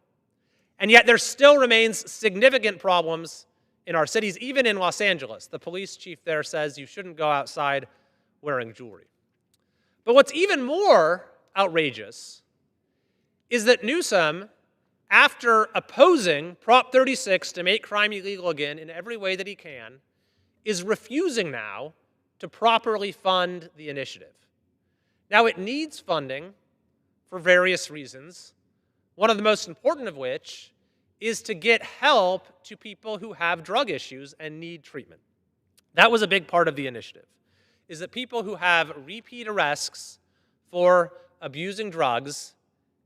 And yet there still remains significant problems in our cities, even in Los Angeles. The police chief there says you shouldn't go outside wearing jewelry. But what's even more outrageous is that Newsom, after opposing Prop 36 to make crime illegal again in every way that he can, is refusing now to properly fund the initiative. Now, it needs funding for various reasons, one of the most important of which is to get help to people who have drug issues and need treatment. That was a big part of the initiative, is that people who have repeat arrests for abusing drugs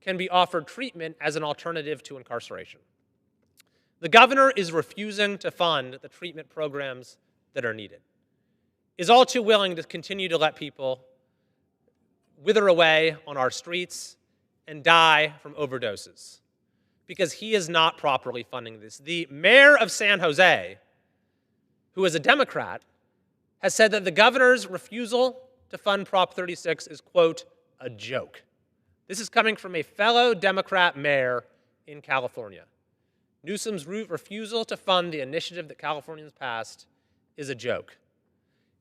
can be offered treatment as an alternative to incarceration. The governor is refusing to fund the treatment programs that are needed, is all too willing to continue to let people wither away on our streets and die from overdoses because he is not properly funding this. The mayor of San Jose, who is a Democrat, has said that the governor's refusal to fund Prop 36 is, quote, a joke, This is coming from a fellow Democrat mayor in California. Newsom's refusal to fund the initiative that Californians passed is a joke.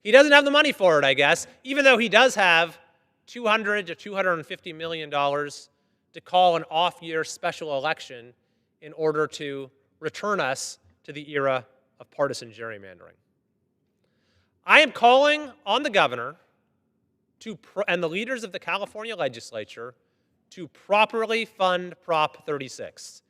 He doesn't have the money for it, I guess, even though he does have $200 to $250 million to call an off-year special election in order to return us to the era of partisan gerrymandering. I am calling on the governor and the leaders of the California legislature to properly fund Prop 36.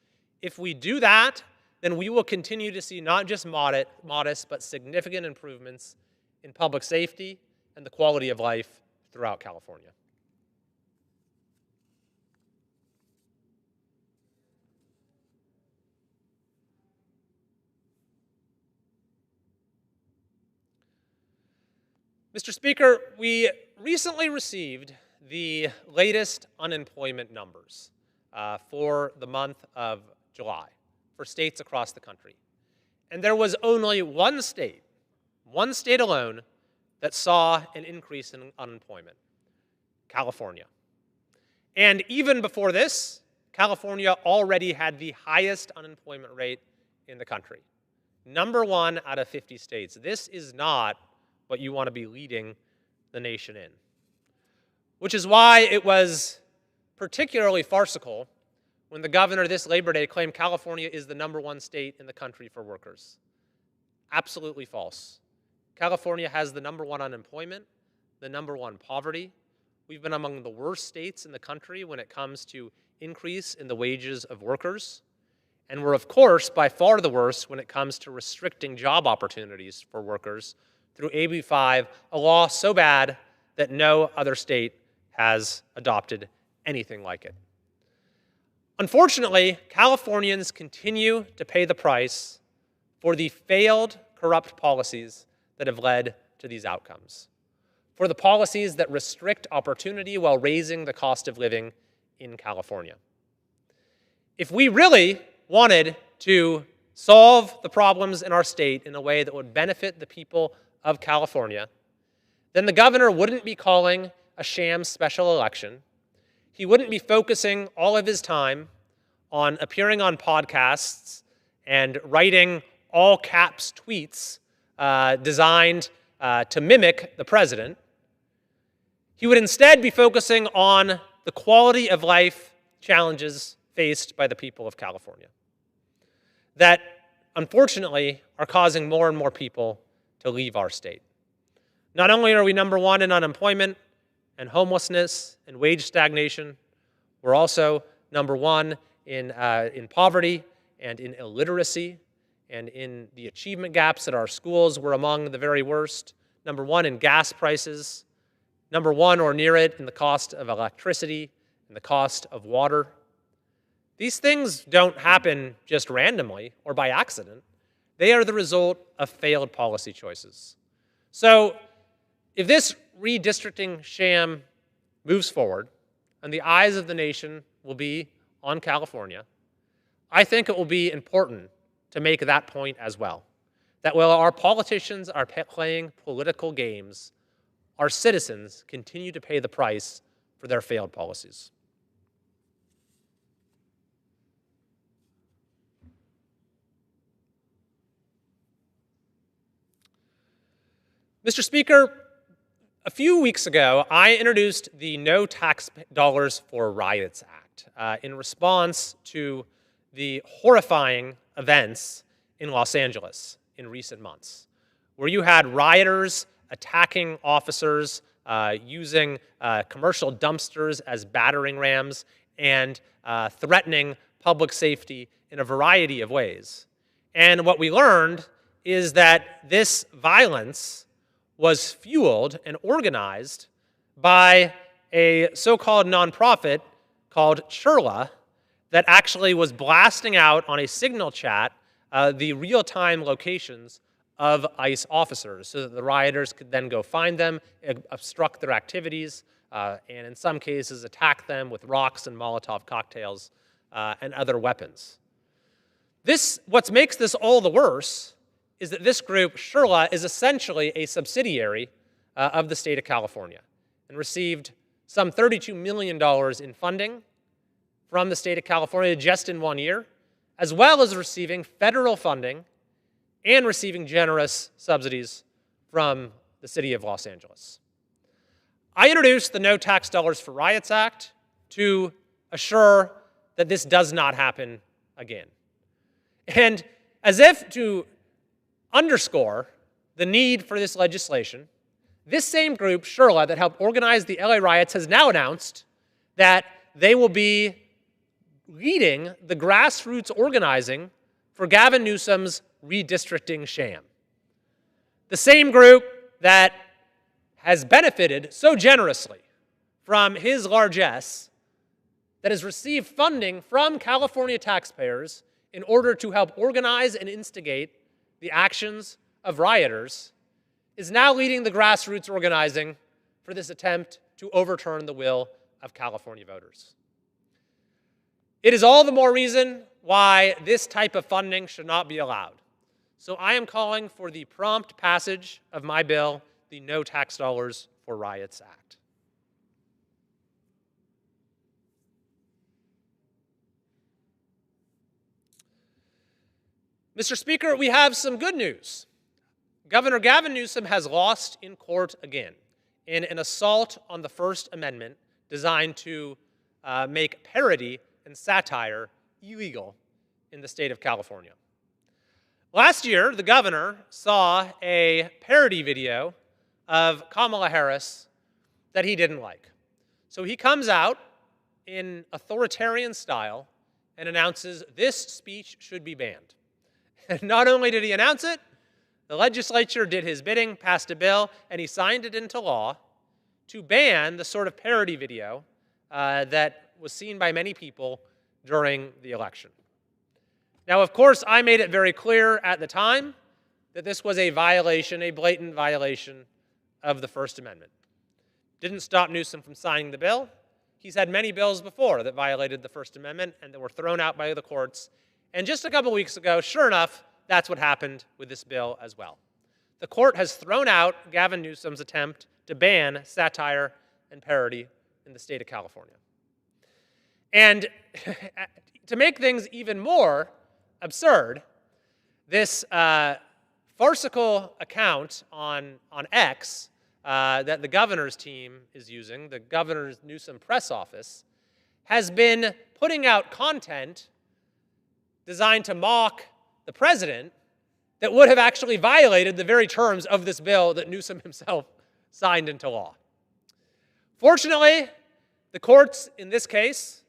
If we do that, then we will continue to see not just modest, but significant improvements in public safety and the quality of life throughout California. Mr. Speaker, we recently received the latest unemployment numbers for the month of July for states across the country. And there was only one state alone, that saw an increase in unemployment: California. And even before this, California already had the highest unemployment rate in the country. #1 out of 50 states. This is not what you want to be leading the nation in. Which is why it was particularly farcical when the governor this Labor Day claimed California is the #1 state in the country for workers. Absolutely false. California has the #1 unemployment, the #1 poverty. We've been among the worst states in the country when it comes to increase in the wages of workers. And we're, of course, by far the worst when it comes to restricting job opportunities for workers through AB 5, a law so bad that no other state has adopted anything like it. Unfortunately, Californians continue to pay the price for the failed, corrupt policies that have led to these outcomes, for the policies that restrict opportunity while raising the cost of living in California. If we really wanted to solve the problems in our state in a way that would benefit the people of California, then the governor wouldn't be calling a sham special election. He wouldn't be focusing all of his time on appearing on podcasts and writing all caps tweets designed to mimic the president. He would instead be focusing on the quality of life challenges faced by the people of California that, unfortunately, are causing more and more people to leave our state. Not only are we #1 in unemployment and homelessness and wage stagnation, we're also #1 in poverty and in illiteracy and in the achievement gaps at our schools. We're among the very worst. #1 in gas prices, #1 or near it in the cost of electricity and the cost of water. These things don't happen just randomly or by accident. They are the result of failed policy choices. So if this redistricting sham moves forward and the eyes of the nation will be on California, I think it will be important to make that point as well. That while our politicians are playing political games, our citizens continue to pay the price for their failed policies. Mr. Speaker, a few weeks ago, I introduced the No Tax Dollars for Riots Act in response to the horrifying events in Los Angeles in recent months, where you had rioters attacking officers, using commercial dumpsters as battering rams, and threatening public safety in a variety of ways. And what we learned is that this violence was fueled and organized by a so-called nonprofit called Churla that actually was blasting out on a signal chat the real-time locations of ICE officers so that the rioters could then go find them, obstruct their activities, and in some cases attack them with rocks and Molotov cocktails and other weapons. What makes this all the worse is that this group, Churla, is essentially a subsidiary of the state of California and received some $32 million in funding from the state of California just in 1 year, as well as receiving federal funding and receiving generous subsidies from the city of Los Angeles. I introduced the No Tax Dollars for Riots Act to assure that this does not happen again. And as if to underscore the need for this legislation, this same group, Sherla, that helped organize the LA riots, has now announced that they will be leading the grassroots organizing for Gavin Newsom's redistricting sham. The same group that has benefited so generously from his largesse, that has received funding from California taxpayers in order to help organize and instigate the actions of rioters, is now leading the grassroots organizing for this attempt to overturn the will of California voters. It is all the more reason why this type of funding should not be allowed. So I am calling for the prompt passage of my bill, the No Tax Dollars for Riots Act. Mr. Speaker, we have some good news. Governor Gavin Newsom has lost in court again in an assault on the First Amendment designed to make parody and satire illegal in the state of California. Last year, the governor saw a parody video of Kamala Harris that he didn't like. So he comes out in authoritarian style and announces this speech should be banned. And not only did he announce it, the legislature did his bidding, passed a bill, and he signed it into law to ban the sort of parody video that was seen by many people during the election. Now, of course, I made it very clear at the time that this was a violation, a blatant violation of the First Amendment. Didn't stop Newsom from signing the bill. He's had many bills before that violated the First Amendment and that were thrown out by the courts. And just a couple weeks ago, sure enough, that's what happened with this bill as well. The court has thrown out Gavin Newsom's attempt to ban satire and parody in the state of California. And to make things even more absurd, this farcical account on X that the governor's team is using, the Governor Newsom press office, has been putting out content designed to mock the president that would have actually violated the very terms of this bill that Newsom himself signed into law. Fortunately, the courts in this case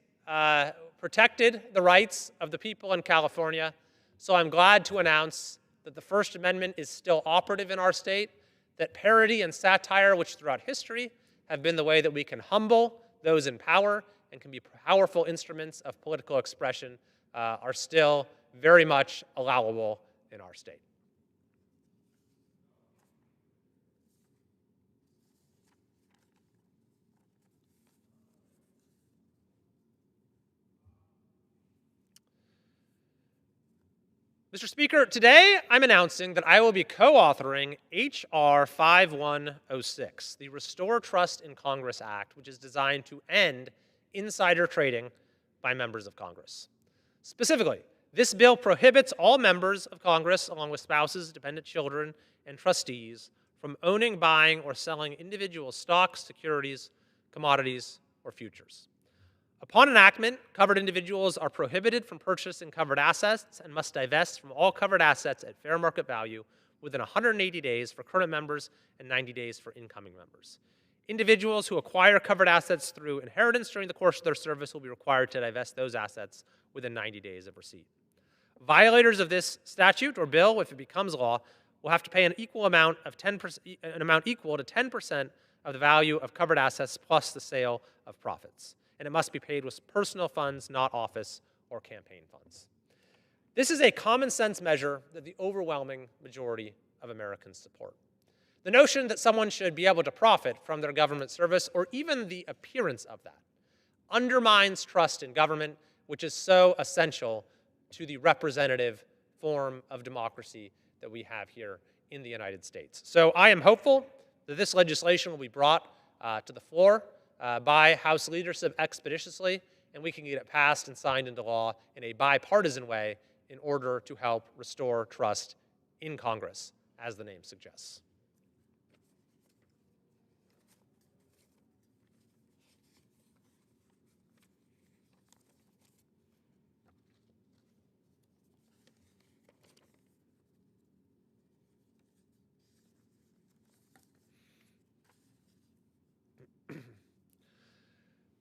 protected the rights of the people in California, so I'm glad to announce that the First Amendment is still operative in our state, that parody and satire, which throughout history have been the way that we can humble those in power and can be powerful instruments of political expression, are still very much allowable in our state. Mr. Speaker, today I'm announcing that I will be co-authoring H.R. 5106, the Restore Trust in Congress Act, which is designed to end insider trading by members of Congress. Specifically, this bill prohibits all members of Congress, along with spouses, dependent children, and trustees, from owning, buying, or selling individual stocks, securities, commodities, or futures. Upon enactment, covered individuals are prohibited from purchasing covered assets and must divest from all covered assets at fair market value within 180 days for current members and 90 days for incoming members. Individuals who acquire covered assets through inheritance during the course of their service will be required to divest those assets within 90 days of receipt. Violators of this statute or bill, if it becomes law, will have to pay an amount equal to 10% of the value of covered assets plus the sale of profits. And it must be paid with personal funds, not office or campaign funds. This is a common sense measure that the overwhelming majority of Americans support. The notion that someone should be able to profit from their government service, or even the appearance of that, undermines trust in government, which is so essential to the representative form of democracy that we have here in the United States. So I am hopeful that this legislation will be brought to the floor by House leadership expeditiously, and we can get it passed and signed into law in a bipartisan way in order to help restore trust in Congress, as the name suggests.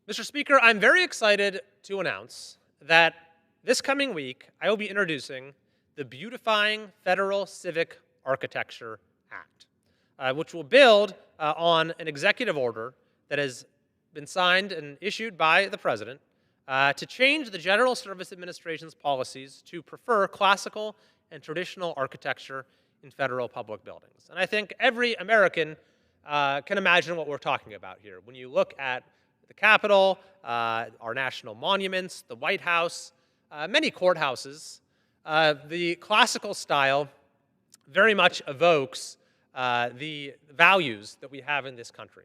Mr. Speaker, I'm very excited to announce that this coming week I will be introducing the Beautifying Federal Civic Architecture Act, which will build on an executive order that has been signed and issued by the President to change the General Service Administration's policies to prefer classical and traditional architecture in federal public buildings. And I think every American can imagine what we're talking about here. When you look at the Capitol, our national monuments, the White House, many courthouses, the classical style very much evokes the values that we have in this country,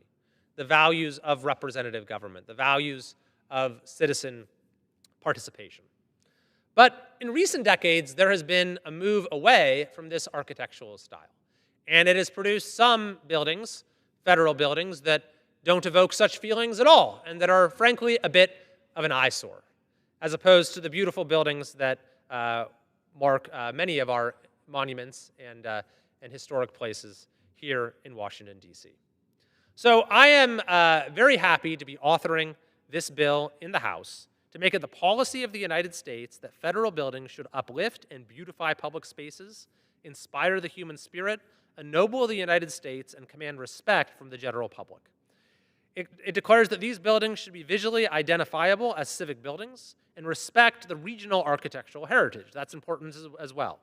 the values of representative government, the values of citizen participation. But in recent decades, there has been a move away from this architectural style. And it has produced some buildings, federal buildings, that don't evoke such feelings at all, and that are, frankly, a bit of an eyesore, as opposed to the beautiful buildings that mark many of our monuments and historic places here in Washington, D.C. So I am very happy to be authoring this bill in the House to make it the policy of the United States that federal buildings should uplift and beautify public spaces, inspire the human spirit, ennoble the United States, and command respect from the general public. It declares that these buildings should be visually identifiable as civic buildings and respect the regional architectural heritage. That's important as well.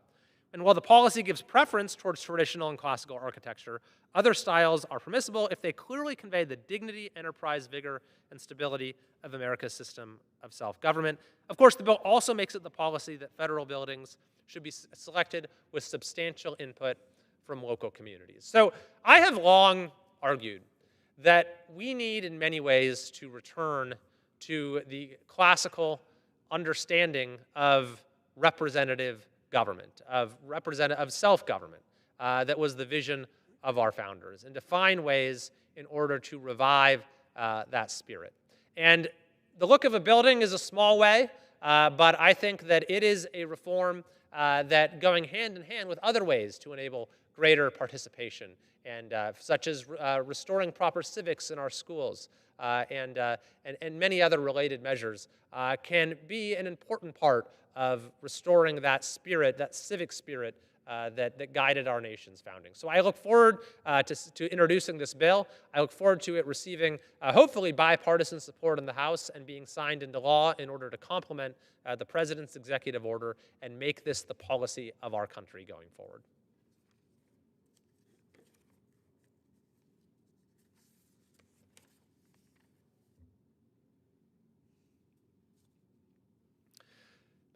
And while the policy gives preference towards traditional and classical architecture, other styles are permissible if they clearly convey the dignity, enterprise, vigor, and stability of America's system of self-government. Of course, the bill also makes it the policy that federal buildings should be selected with substantial input from local communities. So I have long argued that we need in many ways to return to the classical understanding of representative government, of self-government, that was the vision of our founders, and to find ways in order to revive that spirit. And the look of a building is a small way, but I think that it is a reform that going hand in hand with other ways to enable greater participation, and such as restoring proper civics in our schools, and many other related measures can be an important part of restoring that spirit, that civic spirit that guided our nation's founding. So I look forward to introducing this bill. I look forward to it receiving hopefully bipartisan support in the House and being signed into law in order to complement the President's executive order and make this the policy of our country going forward.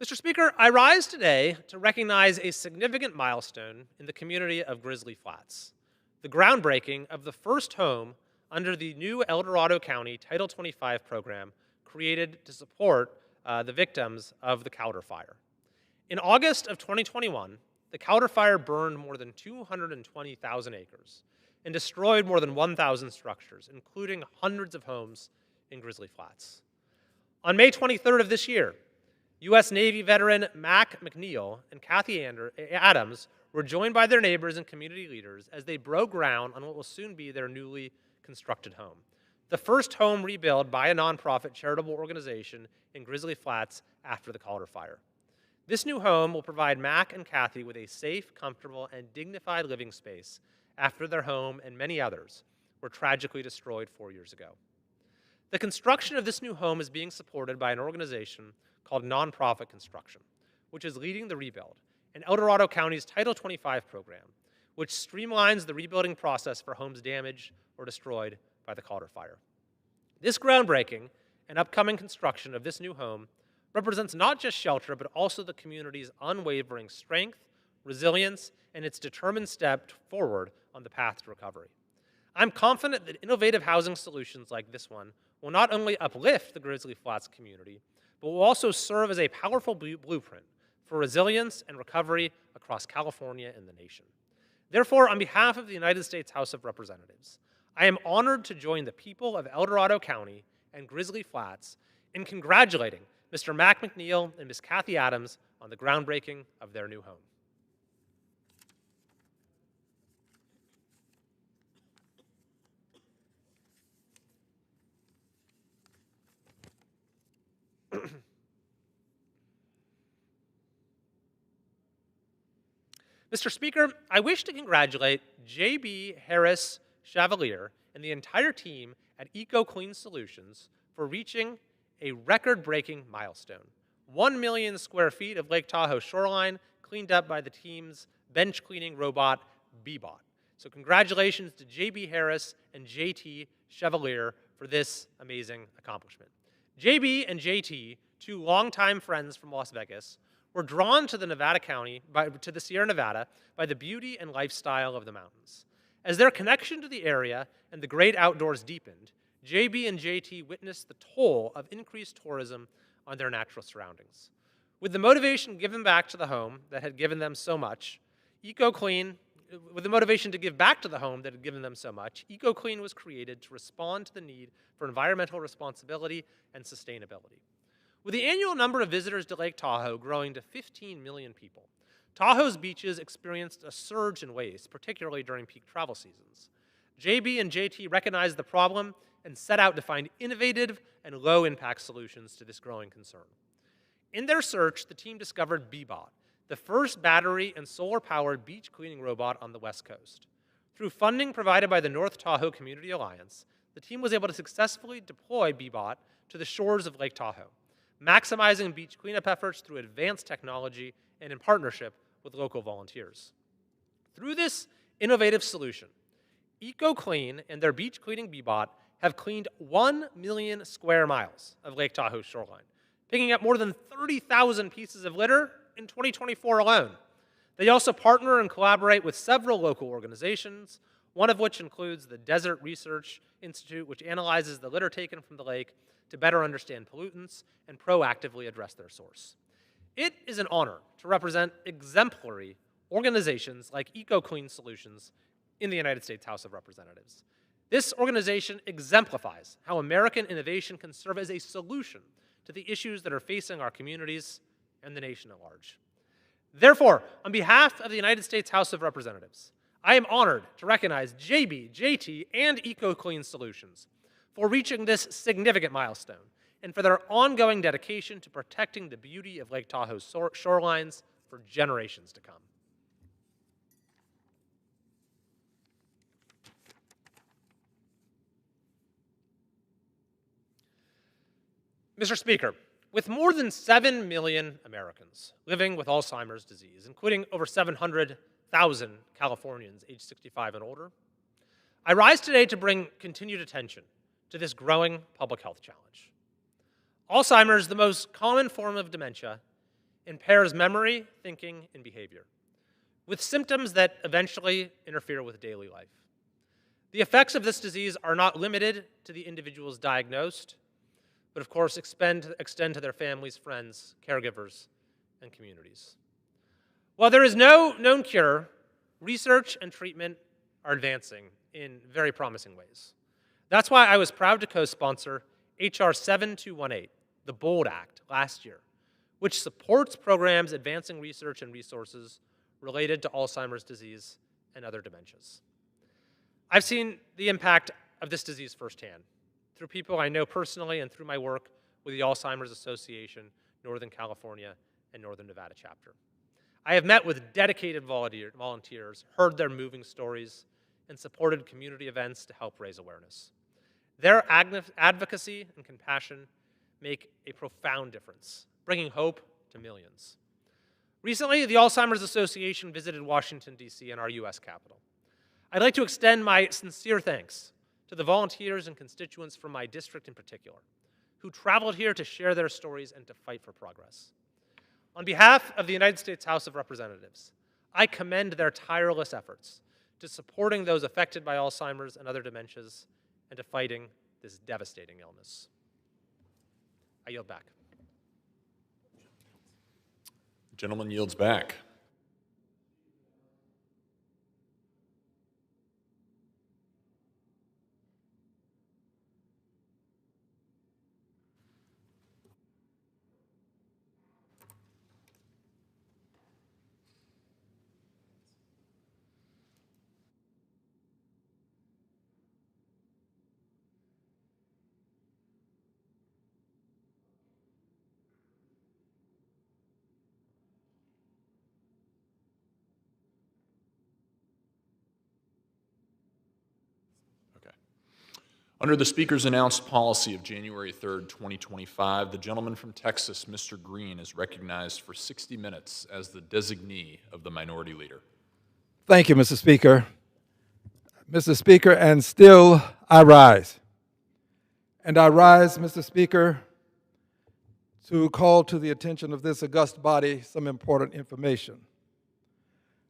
Mr. Speaker, I rise today to recognize a significant milestone in the community of Grizzly Flats, the groundbreaking of the first home under the new El Dorado County Title 25 program created to support the victims of the Cowder Fire. In August of 2021, the Cowder Fire burned more than 220,000 acres and destroyed more than 1,000 structures, including hundreds of homes in Grizzly Flats. On May 23rd of this year, U.S. Navy veteran Mac McNeil and Kathy Adams were joined by their neighbors and community leaders as they broke ground on what will soon be their newly constructed home, the first home rebuilt by a nonprofit charitable organization in Grizzly Flats after the Cowder Fire. This new home will provide Mac and Kathy with a safe, comfortable, and dignified living space after their home and many others were tragically destroyed 4 years ago. The construction of this new home is being supported by an organization called Nonprofit Construction, which is leading the rebuild, and El Dorado County's Title 25 program, which streamlines the rebuilding process for homes damaged or destroyed by the Cowder Fire. This groundbreaking and upcoming construction of this new home represents not just shelter, but also the community's unwavering strength, resilience, and its determined step forward on the path to recovery. I'm confident that innovative housing solutions like this one will not only uplift the Grizzly Flats community, but will also serve as a powerful blueprint for resilience and recovery across California and the nation. Therefore, on behalf of the United States House of Representatives, I am honored to join the people of El Dorado County and Grizzly Flats in congratulating Mr. Mac McNeil and Ms. Kathy Adams on the groundbreaking of their new home. Mr. Speaker, I wish to congratulate J.B. Harris Chevalier and the entire team at EcoClean Solutions for reaching a record-breaking milestone. 1 million square feet of Lake Tahoe shoreline cleaned up by the team's bench cleaning robot, Bebot. So congratulations to J.B. Harris and J.T. Chevalier for this amazing accomplishment. J.B. and J.T., two longtime friends from Las Vegas, were drawn to the to the Sierra Nevada by the beauty and lifestyle of the mountains. As their connection to the area and the great outdoors deepened, JB and JT witnessed the toll of increased tourism on their natural surroundings. With the motivation given back to the home that had given them so much, EcoClean was created to respond to the need for environmental responsibility and sustainability. With the annual number of visitors to Lake Tahoe growing to 15 million people, Tahoe's beaches experienced a surge in waste, particularly during peak travel seasons. JB and JT recognized the problem and set out to find innovative and low-impact solutions to this growing concern. In their search, the team discovered Bebot, the first battery and solar-powered beach cleaning robot on the West Coast. Through funding provided by the North Tahoe Community Alliance, the team was able to successfully deploy Bebot to the shores of Lake Tahoe, maximizing beach cleanup efforts through advanced technology and in partnership with local volunteers. Through this innovative solution, EcoClean and their beach cleaning Bebot have cleaned 1 million square miles of Lake Tahoe shoreline, picking up more than 30,000 pieces of litter in 2024 alone. They also partner and collaborate with several local organizations, one of which includes the Desert Research Institute, which analyzes the litter taken from the lake to better understand pollutants and proactively address their source. It is an honor to represent exemplary organizations like EcoClean Solutions in the United States House of Representatives. This organization exemplifies how American innovation can serve as a solution to the issues that are facing our communities and the nation at large. Therefore, on behalf of the United States House of Representatives, I am honored to recognize JB, JT, and EcoClean Solutions for reaching this significant milestone and for their ongoing dedication to protecting the beauty of Lake Tahoe's shorelines for generations to come. Mr. Speaker, with more than 7 million Americans living with Alzheimer's disease, including over 700,000 Californians aged 65 and older, I rise today to bring continued attention to this growing public health challenge. Alzheimer's, the most common form of dementia, impairs memory, thinking, and behavior, with symptoms that eventually interfere with daily life. The effects of this disease are not limited to the individuals diagnosed, but of course extend to their families, friends, caregivers, and communities. While there is no known cure, research and treatment are advancing in very promising ways. That's why I was proud to co-sponsor H.R. 7218, the BOLD Act, last year, which supports programs advancing research and resources related to Alzheimer's disease and other dementias. I've seen the impact of this disease firsthand, through people I know personally and through my work with the Alzheimer's Association, Northern California and Northern Nevada chapter. I have met with dedicated volunteers, heard their moving stories, and supported community events to help raise awareness. Their advocacy and compassion make a profound difference, bringing hope to millions. Recently, the Alzheimer's Association visited Washington, D.C. and our U.S. Capitol. I'd like to extend my sincere thanks to the volunteers and constituents from my district in particular, who traveled here to share their stories and to fight for progress. On behalf of the United States House of Representatives, I commend their tireless efforts to supporting those affected by Alzheimer's and other dementias, and to fighting this devastating illness. I yield back. The gentleman yields back. Under the Speaker's announced policy of January 3rd, 2025, the gentleman from Texas, Mr. Green, is recognized for 60 minutes as the designee of the Minority Leader. Thank you, Mr. Speaker. Mr. Speaker, and still I rise. And I rise, Mr. Speaker, to call to the attention of this august body some important information.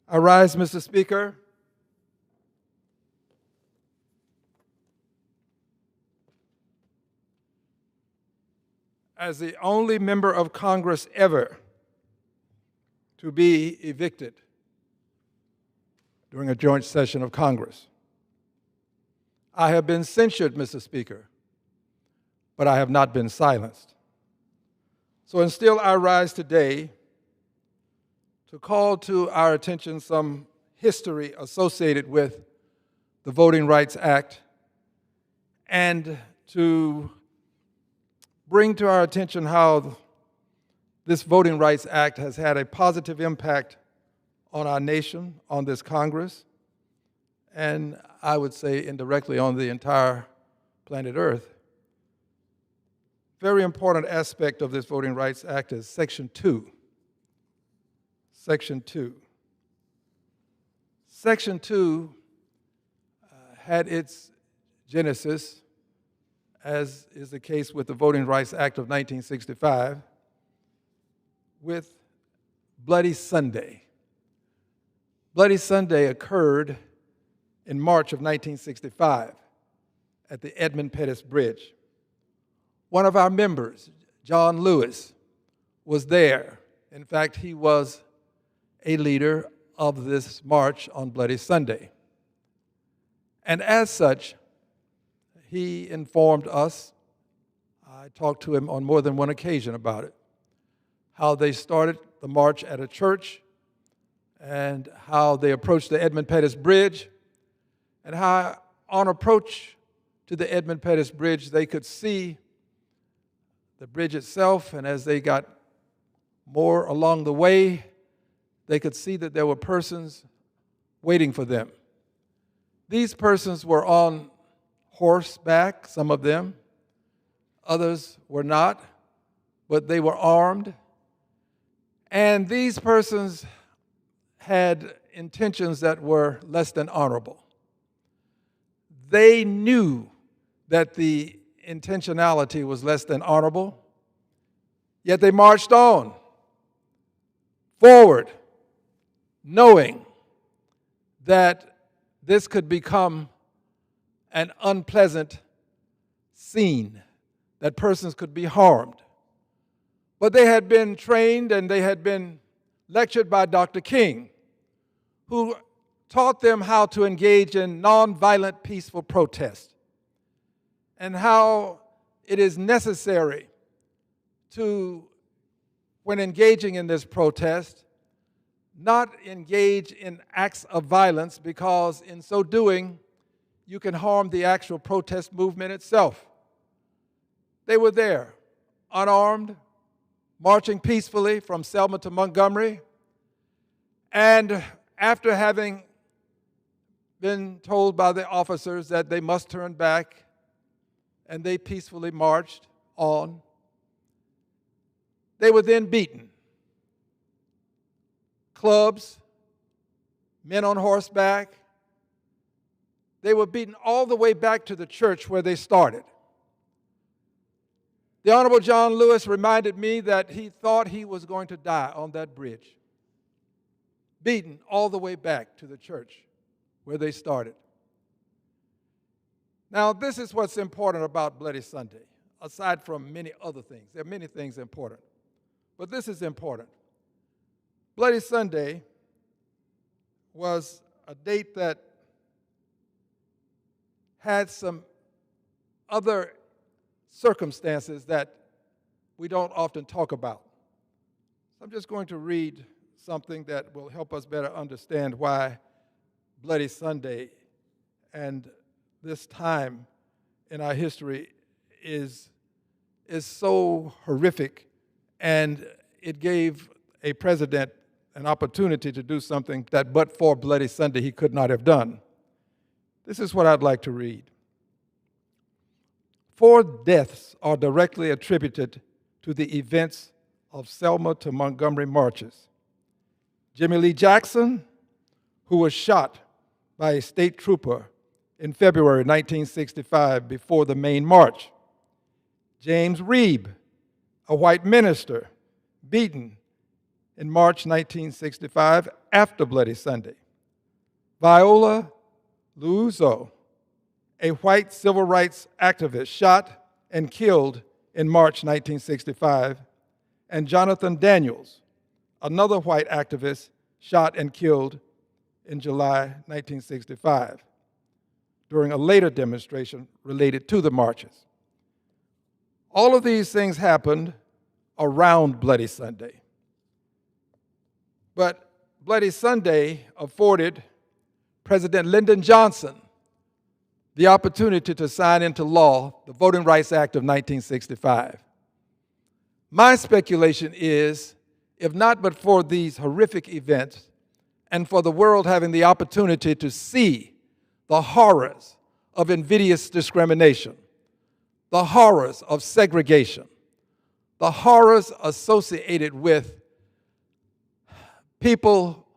I rise, Mr. Speaker, as the only member of Congress ever to be evicted during a joint session of Congress. I have been censured, Mr. Speaker, but I have not been silenced. So and still I rise today to call to our attention some history associated with the Voting Rights Act and to bring to our attention how this Voting Rights Act has had a positive impact on our nation, on this Congress, and I would say indirectly on the entire planet Earth. Very important aspect of this Voting Rights Act is Section 2. Section 2. Section 2 had its genesis, as is the case with the Voting Rights Act of 1965, with Bloody Sunday. Bloody Sunday occurred in March of 1965 at the Edmund Pettus Bridge. One of our members, John Lewis, was there. In fact, he was a leader of this march on Bloody Sunday. And as such, he informed us, I talked to him on more than one occasion about it, how they started the march at a church and how they approached the Edmund Pettus Bridge, and how on approach to the Edmund Pettus Bridge they could see the bridge itself, and as they got more along the way, they could see that there were persons waiting for them. These persons were on horseback, some of them. Others were not, but they were armed. And these persons had intentions that were less than honorable. They knew that the intentionality was less than honorable, yet they marched on, forward, knowing that this could become an unpleasant scene, that persons could be harmed. But they had been trained and they had been lectured by Dr. King, who taught them how to engage in nonviolent, peaceful protest, and how it is necessary to, when engaging in this protest, not engage in acts of violence, because in so doing, you can harm the actual protest movement itself. They were there, unarmed, marching peacefully from Selma to Montgomery, and after having been told by the officers that they must turn back, and they peacefully marched on, they were then beaten. Clubs, men on horseback, they were beaten all the way back to the church where they started. The Honorable John Lewis reminded me that he thought he was going to die on that bridge, beaten all the way back to the church where they started. Now, this is what's important about Bloody Sunday, aside from many other things. There are many things important, but this is important. Bloody Sunday was a date that had some other circumstances that we don't often talk about. So I'm just going to read something that will help us better understand why Bloody Sunday and this time in our history is so horrific, and it gave a president an opportunity to do something that but for Bloody Sunday he could not have done. This is what I'd like to read. 4 deaths are directly attributed to the events of Selma to Montgomery marches. Jimmy Lee Jackson, who was shot by a state trooper in February 1965 before the main march. James Reeb, a white minister, beaten in March 1965 after Bloody Sunday. Viola Liuzzo, a white civil rights activist, shot and killed in March 1965, and Jonathan Daniels, another white activist, shot and killed in July 1965 during a later demonstration related to the marches. All of these things happened around Bloody Sunday. But Bloody Sunday afforded President Lyndon Johnson the opportunity to sign into law the Voting Rights Act of 1965. My speculation is, if not but for these horrific events, and for the world having the opportunity to see the horrors of invidious discrimination, the horrors of segregation, the horrors associated with people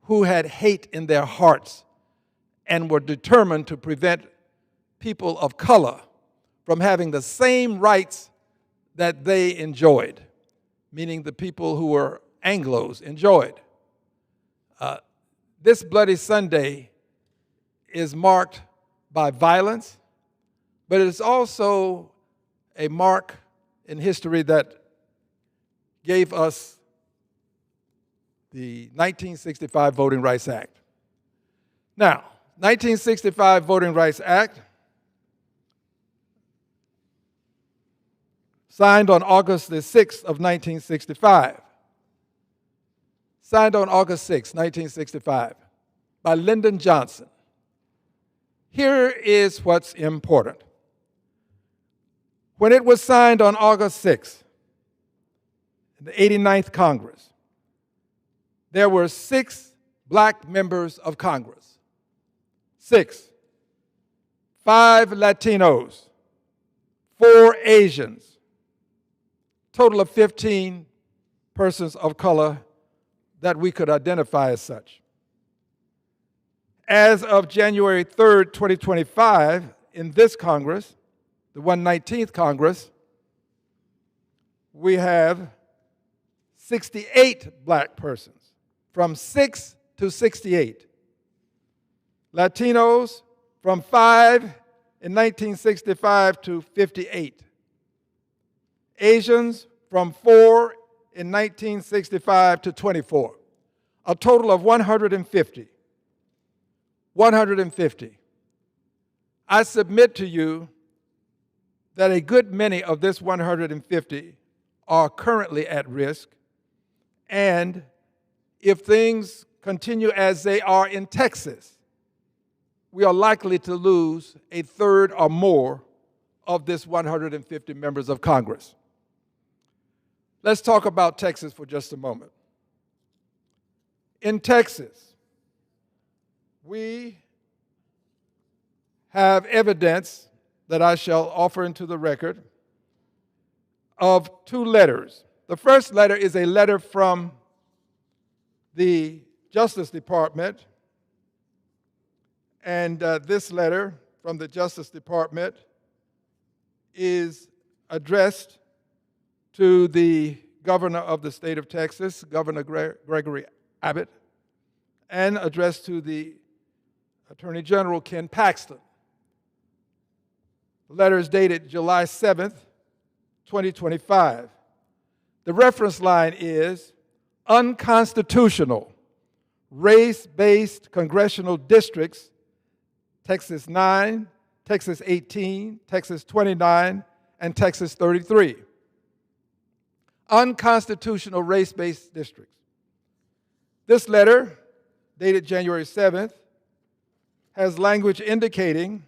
who had hate in their hearts and were determined to prevent people of color from having the same rights that they enjoyed, meaning the people who were Anglos enjoyed. This Bloody Sunday is marked by violence, but it is also a mark in history that gave us the 1965 Voting Rights Act. Now, 1965 Voting Rights Act, signed on August the 6th of 1965. Signed on August 6, 1965, by Lyndon Johnson. Here is what's important. When it was signed on August 6th, in the 89th Congress, there were 6 black members of Congress. 6. 5 Latinos, 4 Asians, total of 15 persons of color that we could identify as such. As of January 3rd, 2025, in this Congress, the 119th Congress, we have 68 black persons, from 6 to 68. Latinos, from 5 in 1965 to 58. Asians, from 4 in 1965 to 24. A total of 150. 150. I submit to you that a good many of this 150 are currently at risk, and if things continue as they are in Texas, we are likely to lose a third or more of this 150 members of Congress. Let's talk about Texas for just a moment. In Texas, we have evidence that I shall offer into the record of 2 letters. The first letter is a letter from the Justice Department, and this letter from the Justice Department is addressed to the governor of the state of Texas, Governor Gregory Abbott, and addressed to the Attorney General Ken Paxton. The letter is dated July 7th, 2025. The reference line is unconstitutional race-based congressional districts, Texas 9, Texas 18, Texas 29, and Texas 33. Unconstitutional race-based districts. This letter, dated January 7th, has language indicating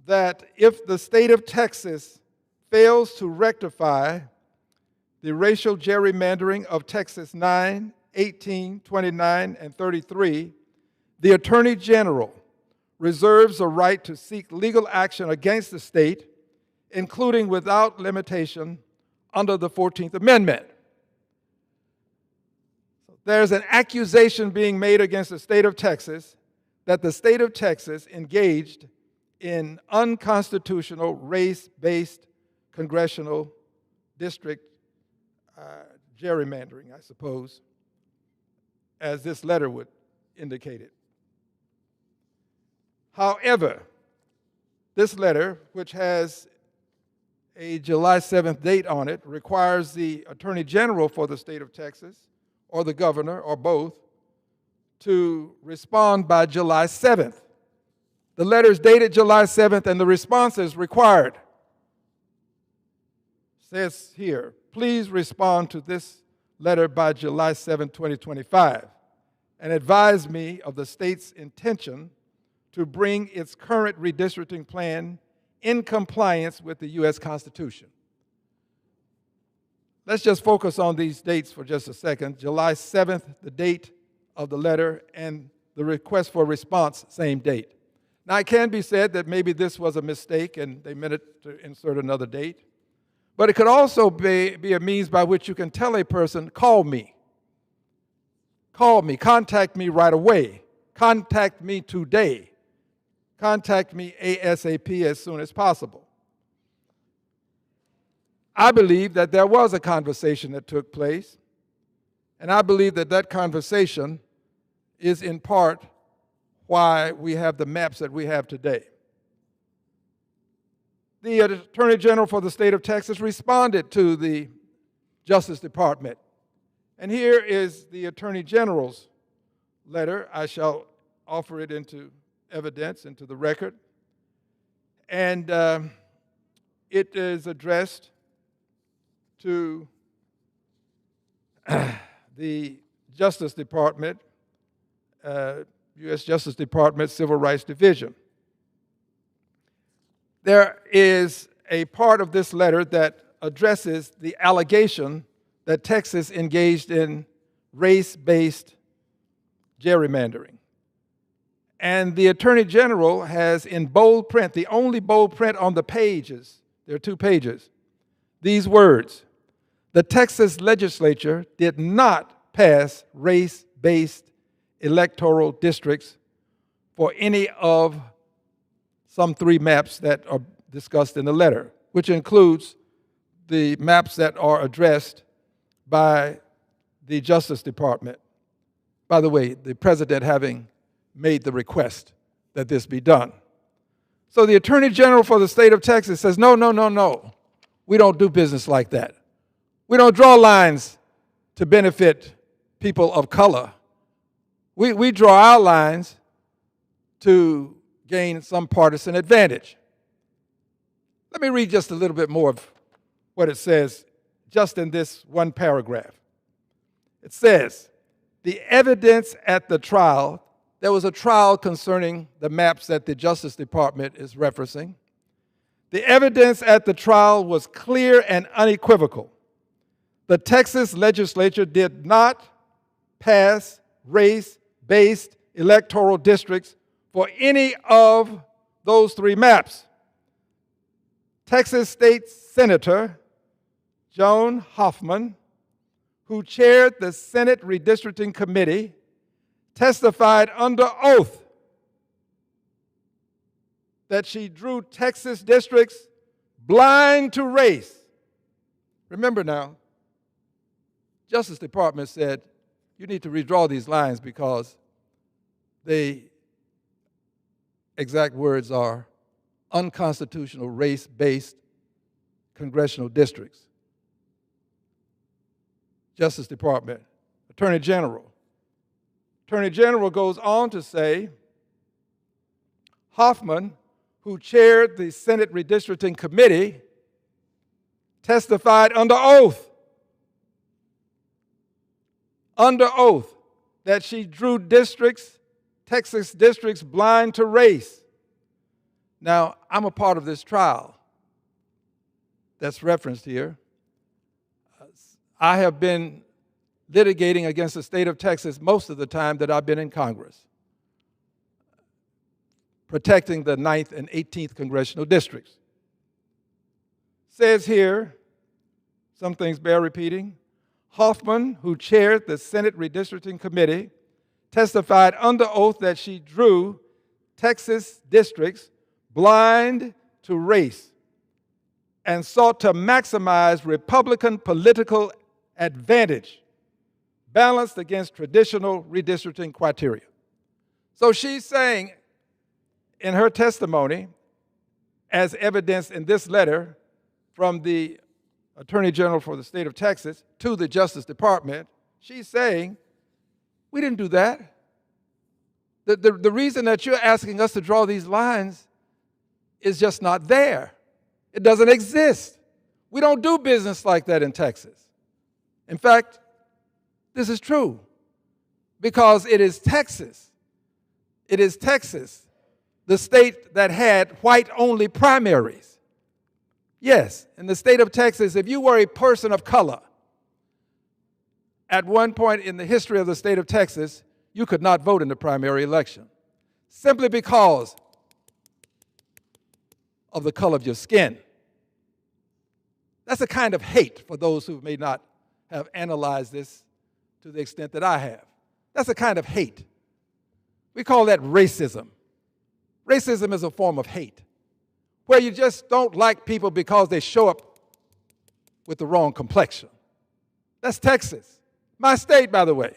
that if the state of Texas fails to rectify the racial gerrymandering of Texas 9, 18, 29, and 33, the Attorney General reserves a right to seek legal action against the state, including without limitation under the 14th Amendment. There's an accusation being made against the state of Texas that the state of Texas engaged in unconstitutional race-based congressional district gerrymandering, I suppose, as this letter would indicate it. However, this letter, which has a July 7th date on it, requires the Attorney General for the state of Texas, or the governor, or both, to respond by July 7th. The letter is dated July 7th, and the response is required. It says here, please respond to this letter by July 7, 2025, and advise me of the state's intention to bring its current redistricting plan in compliance with the U.S. Constitution. Let's just focus on these dates for just a second. July 7th, the date of the letter, and the request for response, same date. Now, it can be said that maybe this was a mistake and they meant it to insert another date, but it could also be a means by which you can tell a person, call me, contact me right away, contact me today, contact me ASAP as soon as possible. I believe that there was a conversation that took place, and I believe that that conversation is in part why we have the maps that we have today. The Attorney General for the state of Texas responded to the Justice Department. And here is the Attorney General's letter. I shall offer it into evidence, into the record. And it is addressed to the Justice Department, U.S. Justice Department Civil Rights Division. There is a part of this letter that addresses the allegation that Texas engaged in race-based gerrymandering. And the Attorney General has in bold print, the only bold print on the pages, there are 2 pages, these words: the Texas legislature did not pass race-based electoral districts for any of some 3 maps that are discussed in the letter, which includes the maps that are addressed by the Justice Department. By the way, the President having made the request that this be done. So the Attorney General for the state of Texas says, no, no, no, no. We don't do business like that. We don't draw lines to benefit people of color. We draw our lines to gain some partisan advantage. Let me read just a little bit more of what it says just in this one paragraph. It says, the evidence at the trial, there was a trial concerning the maps that the Justice Department is referencing. The evidence at the trial was clear and unequivocal. The Texas legislature did not pass race-based electoral districts for any of those 3 maps. Texas State Senator Joan Hoffner, who chaired the Senate Redistricting Committee, testified under oath that she drew Texas districts blind to race. Remember now, Justice Department said, you need to redraw these lines because they exact words are unconstitutional race-based congressional districts. Justice Department, Attorney General. Attorney General goes on to say, Hoffner, who chaired the Senate Redistricting Committee, testified under oath that she drew Texas districts blind to race. Now, I'm a part of this trial that's referenced here. I have been litigating against the state of Texas most of the time that I've been in Congress, protecting the 9th and 18th congressional districts. Says here, some things bear repeating, Hoffner, who chaired the Senate Redistricting Committee, testified under oath that she drew Texas districts blind to race and sought to maximize Republican political advantage balanced against traditional redistricting criteria. So she's saying in her testimony, as evidenced in this letter from the Attorney General for the state of Texas to the Justice Department, she's saying, we didn't do that. The reason that you're asking us to draw these lines is just not there. It doesn't exist. We don't do business like that in Texas. In fact, this is true because it is Texas. It is Texas, the state that had white-only primaries. Yes, in the state of Texas, if you were a person of color, at one point in the history of the state of Texas, you could not vote in the primary election simply because of the color of your skin. That's a kind of hate for those who may not have analyzed this to the extent that I have. That's a kind of hate. We call that racism. Racism is a form of hate, where you just don't like people because they show up with the wrong complexion. That's Texas. My state, by the way.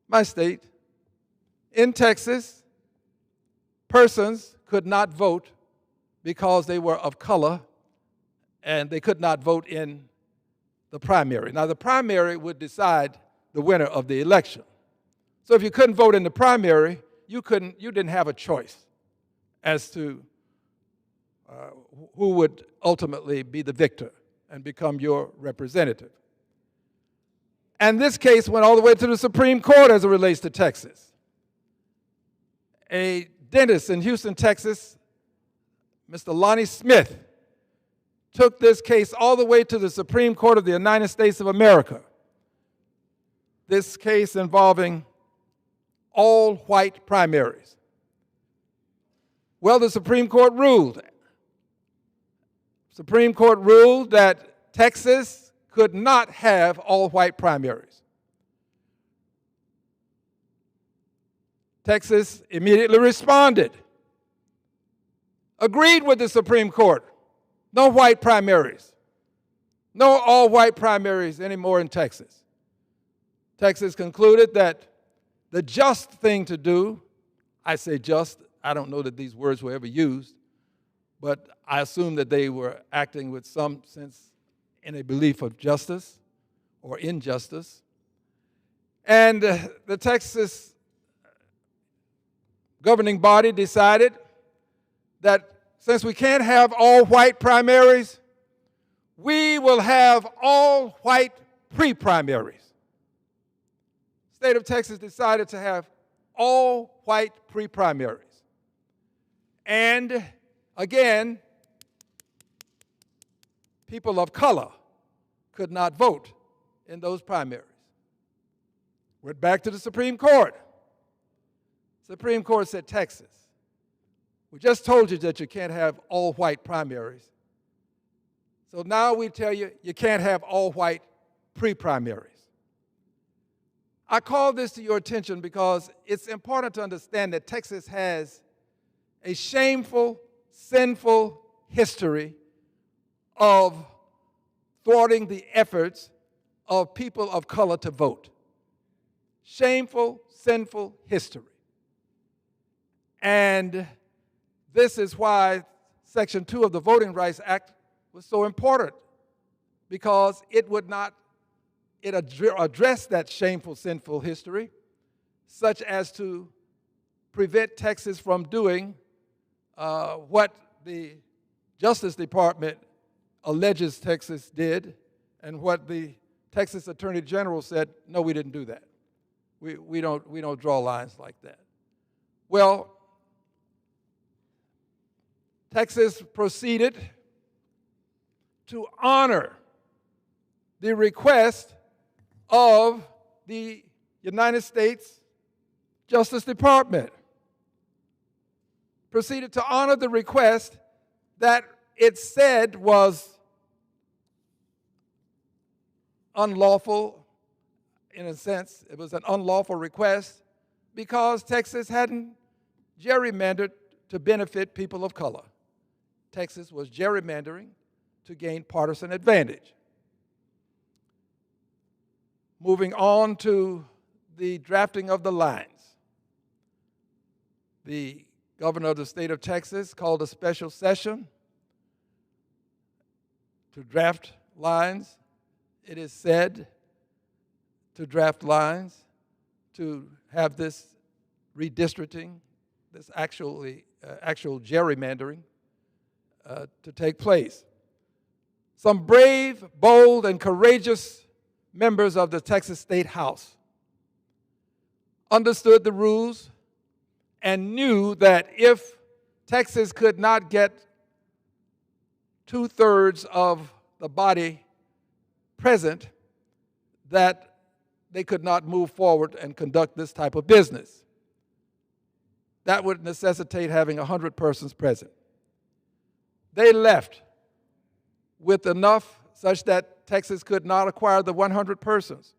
My state. In Texas, persons could not vote because they were of color, and they could not vote in the primary. Now, the primary would decide the winner of the election. So if you couldn't vote in the primary, you didn't have a choice as to who would ultimately be the victor and become your representative. And this case went all the way to the Supreme Court as it relates to Texas. A dentist in Houston, Texas, Mr. Lonnie Smith, took this case all the way to the Supreme Court of the United States of America. This case involving all white primaries. Well, the Supreme Court ruled. Supreme Court ruled that Texas could not have all white primaries. Texas immediately responded, agreed with the Supreme Court. No white primaries. No all white primaries anymore in Texas. Texas concluded that the just thing to do, I say just, I don't know that these words were ever used, but I assume that they were acting with some sense in a belief of justice or injustice. And the Texas governing body decided that since we can't have all white primaries, we will have all white pre-primaries. The state of Texas decided to have all white pre-primaries. And again, people of color could not vote in those primaries. Went back to the Supreme Court. Supreme Court said, Texas, we just told you that you can't have all white primaries. So now we tell you, you can't have all white pre-primaries. I call this to your attention because it's important to understand that Texas has a shameful, sinful history of thwarting the efforts of people of color to vote. Shameful, sinful history. And this is why Section 2 of the Voting Rights Act was so important, because it addressed that shameful, sinful history, such as to prevent Texas from doing what the Justice Department alleges Texas did, and what the Texas Attorney General said, no, we didn't do that. We don't draw lines like that. Well, Texas proceeded to honor the request of the United States Justice Department. Proceeded to honor the request that it said was unlawful. In a sense, it was an unlawful request because Texas hadn't gerrymandered to benefit people of color. Texas was gerrymandering to gain partisan advantage. Moving on to the drafting of the lines. The governor of the state of Texas called a special session to draft lines. It is said to draft lines, to have this redistricting, this actual gerrymandering to take place. Some brave, bold, and courageous members of the Texas State House understood the rules and knew that if Texas could not get 2/3 of the body present, that they could not move forward and conduct this type of business. That would necessitate having 100 persons present. They left with enough such that Texas could not acquire the 100 persons.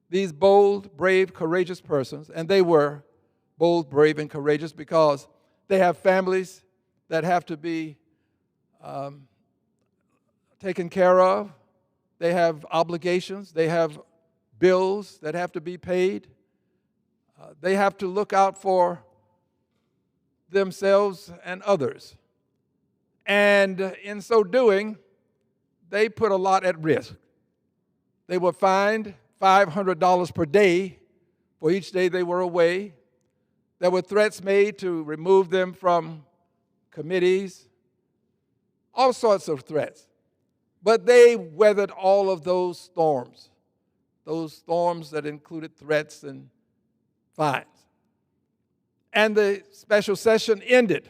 These bold, brave, courageous persons, and they were bold, brave, and courageous because they have families that have to be taken care of. They have obligations. They have bills that have to be paid. They have to look out for themselves and others. And in so doing, they put a lot at risk. They were fined $500 per day for each day they were away. There were threats made to remove them from committees, all sorts of threats. But they weathered all of those storms that included threats and fines. And the special session ended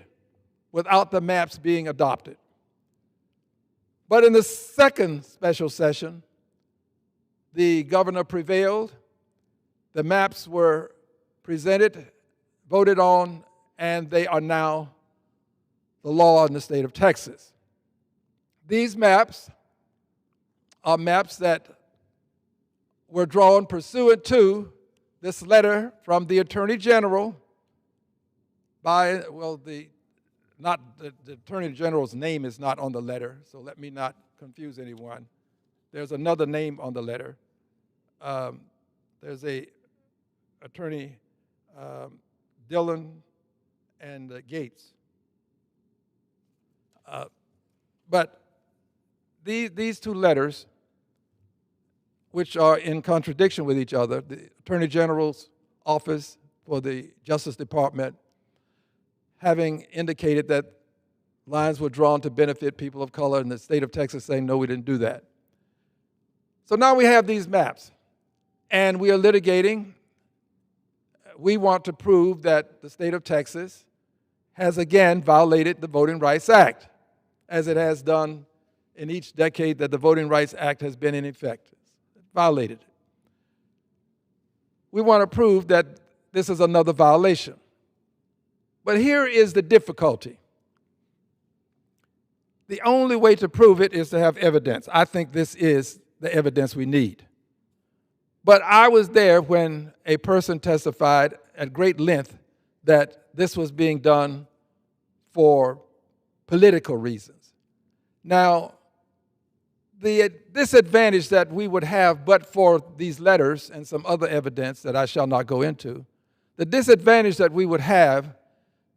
without the maps being adopted. But in the second special session, the governor prevailed. The maps were presented, voted on, and they are now the law in the state of Texas. These maps are maps that were drawn pursuant to this letter from the Attorney General by, well, the Attorney General's name is not on the letter, so let me not confuse anyone. There's another name on the letter. There's a Attorney Dillon and Gates. But these two letters, which are in contradiction with each other, the Attorney General's office for the Justice Department having indicated that lines were drawn to benefit people of color, and the state of Texas saying, no, we didn't do that. So now we have these maps, and we are litigating. We want to prove that the state of Texas has again violated the Voting Rights Act, as it has done in each decade that the Voting Rights Act has been in effect. It violated it. We want to prove that this is another violation. But here is the difficulty. The only way to prove it is to have evidence. I think this is the evidence we need. But I was there when a person testified at great length that this was being done for political reasons. Now, the disadvantage that we would have but for these letters and some other evidence that I shall not go into, the disadvantage that we would have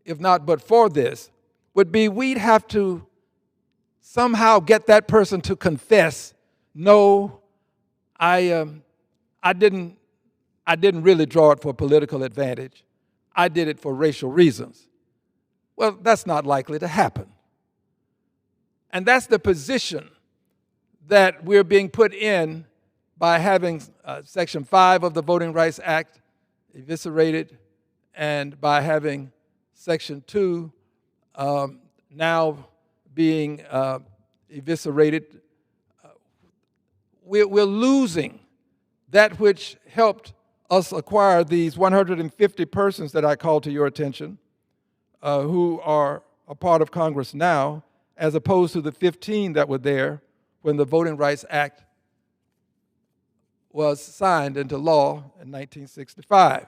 if not but for this, would be we'd have to somehow get that person to confess, no, I didn't really draw it for political advantage. I did it for racial reasons. Well, that's not likely to happen. And that's the position that we're being put in by having Section 5 of the Voting Rights Act eviscerated and by having Section 2 now being eviscerated. We're losing that which helped us acquire these 150 persons that I called to your attention, who are a part of Congress now, as opposed to the 15 that were there when the Voting Rights Act was signed into law in 1965.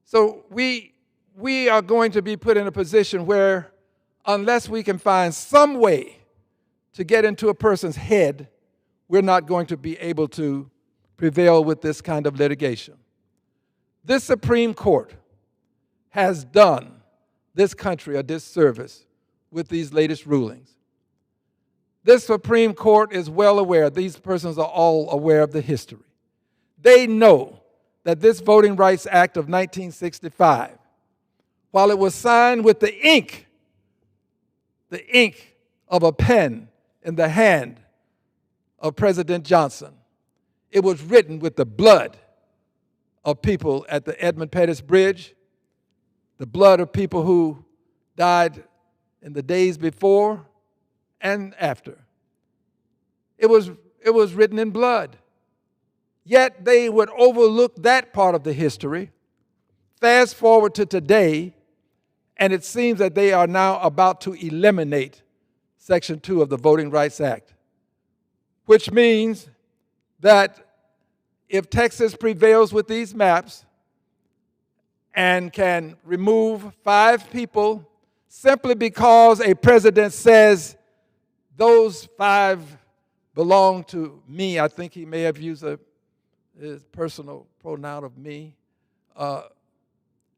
So we are going to be put in a position where, unless we can find some way to get into a person's head, we're not going to be able to prevail with this kind of litigation. This Supreme Court has done this country a disservice with these latest rulings. This Supreme Court is well aware, these persons are all aware of the history. They know that this Voting Rights Act of 1965, while it was signed with the ink of a pen in the hand of President Johnson, it was written with the blood of people at the Edmund Pettus Bridge, the blood of people who died in the days before and after. It was written in blood. Yet they would overlook that part of the history. Fast forward to today, and it seems that they are now about to eliminate Section 2 of the Voting Rights Act, which means that if Texas prevails with these maps and can remove 5 people simply because a president says those 5 belong to me, I think he may have used his personal pronoun of me,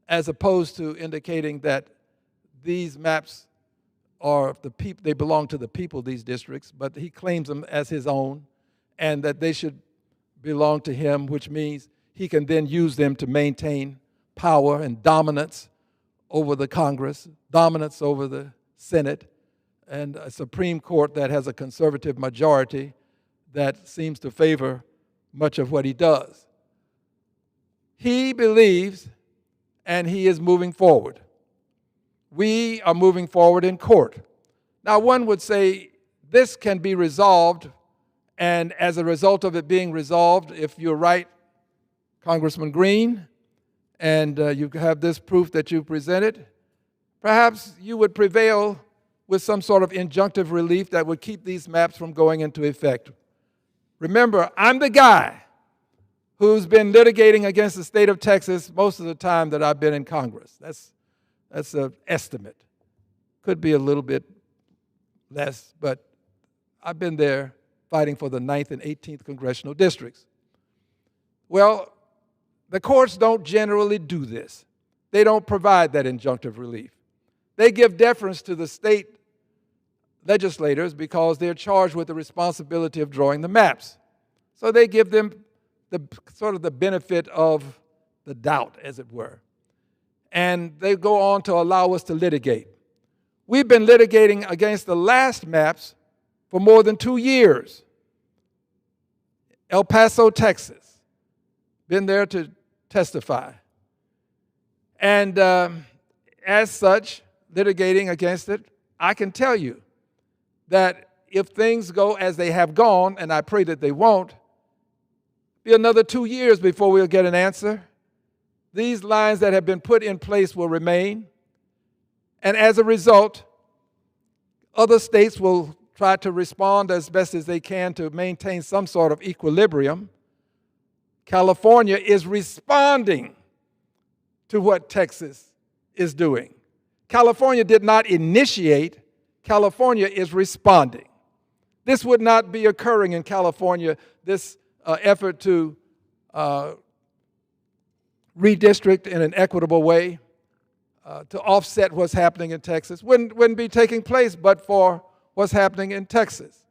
as opposed to indicating that these maps are the people, they belong to the people, these districts, but he claims them as his own, and that they should belong to him, which means he can then use them to maintain power and dominance over the Congress, dominance over the Senate, and a Supreme Court that has a conservative majority that seems to favor much of what he does. He believes, and he is moving forward. We are moving forward in court. Now, one would say this can be resolved, and as a result of it being resolved, if you're right, Congressman Green, and you have this proof that you presented, perhaps you would prevail with some sort of injunctive relief that would keep these maps from going into effect. Remember, I'm the guy who's been litigating against the state of Texas most of the time that I've been in Congress. That's an estimate. Could be a little bit less, but I've been there fighting for the 9th and 18th congressional districts. Well, the courts don't generally do this. They don't provide that injunctive relief. They give deference to the state legislators because they're charged with the responsibility of drawing the maps. So they give them the sort of the benefit of the doubt, as it were. And they go on to allow us to litigate. We've been litigating against the last maps for more than 2 years. El Paso, Texas. Been there to testify. And as such, litigating against it, I can tell you that if things go as they have gone, and I pray that they won't, be another 2 years before we'll get an answer. These lines that have been put in place will remain. And as a result, other states will try to respond as best as they can to maintain some sort of equilibrium. California is responding to what Texas is doing. California did not initiate, California is responding. This would not be occurring in California, this effort to redistrict in an equitable way, to offset what's happening in Texas wouldn't be taking place but for what's happening in Texas.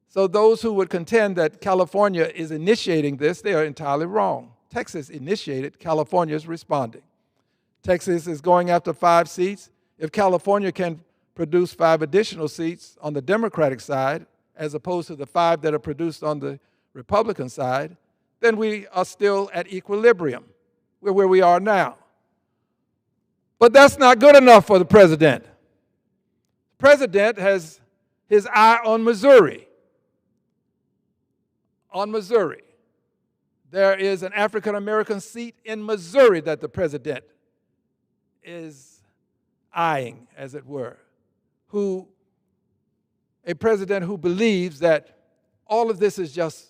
So those who would contend that California is initiating this, they are entirely wrong. Texas initiated, California is responding. Texas is going after 5 seats. If California can produce 5 additional seats on the Democratic side, as opposed to the 5 that are produced on the Republican side, then we are still at equilibrium. We're where we are now. But that's not good enough for the president. The president has his eye on Missouri. On Missouri. There is an African-American seat in Missouri that the president is eyeing, as it were, a president who believes that all of this is just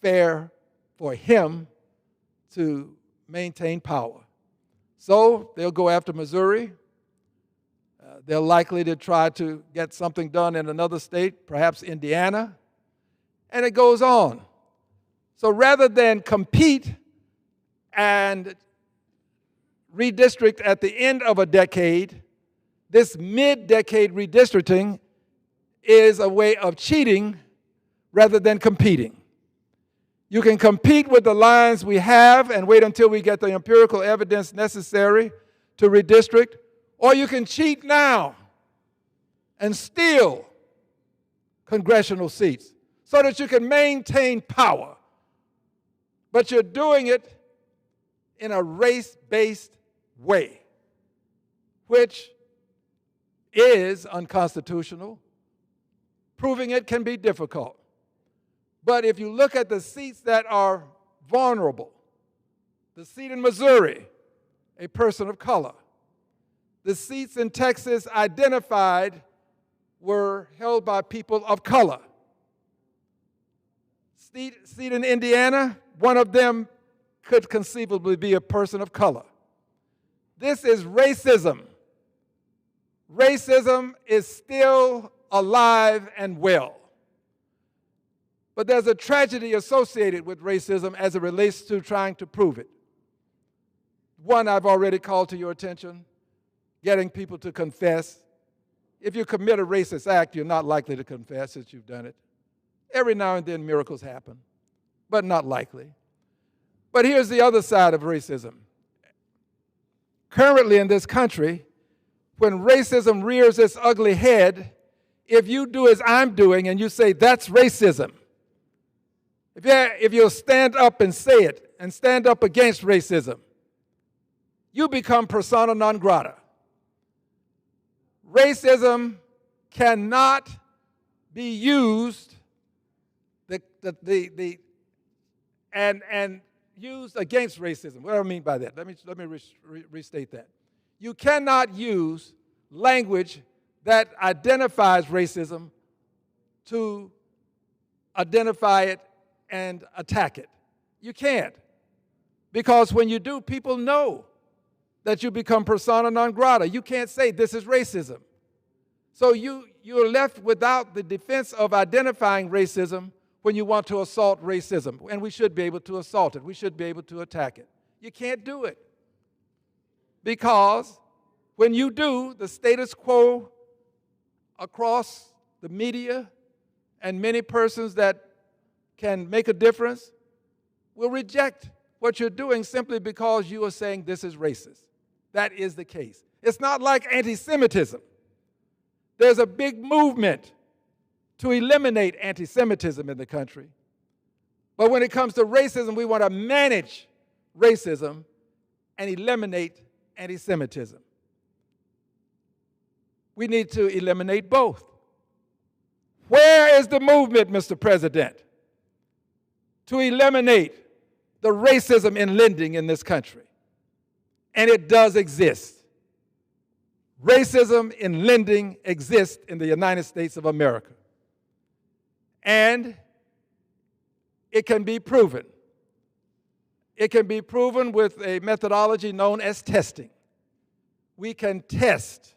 fair for him to maintain power. So they'll go after Missouri. They're likely to try to get something done in another state, perhaps Indiana, and it goes on. So rather than compete and redistrict at the end of a decade, this mid-decade redistricting is a way of cheating rather than competing. You can compete with the lines we have and wait until we get the empirical evidence necessary to redistrict, or you can cheat now and steal congressional seats so that you can maintain power. But you're doing it in a race-based way, which is unconstitutional. Proving it can be difficult. But if you look at the seats that are vulnerable, the seat in Missouri, a person of color. The seats in Texas identified were held by people of color. Seat in Indiana, one of them could conceivably be a person of color. This is racism. Racism is still alive and well. But there's a tragedy associated with racism as it relates to trying to prove it. One I've already called to your attention, getting people to confess. If you commit a racist act, you're not likely to confess that you've done it. Every now and then miracles happen, but not likely. But here's the other side of racism. Currently in this country, when racism rears its ugly head, if you do as I'm doing and you say, that's racism, if you'll stand up and say it and stand up against racism, you become persona non grata. Racism cannot be used and used against racism. What do I mean by that? Let me restate that. You cannot use language that identifies racism to identify it and attack it. You can't. Because when you do, people know that you become persona non grata. You can't say this is racism. So you're left without the defense of identifying racism when you want to assault racism. And we should be able to assault it. We should be able to attack it. You can't do it. Because when you do, the status quo across the media and many persons that can make a difference will reject what you're doing simply because you are saying this is racist. That is the case. It's not like anti-Semitism. There's a big movement to eliminate anti-Semitism in the country. But when it comes to racism, we want to manage racism and eliminate anti-Semitism. We need to eliminate both. Where is the movement, Mr. President, to eliminate the racism in lending in this country? And it does exist. Racism in lending exists in the United States of America. And it can be proven. It can be proven with a methodology known as testing. We can test.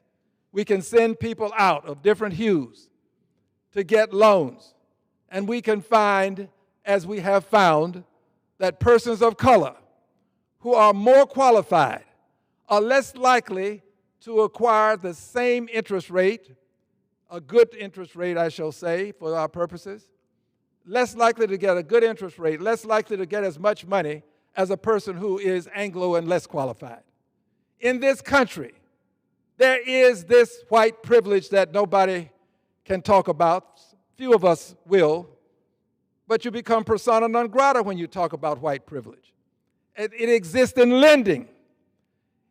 We can send people out of different hues to get loans. And we can find, as we have found, that persons of color who are more qualified are less likely to acquire the same interest rate, a good interest rate, I shall say, for our purposes, less likely to get a good interest rate, less likely to get as much money as a person who is Anglo and less qualified. In this country, there is this white privilege that nobody can talk about. Few of us will, but you become persona non grata when you talk about white privilege. It exists in lending.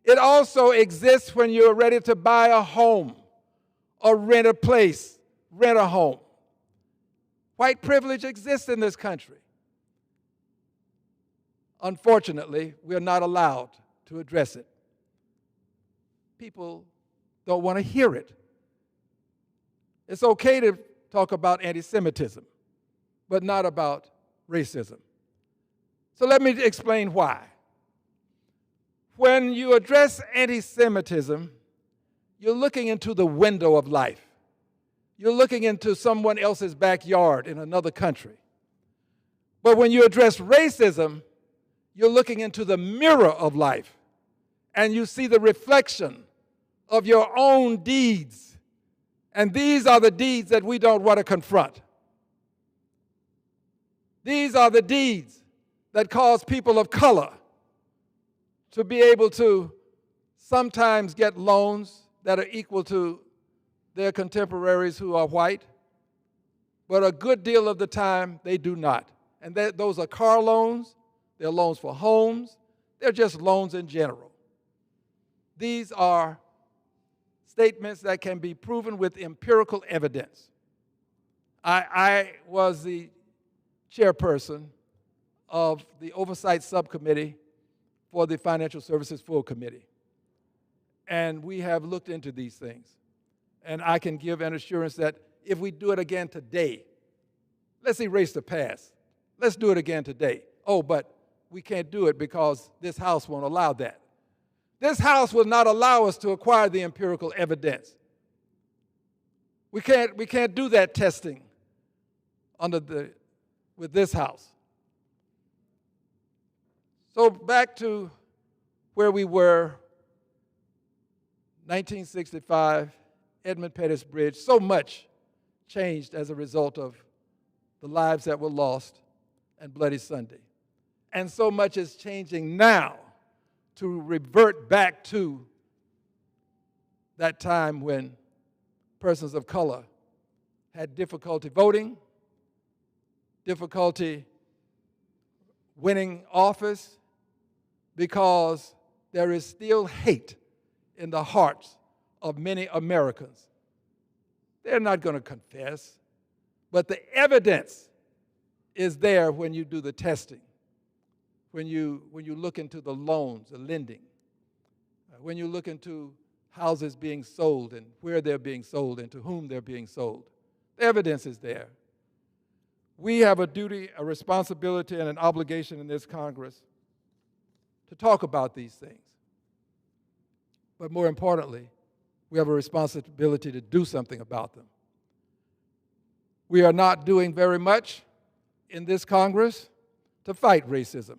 It also exists when you're ready to buy a home or rent a place, rent a home. White privilege exists in this country. Unfortunately, we're not allowed to address it. People don't want to hear it. It's okay to talk about anti-Semitism, but not about racism. So let me explain why. When you address anti-Semitism, you're looking into the window of life. You're looking into someone else's backyard in another country. But when you address racism, you're looking into the mirror of life, and you see the reflection of your own deeds. And these are the deeds that we don't want to confront. These are the deeds that cause people of color to be able to sometimes get loans that are equal to their contemporaries who are white, but a good deal of the time they do not. And those are car loans, they're loans for homes, they're just loans in general. These are statements that can be proven with empirical evidence. I was the chairperson of the Oversight Subcommittee for the Financial Services Full Committee. And we have looked into these things. And I can give an assurance that if we do it again today, let's erase the past. Let's do it again today. Oh, but we can't do it because this House won't allow that. This House will not allow us to acquire the empirical evidence. We can't do that testing with this House. So back to where we were, 1965, Edmund Pettus Bridge. So much changed as a result of the lives that were lost and Bloody Sunday. And so much is changing now to revert back to that time when persons of color had difficulty voting, difficulty winning office, because there is still hate in the hearts of many Americans. They're not going to confess, but the evidence is there when you do the testing, when you look into the loans, the lending, when you look into houses being sold and where they're being sold and to whom they're being sold. The evidence is there. We have a duty, a responsibility, and an obligation in this Congress to talk about these things. But more importantly, we have a responsibility to do something about them. We are not doing very much in this Congress to fight racism.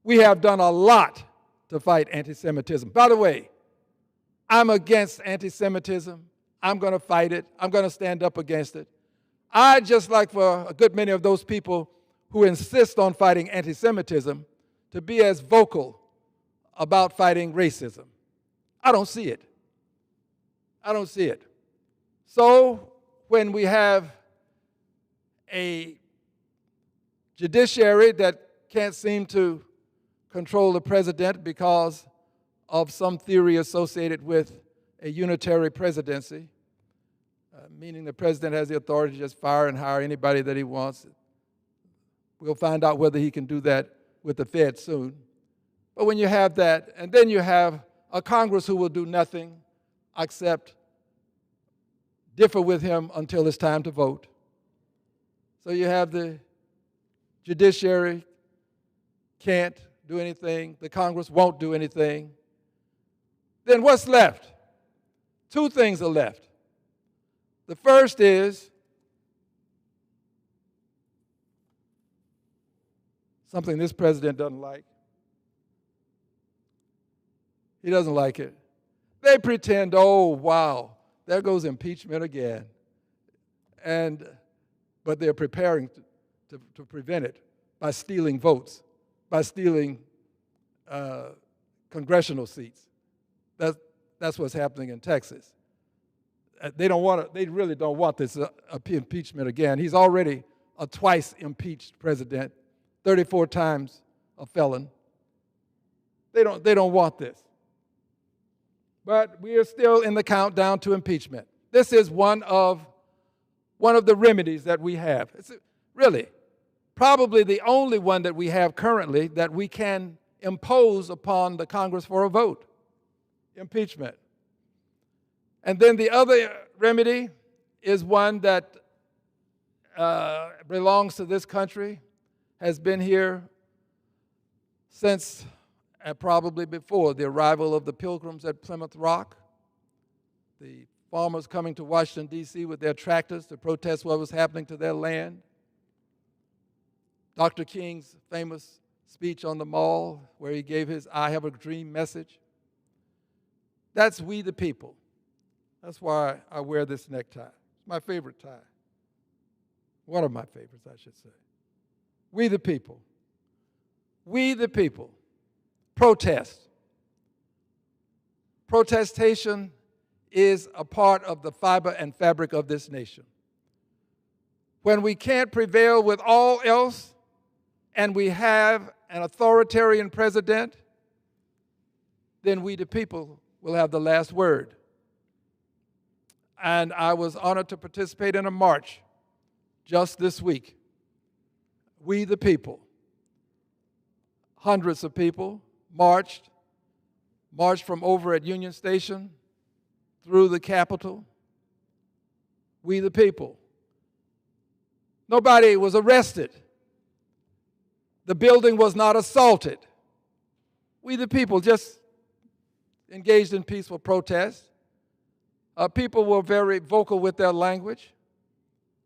We have done a lot to fight anti-Semitism. By the way, I'm against anti-Semitism. I'm going to fight it. I'm going to stand up against it. I, just like for a good many of those people who insist on fighting anti-Semitism, to be as vocal about fighting racism. I don't see it. I don't see it. So when we have a judiciary that can't seem to control the president because of some theory associated with a unitary presidency, meaning the president has the authority to just fire and hire anybody that he wants. We'll find out whether he can do that with the Fed soon. But when you have that, and then you have a Congress who will do nothing except differ with him until it's time to vote. So you have the judiciary can't do anything, the Congress won't do anything. Then what's left? Two things are left. The first is something this president doesn't like. He doesn't like it. They pretend, oh, wow, there goes impeachment again. But they're preparing to prevent it by stealing votes, by stealing congressional seats. That's what's happening in Texas. They really don't want this impeachment again. He's already a twice impeached president, 34 times a felon. They don't want this. But we are still in the countdown to impeachment. This is one of the remedies that we have. It's really probably the only one that we have currently that we can impose upon the Congress for a vote, impeachment. And then the other remedy is one that belongs to this country, has been here since probably before the arrival of the Pilgrims at Plymouth Rock, the farmers coming to Washington, D.C. with their tractors to protest what was happening to their land, Dr. King's famous speech on the Mall where he gave his I Have a Dream message. That's we the people. That's why I wear this necktie. It's my favorite tie. One of my favorites, I should say. We the people. We the people. Protest. Protestation is a part of the fiber and fabric of this nation. When we can't prevail with all else and we have an authoritarian president, then we the people will have the last word. And I was honored to participate in a march just this week. We the people. Hundreds of people marched from over at Union Station through the Capitol. We the people. Nobody was arrested. The building was not assaulted. We the people just engaged in peaceful protest. People were very vocal with their language.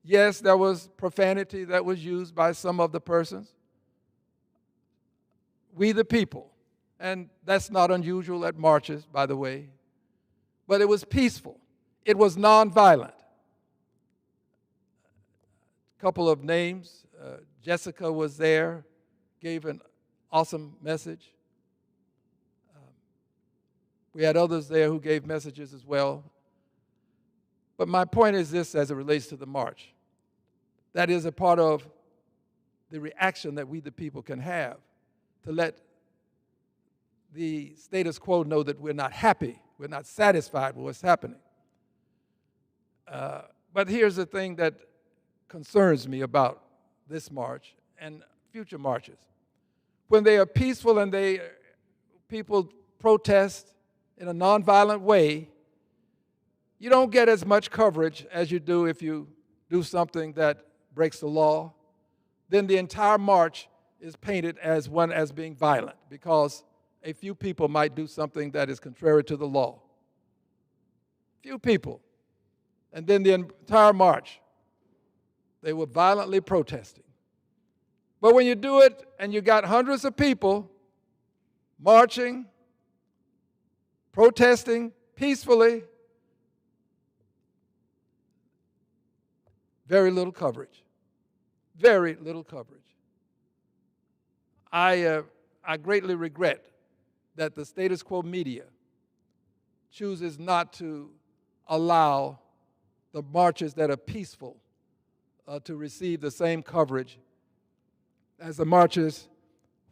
Yes, there was profanity that was used by some of the persons. We the people. And that's not unusual at marches, by the way. But it was peaceful. It was nonviolent. A couple of names. Jessica was there, gave an awesome message. We had others there who gave messages as well. But my point is this as it relates to the march. That is a part of the reaction that we the people can have to let the status quo know that we're not happy, we're not satisfied with what's happening. But here's the thing that concerns me about this march and future marches. When they are peaceful and people protest in a nonviolent way, you don't get as much coverage as you do if you do something that breaks the law. Then the entire march is painted as one as being violent because a few people might do something that is contrary to the law. Few people. And then the entire march, they were violently protesting. But when you do it and you got hundreds of people marching, protesting peacefully, very little coverage. Very little coverage. I greatly regret that the status quo media chooses not to allow the marches that are peaceful to receive the same coverage as the marches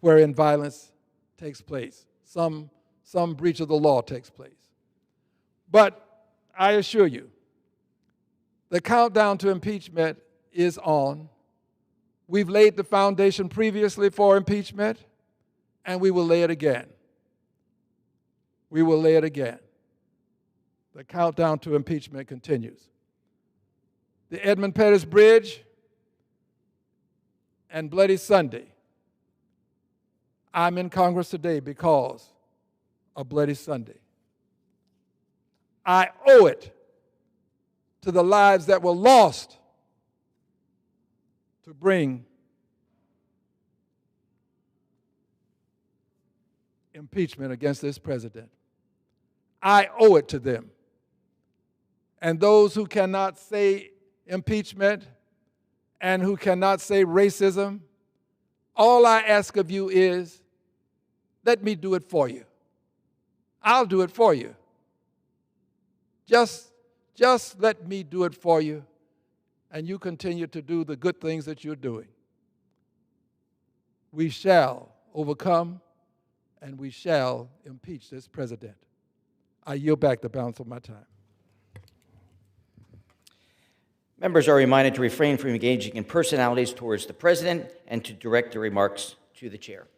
wherein violence takes place. Some breach of the law takes place. But I assure you, the countdown to impeachment is on. We've laid the foundation previously for impeachment, and we will lay it again. We will lay it again. The countdown to impeachment continues. The Edmund Pettus Bridge and Bloody Sunday. I'm in Congress today because of Bloody Sunday. I owe it to the lives that were lost to bring impeachment against this president. I owe it to them. And those who cannot say impeachment and who cannot say racism, all I ask of you is, let me do it for you. I'll do it for you. Just let me do it for you, and you continue to do the good things that you're doing. We shall overcome, and we shall impeach this president. I yield back the balance of my time. Members are reminded to refrain from engaging in personalities towards the president and to direct their remarks to the chair.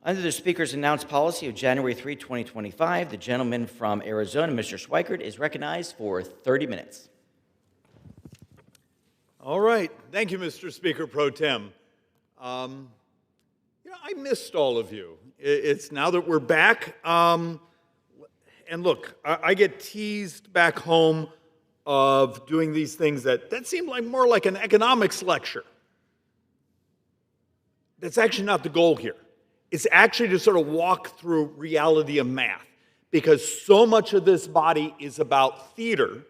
Under the Speaker's announced policy of January 3, 2025, the gentleman from Arizona, Mr. Schweikert, is recognized for 30 minutes. All right. Thank you, Mr. Speaker Pro Tem. I missed all of you. It's now that we're back. And look, I get teased back home of doing these things that seem like more like an economics lecture. That's actually not the goal here. It's actually to sort of walk through reality of math, because so much of this body is about theater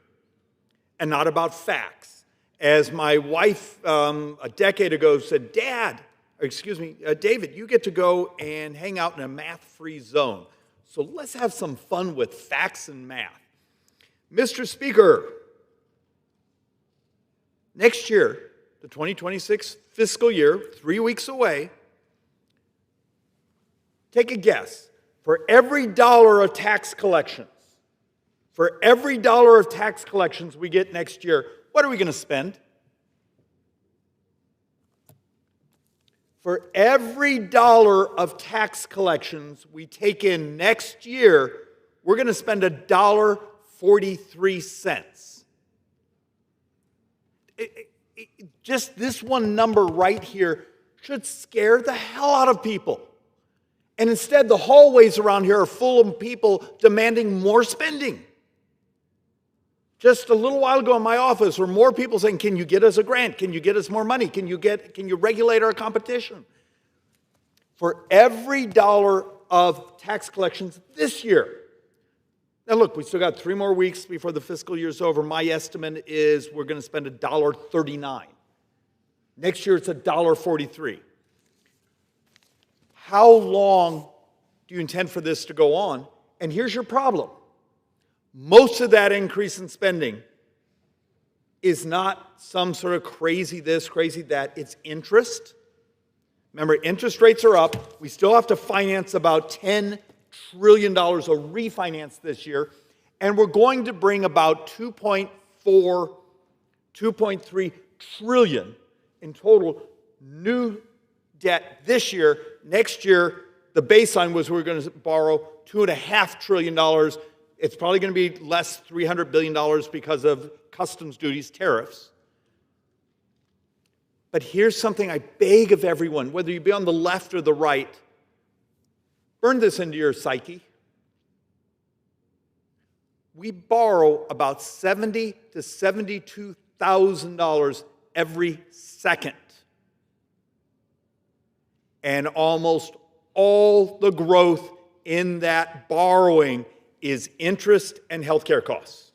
and not about facts. As my wife a decade ago said, David, you get to go and hang out in a math-free zone. So let's have some fun with facts and math. Mr. Speaker, next year, the 2026 fiscal year, 3 weeks away, take a guess. For every dollar of tax collections, we get next year, what are we going to spend? For every dollar of tax collections we take in next year, we're going to spend $1.43. Just this one number right here should scare the hell out of people. And instead, the hallways around here are full of people demanding more spending. Just a little while ago in my office were more people saying, can you get us a grant? Can you get us more money? Can you regulate our competition? For every dollar of tax collections this year. Now look, we still got 3 more weeks before the fiscal year's over. My estimate is we're going to spend $1.39. Next year it's $1.43. How long do you intend for this to go on? And here's your problem. Most of that increase in spending is not some sort of crazy this, crazy that. It's interest. Remember, interest rates are up. We still have to finance about $10 trillion of refinance this year. And we're going to bring about $2.3 trillion in total new debt this year. Next year, the baseline was we were going to borrow $2.5 trillion. It's probably going to be less, $300 billion because of customs duties, tariffs. But here's something I beg of everyone, whether you be on the left or the right, burn this into your psyche. We borrow about $70,000 to $72,000 every second. And almost all the growth in that borrowing is interest and healthcare costs.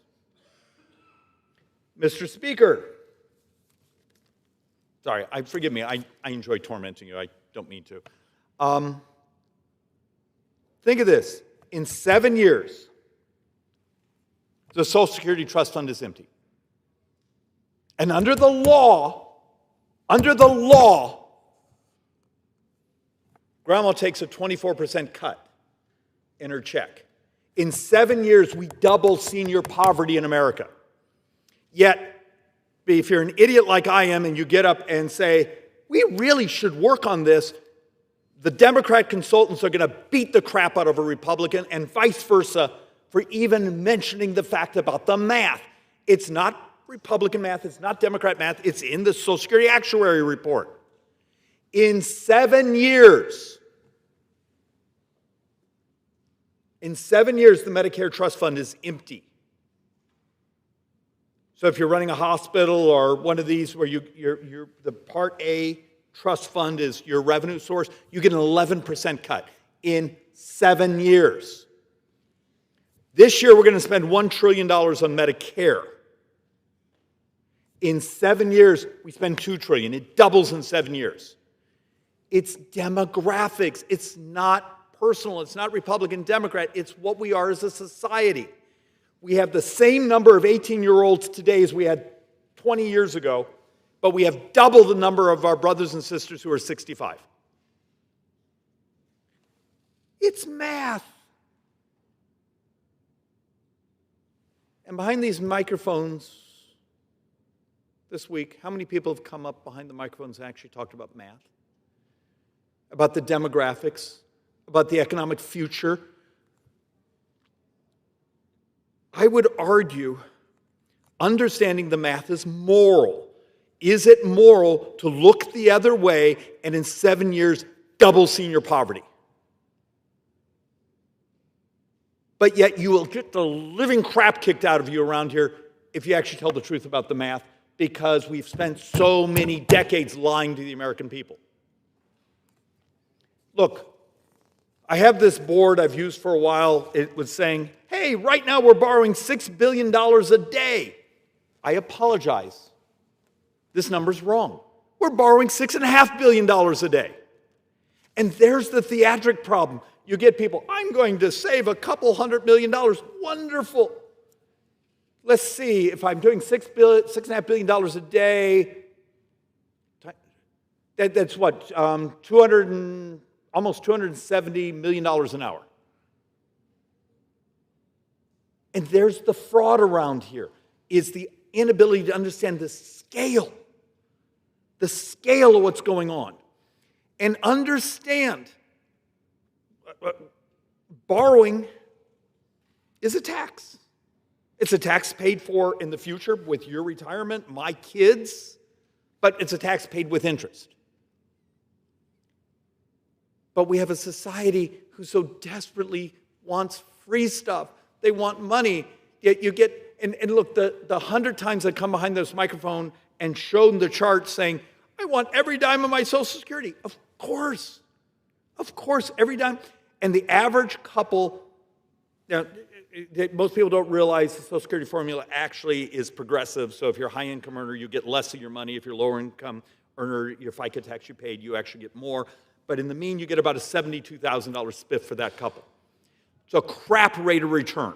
Mr. Speaker, sorry, forgive me, I enjoy tormenting you. I don't mean to. Think of this. In 7 years, the Social Security Trust Fund is empty. And under the law, Grandma takes a 24% cut in her check. In 7 years, we double senior poverty in America. Yet, if you're an idiot like I am and you get up and say, we really should work on this, the Democrat consultants are going to beat the crap out of a Republican and vice versa for even mentioning the fact about the math. It's not Republican math, it's not Democrat math, it's in the Social Security Actuary Report. In 7 years, the Medicare Trust Fund is empty. So if you're running a hospital or one of these where the Part A trust fund is your revenue source, you get an 11% cut in 7 years. This year, we're going to spend $1 trillion on Medicare. In 7 years, we spend $2 trillion. It doubles in 7 years. It's demographics. It's not personal. It's not Republican, Democrat. It's what we are as a society. We have the same number of 18-year-olds today as we had 20 years ago, but we have double the number of our brothers and sisters who are 65. It's math. And behind these microphones this week, how many people have come up behind the microphones and actually talked about math? About the demographics, about the economic future? I would argue understanding the math is moral. Is it moral to look the other way and in 7 years double senior poverty? But yet you will get the living crap kicked out of you around here if you actually tell the truth about the math, because we've spent so many decades lying to the American people. Look, I have this board I've used for a while. It was saying, hey, right now we're borrowing $6 billion a day. I apologize. This number's wrong. We're borrowing $6.5 billion a day. And there's the theatric problem. You get people, I'm going to save a couple $100 million. Wonderful. Let's see, if I'm doing $6.5 billion a day, that's what, almost $270 million an hour. And there's the fraud around here, is the inability to understand the scale of what's going on. And understand borrowing is a tax. It's a tax paid for in the future with your retirement, my kids, but it's a tax paid with interest. But we have a society who so desperately wants free stuff. They want money. Yet you get, and look, the 100 times I come behind this microphone and show them the chart saying, I want every dime of my Social Security. Of course, every dime. And the average couple, now, most people don't realize the Social Security formula actually is progressive. So if you're a high-income earner, you get less of your money. If you're a lower-income earner, your FICA tax you paid, you actually get more. But in the mean, you get about a $72,000 spiff for that couple. It's a crap rate of return.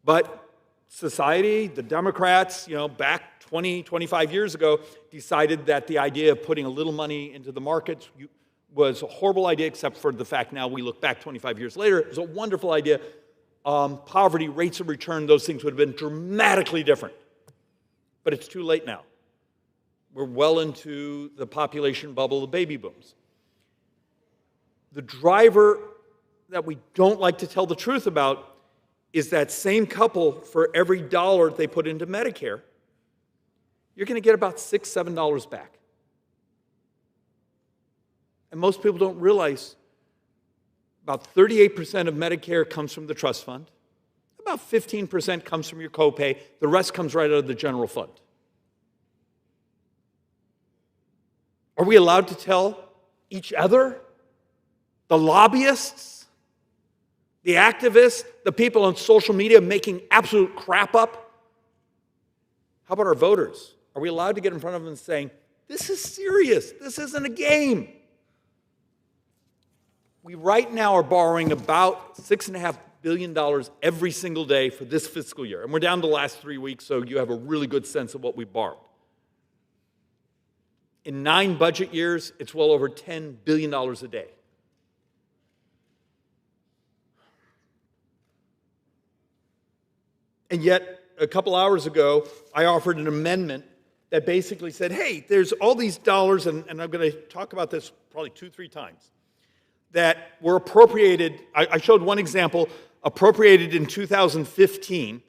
But society, the Democrats, back 20, 25 years ago, decided that the idea of putting a little money into the markets was a horrible idea, except for the fact now we look back 25 years later, it was a wonderful idea. Poverty, rates of return, those things would have been dramatically different. But it's too late now. We're well into the population bubble, the baby booms. The driver that we don't like to tell the truth about is that same couple, for every dollar they put into Medicare, you're going to get about $6, $7 back. And most people don't realize about 38% of Medicare comes from the trust fund. About 15% comes from your copay. The rest comes right out of the general fund. Are we allowed to tell each other, the lobbyists, the activists, the people on social media making absolute crap up? How about our voters? Are we allowed to get in front of them and saying, this is serious, this isn't a game? We right now are borrowing about $6.5 billion every single day for this fiscal year. And we're down to the last 3 weeks, so you have a really good sense of what we borrowed. In 9 budget years, it's well over $10 billion a day. And yet, a couple hours ago, I offered an amendment that basically said, hey, there's all these dollars, and I'm going to talk about this probably 2-3 times, that were appropriated. I showed one example, appropriated in 2015.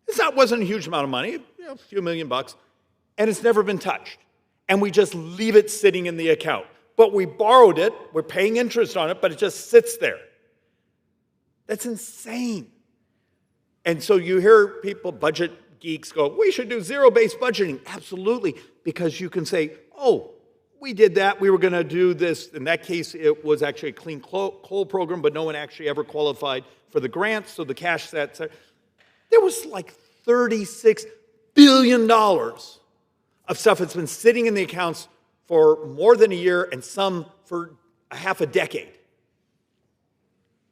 This wasn't a huge amount of money, a few million bucks, and it's never been touched. And we just leave it sitting in the account. But we borrowed it, we're paying interest on it, but it just sits there. That's insane. And so you hear people, budget geeks, go, we should do zero-based budgeting. Absolutely, because you can say, oh, we did that, we were going to do this. In that case, it was actually a clean coal program, but no one actually ever qualified for the grants, so the cash sets. There was like $36 billion of stuff that's been sitting in the accounts for more than a year and some for a half a decade.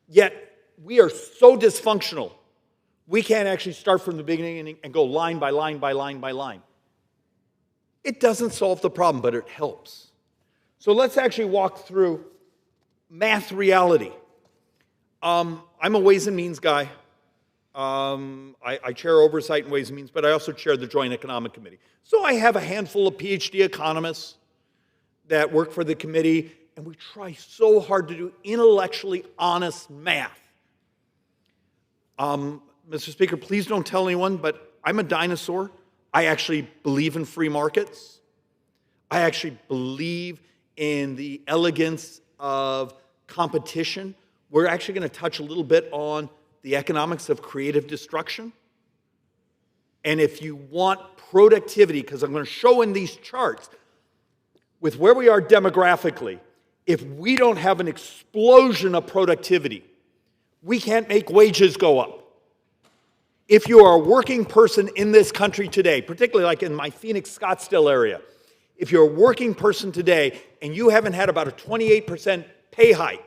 Yet we are so dysfunctional, we can't actually start from the beginning and go line by line by line by line. It doesn't solve the problem, but it helps. So let's actually walk through math reality. I'm a Ways and Means guy. I chair oversight in Ways and Means, but I also chair the Joint Economic Committee. So I have a handful of PhD economists that work for the committee, and we try so hard to do intellectually honest math. Mr. Speaker, please don't tell anyone, but I'm a dinosaur. I actually believe in free markets. I actually believe in the elegance of competition. We're actually going to touch a little bit on the economics of creative destruction. And if you want productivity, because I'm going to show in these charts, with where we are demographically, if we don't have an explosion of productivity, we can't make wages go up. If you are a working person in this country today, particularly like in my Phoenix, Scottsdale area, if you're a working person today and you haven't had about a 28% pay hike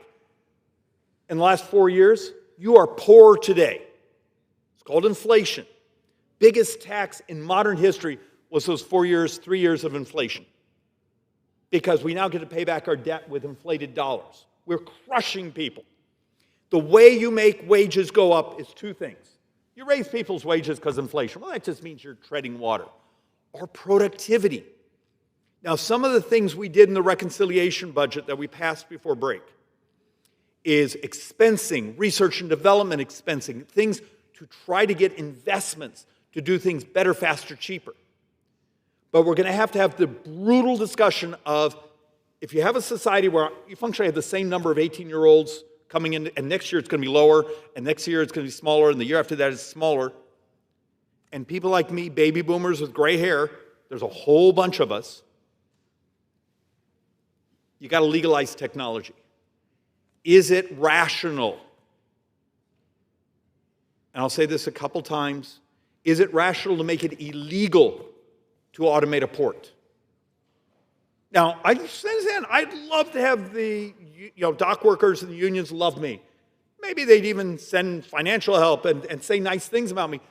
in the last 4 years, you are poor today. It's called inflation. Biggest tax in modern history was those 3 years of inflation. Because we now get to pay back our debt with inflated dollars. We're crushing people. The way you make wages go up is two things. You raise people's wages because of inflation. Well, that just means you're treading water. Or productivity. Now, some of the things we did in the reconciliation budget that we passed before break is expensing, research and development expensing, things to try to get investments to do things better, faster, cheaper. But we're going to have the brutal discussion of, if you have a society where you functionally have the same number of 18-year-olds coming in, and next year it's going to be lower, and next year it's going to be smaller, and the year after that it's smaller, and people like me, baby boomers with gray hair, there's a whole bunch of us, you got to legalize technology. Is it rational? And I'll say this a couple times. Is it rational to make it illegal to automate a port? Now, I understand, I'd love to have the dock workers and the unions love me. Maybe they'd even send financial help and say nice things about me.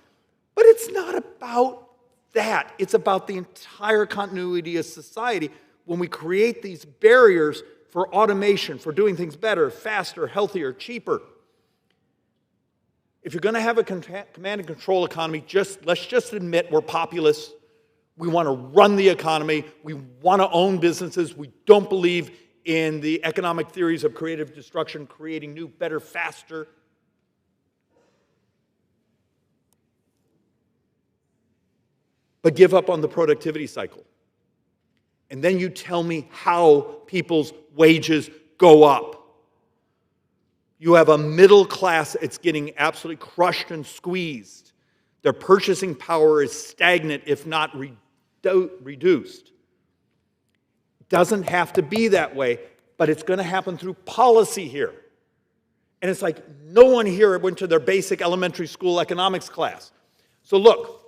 But it's not about that. It's about the entire continuity of society when we create these barriers for automation, for doing things better, faster, healthier, cheaper. If you're going to have a command and control economy, let's just admit we're populists. We want to run the economy. We want to own businesses. We don't believe in the economic theories of creative destruction, creating new, better, faster. But give up on the productivity cycle. And then you tell me how people's wages go up. You have a middle class, it's getting absolutely crushed and squeezed. Their purchasing power is stagnant, if not reduced. It doesn't have to be that way, but it's going to happen through policy here. And it's like no one here went to their basic elementary school economics class. So look,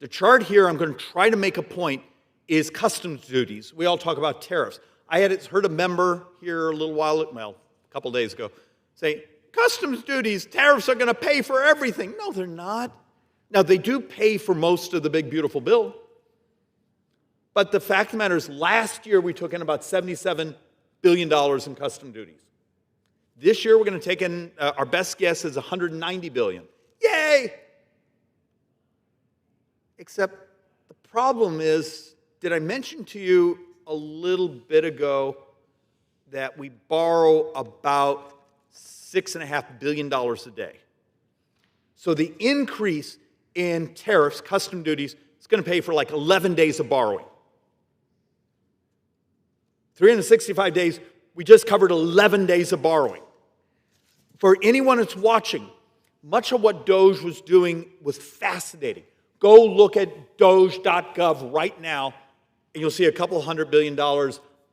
the chart here, I'm going to try to make a point, is customs duties. We all talk about tariffs. I had heard a member here a couple days ago, say, customs duties, tariffs are going to pay for everything. No, they're not. Now, they do pay for most of the big, beautiful bill. But the fact of the matter is, last year we took in about $77 billion in custom duties. This year we're going to take in, our best guess is $190 billion. Yay! Except the problem is, did I mention to you a little bit ago that we borrow about $6.5 billion a day? So the increase in tariffs, custom duties, is going to pay for like 11 days of borrowing. 365 days, we just covered 11 days of borrowing. For anyone that's watching, much of what DOGE was doing was fascinating. Go look at doge.gov right now, and you'll see a couple $100 billion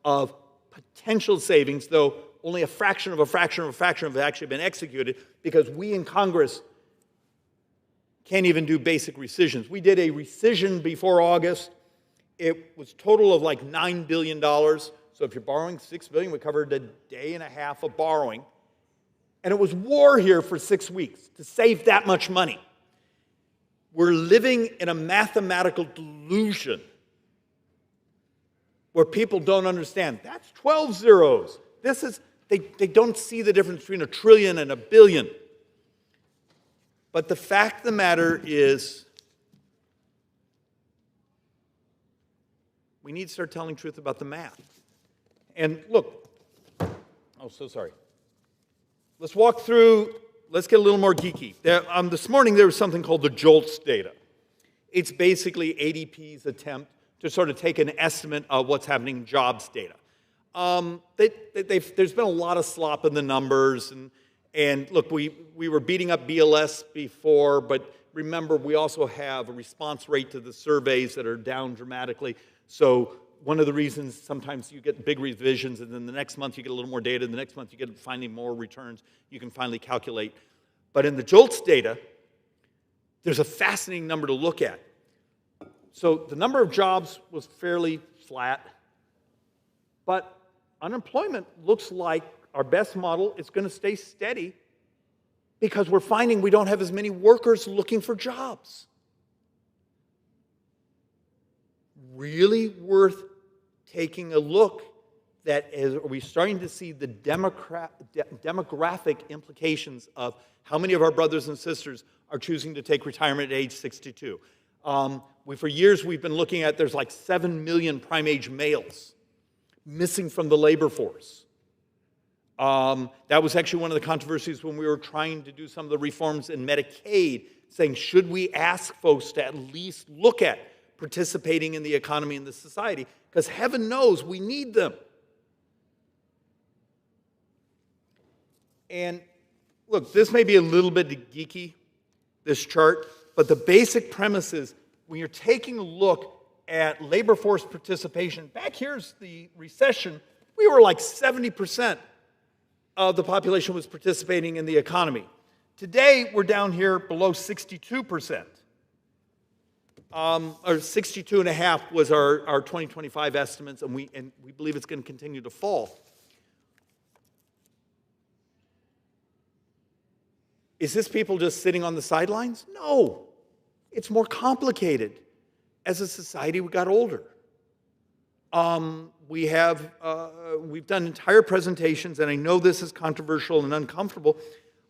of potential savings, though only a fraction of a fraction of a fraction have actually been executed because we in Congress can't even do basic rescissions. We did a rescission before August. It was total of like $9 billion. So if you're borrowing $6 billion, we covered a day and a half of borrowing. And it was war here for 6 weeks to save that much money. We're living in a mathematical delusion where people don't understand. That's 12 zeros. They don't see the difference between a trillion and a billion. But the fact of the matter is, we need to start telling truth about the math. And look, oh, so sorry. Let's walk through, let's get a little more geeky. This morning there was something called the JOLTS data. It's basically ADP's attempt to sort of take an estimate of what's happening in jobs data. There's been a lot of slop in the numbers, and look, we were beating up BLS before, but remember we also have a response rate to the surveys that are down dramatically. So one of the reasons sometimes you get big revisions and then the next month you get a little more data, and the next month you get finally more returns, you can finally calculate. But in the JOLTS data, there's a fascinating number to look at. So the number of jobs was fairly flat, but unemployment looks like our best model is going to stay steady because we're finding we don't have as many workers looking for jobs. Really worth taking a look at, are we starting to see the demographic implications of how many of our brothers and sisters are choosing to take retirement at age 62. For years we've been looking at, there's like 7 million prime age males missing from the labor force. That was actually one of the controversies when we were trying to do some of the reforms in Medicaid, saying, should we ask folks to at least look at participating in the economy and the society? Because heaven knows we need them. And look, this may be a little bit geeky, this chart, but the basic premise is when you're taking a look at labor force participation, back here's the recession, we were like 70% of the population was participating in the economy. Today, we're down here below 62%. Or 62.5 was our 2025 estimates, and we believe it's going to continue to fall. Is this people just sitting on the sidelines? No. It's more complicated. As a society, we got older. We've done entire presentations, and I know this is controversial and uncomfortable,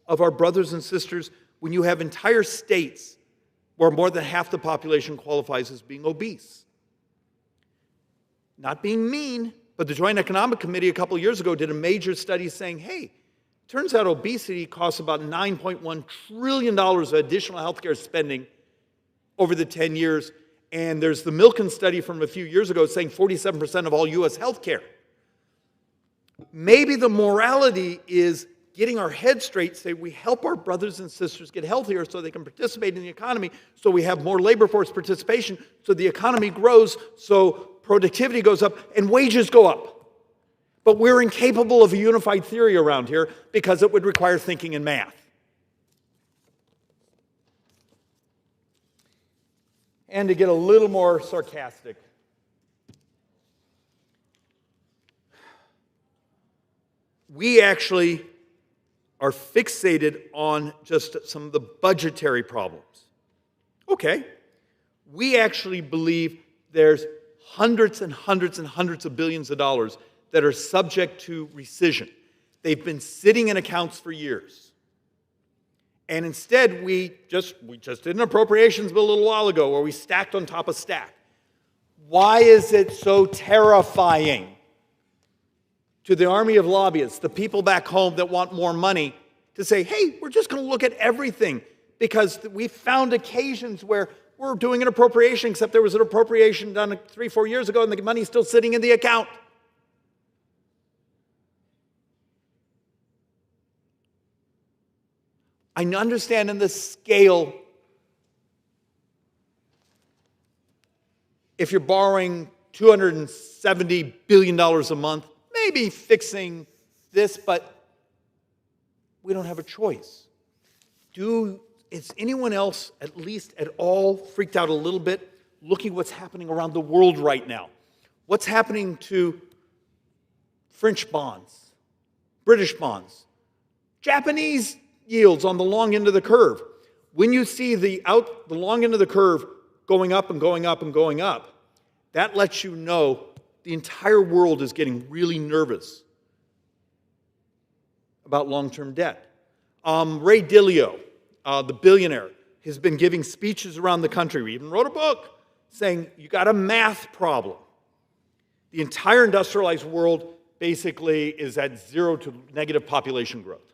of our brothers and sisters when you have entire states where more than half the population qualifies as being obese. Not being mean, but the Joint Economic Committee a couple years ago did a major study saying, hey, turns out obesity costs about $9.1 trillion of additional healthcare spending over the 10 years. And there's the Milken study from a few years ago saying 47% of all U.S. healthcare. Maybe the morality is getting our head straight, say we help our brothers and sisters get healthier so they can participate in the economy, so we have more labor force participation, so the economy grows, so productivity goes up, and wages go up. But we're incapable of a unified theory around here because it would require thinking in math. And to get a little more sarcastic, we actually are fixated on just some of the budgetary problems. Okay, we actually believe there's hundreds and hundreds and hundreds of billions of dollars that are subject to rescission. They've been sitting in accounts for years. And instead, we just did an appropriations bill a little while ago where we stacked on top of stack. Why is it so terrifying to the army of lobbyists, the people back home that want more money, to say, hey, we're just going to look at everything? Because we found occasions where we're doing an appropriation, except there was an appropriation done 3-4 years ago and the money's still sitting in the account. I understand in the scale, if you're borrowing $270 billion a month, maybe fixing this, but we don't have a choice. Is anyone else, at least at all, freaked out a little bit looking what's happening around the world right now? What's happening to French bonds, British bonds, Japanese yields on the long end of the curve? When you see the long end of the curve going up and going up and going up, that lets you know the entire world is getting really nervous about long-term debt. Ray Dalio, the billionaire, has been giving speeches around the country. We even wrote a book saying, you got a math problem. The entire industrialized world basically is at 0 to negative population growth.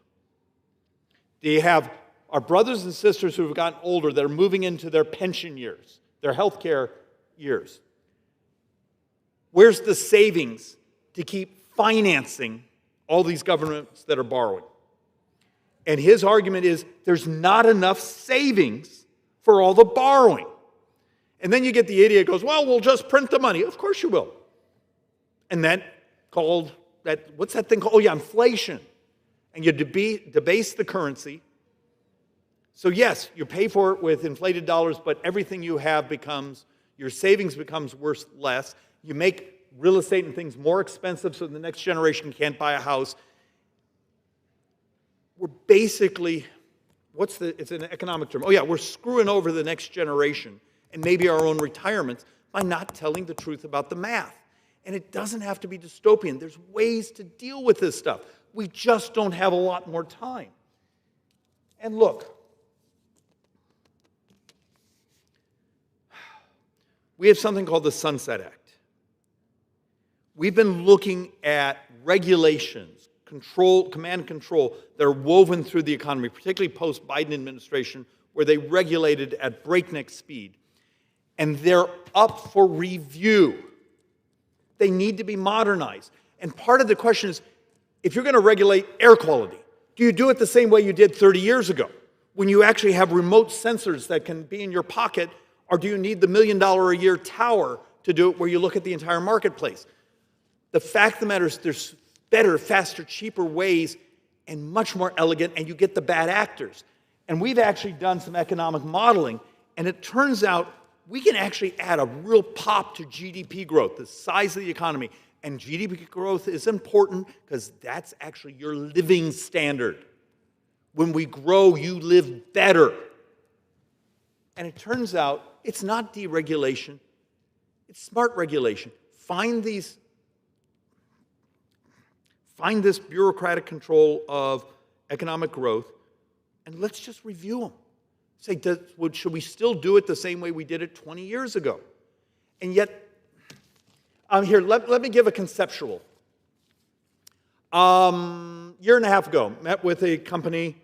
They have our brothers and sisters who have gotten older that are moving into their pension years, their health care years. Where's the savings to keep financing all these governments that are borrowing? And his argument is there's not enough savings for all the borrowing. And then you get the idiot who goes, well, we'll just print the money. Of course you will. And what's that thing called? Oh yeah, inflation. And you debase the currency. So yes, you pay for it with inflated dollars, but everything you have your savings becomes worth less. You make real estate and things more expensive so the next generation can't buy a house. We're basically, it's an economic term. Oh yeah, we're screwing over the next generation and maybe our own retirements by not telling the truth about the math. And it doesn't have to be dystopian. There's ways to deal with this stuff. We just don't have a lot more time. And look, we have something called the Sunset Act. We've been looking at regulations, command and control that are woven through the economy, particularly post-Biden administration, where they regulated at breakneck speed. And they're up for review. They need to be modernized. And part of the question is, if you're going to regulate air quality, do you do it the same way you did 30 years ago, when you actually have remote sensors that can be in your pocket, or do you need the $1 million a year tower to do it where you look at the entire marketplace? The fact of the matter is there's better, faster, cheaper ways and much more elegant, and you get the bad actors. And we've actually done some economic modeling, and it turns out we can actually add a real pop to GDP growth, the size of the economy. And GDP growth is important because that's actually your living standard. When we grow, you live better. And it turns out it's not deregulation, it's smart regulation. Find this bureaucratic control of economic growth, and let's just review them. Say, should we still do it the same way we did it 20 years ago? And yet, here, let me give a conceptual. Year and a half ago, met with a company,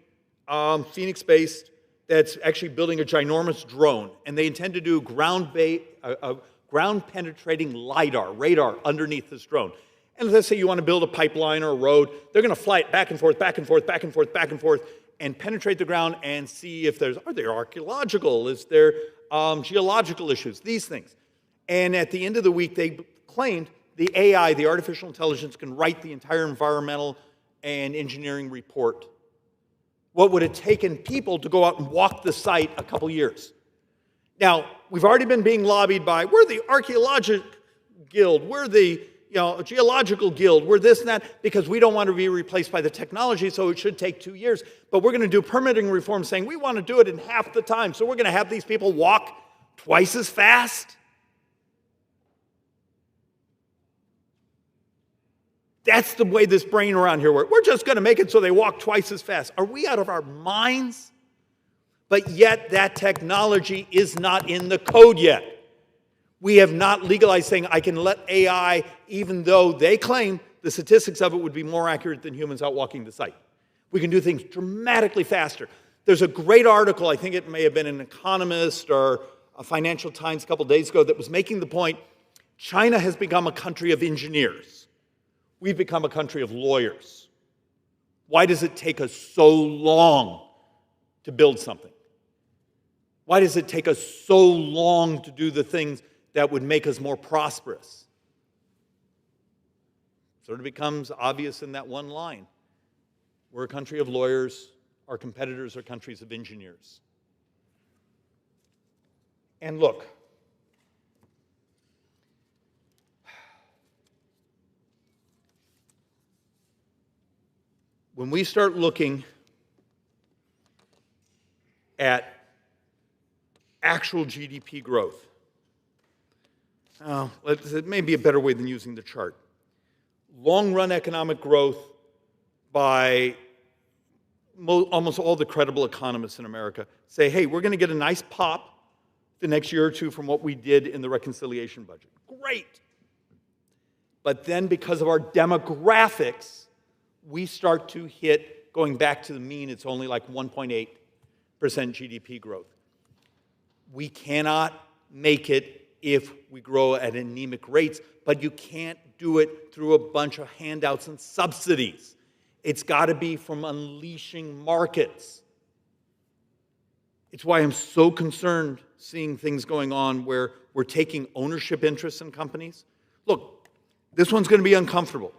Phoenix-based, that's actually building a ginormous drone, and they intend to do ground-penetrating radar underneath this drone. And let's say you want to build a pipeline or a road, they're going to fly it back and forth, back and forth, back and forth, back and forth, and penetrate the ground and see if are there archaeological, is there geological issues, these things. And at the end of the week, they claimed the AI, the artificial intelligence, can write the entire environmental and engineering report. What would have taken people to go out and walk the site a couple years? Now, we've already been being lobbied by, we're the archaeological guild, we're the geological guild, we're this and that, because we don't want to be replaced by the technology, so it should take 2 years. But we're going to do permitting reform saying we want to do it in half the time, so we're going to have these people walk twice as fast. That's the way this brain around here works. We're just going to make it so they walk twice as fast. Are we out of our minds? But yet that technology is not in the code yet. We have not legalized saying I can let AI, even though they claim the statistics of it would be more accurate than humans out walking the site. We can do things dramatically faster. There's a great article, I think it may have been an Economist or a Financial Times a couple days ago, that was making the point, China has become a country of engineers. We've become a country of lawyers. Why does it take us so long to build something? Why does it take us so long to do the things that would make us more prosperous? sort of becomes obvious in that one line. We're a country of lawyers. Our competitors are countries of engineers. And look, when we start looking at actual GDP growth, it may be a better way than using the chart. Long-run economic growth by almost all the credible economists in America say, hey, we're going to get a nice pop the next year or two from what we did in the reconciliation budget. Great. But then because of our demographics, we start to hit, going back to the mean, it's only like 1.8% GDP growth. We cannot make it if we grow at anemic rates, but you can't do it through a bunch of handouts and subsidies. It's got to be from unleashing markets. It's why I'm so concerned seeing things going on where we're taking ownership interests in companies. Look, this one's going to be uncomfortable.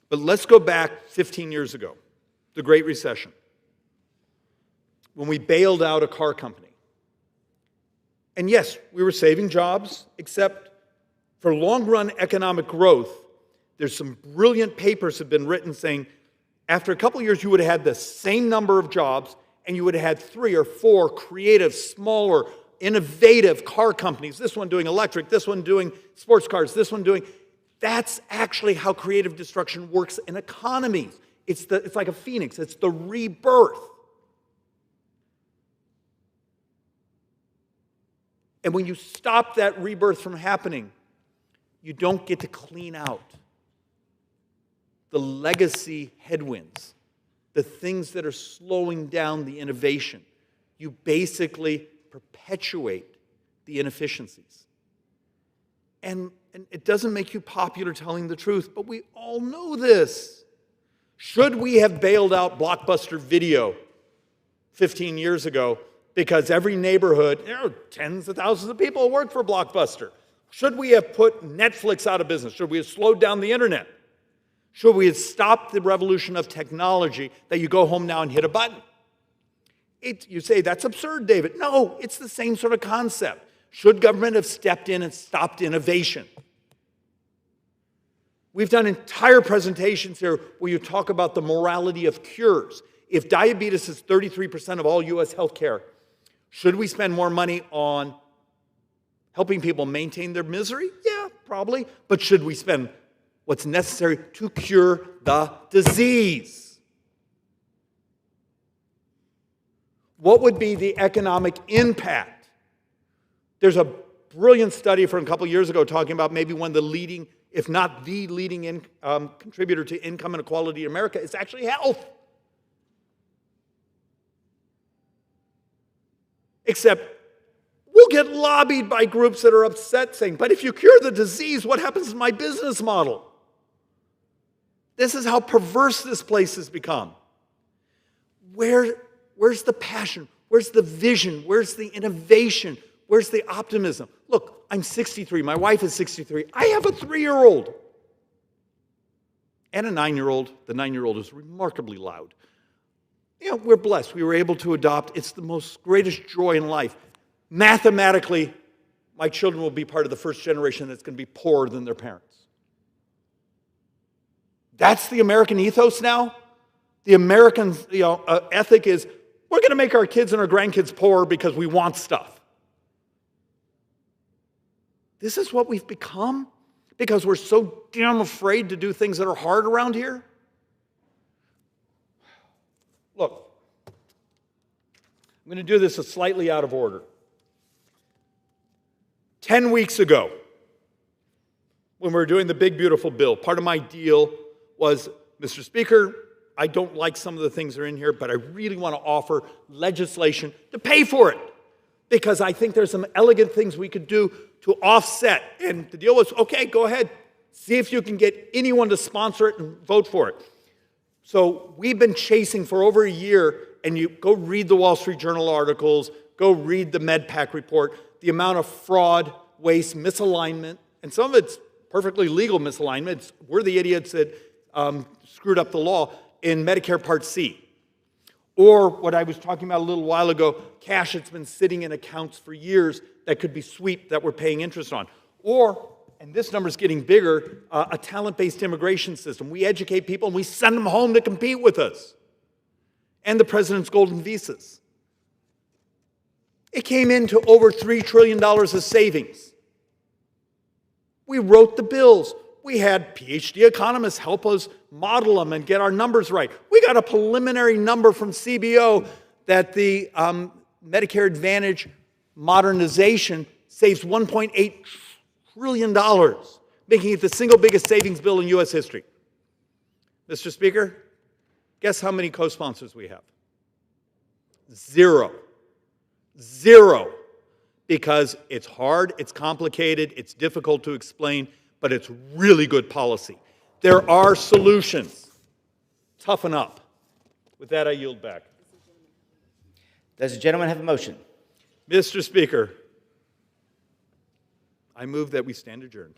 But let's go back 15 years ago, the Great Recession, when we bailed out a car company. And yes, we were saving jobs, except for long-run economic growth, there's some brilliant papers have been written saying after a couple of years you would have had the same number of jobs and you would have had 3 or 4 creative, smaller, innovative car companies, this one doing electric, this one doing sports cars, this one doing... That's actually how creative destruction works in economies. It's like a phoenix. It's the rebirth. And when you stop that rebirth from happening, you don't get to clean out the legacy headwinds, the things that are slowing down the innovation. You basically perpetuate the inefficiencies. And it doesn't make you popular telling the truth, but we all know this. Should we have bailed out Blockbuster Video 15 years ago because every neighborhood, there are tens of thousands of people who work for Blockbuster? Should we have put Netflix out of business? Should we have slowed down the internet? Should we have stopped the revolution of technology that you go home now and hit a button? You say, that's absurd, David. No, it's the same sort of concept. Should government have stepped in and stopped innovation? We've done entire presentations here where you talk about the morality of cures. If diabetes is 33% of all U.S. healthcare, should we spend more money on helping people maintain their misery? Yeah, probably. But should we spend what's necessary to cure the disease? What would be the economic impact? There's a brilliant study from a couple years ago talking about maybe one of the leading, if not the leading contributor to income inequality in America is actually health. Except we'll get lobbied by groups that are upset saying, but if you cure the disease, what happens to my business model? This is how perverse this place has become. Where's the passion? Where's the vision? Where's the innovation? Where's the optimism? Look, I'm 63. My wife is 63. I have a 3-year-old and a 9-year-old. The 9-year-old is remarkably loud. You know, we're blessed. We were able to adopt. It's the most greatest joy in life. Mathematically, my children will be part of the first generation that's going to be poorer than their parents. That's the American ethos now. The American ethic is we're going to make our kids and our grandkids poor because we want stuff. This is what we've become because we're so damn afraid to do things that are hard around here. Look, I'm going to do this slightly out of order. 10 weeks ago, when we were doing the big, beautiful bill, part of my deal was, Mr. Speaker, I don't like some of the things that are in here, but I really want to offer legislation to pay for it because I think there's some elegant things we could do to offset. And the deal was, okay, go ahead. See if you can get anyone to sponsor it and vote for it. So we've been chasing for over a year, and you go read the Wall Street Journal articles, go read the MedPAC report, the amount of fraud, waste, misalignment, and some of it's perfectly legal misalignment. We're the idiots that screwed up the law in Medicare Part C. Or what I was talking about a little while ago, cash that's been sitting in accounts for years that could be swept that we're paying interest on. Or, and this number is getting bigger, a talent-based immigration system. We educate people and we send them home to compete with us. And the president's golden visas. It came into over $3 trillion of savings. We wrote the bills. We had PhD economists help us model them and get our numbers right. We got a preliminary number from CBO that the Medicare Advantage modernization saves $1.8 trillion, making it the single biggest savings bill in U.S. history. Mr. Speaker, guess how many co-sponsors we have? 0. 0. Because it's hard, it's complicated, it's difficult to explain, but it's really good policy. There are solutions. Toughen up. With that, I yield back. Does the gentleman have a motion? Mr. Speaker, I move that we stand adjourned.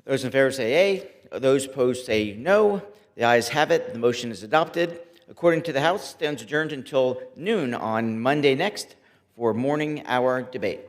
Those in favor say aye. Those opposed say no. The ayes have it. The motion is adopted. According to the House, stands adjourned until noon on Monday next for morning hour debate.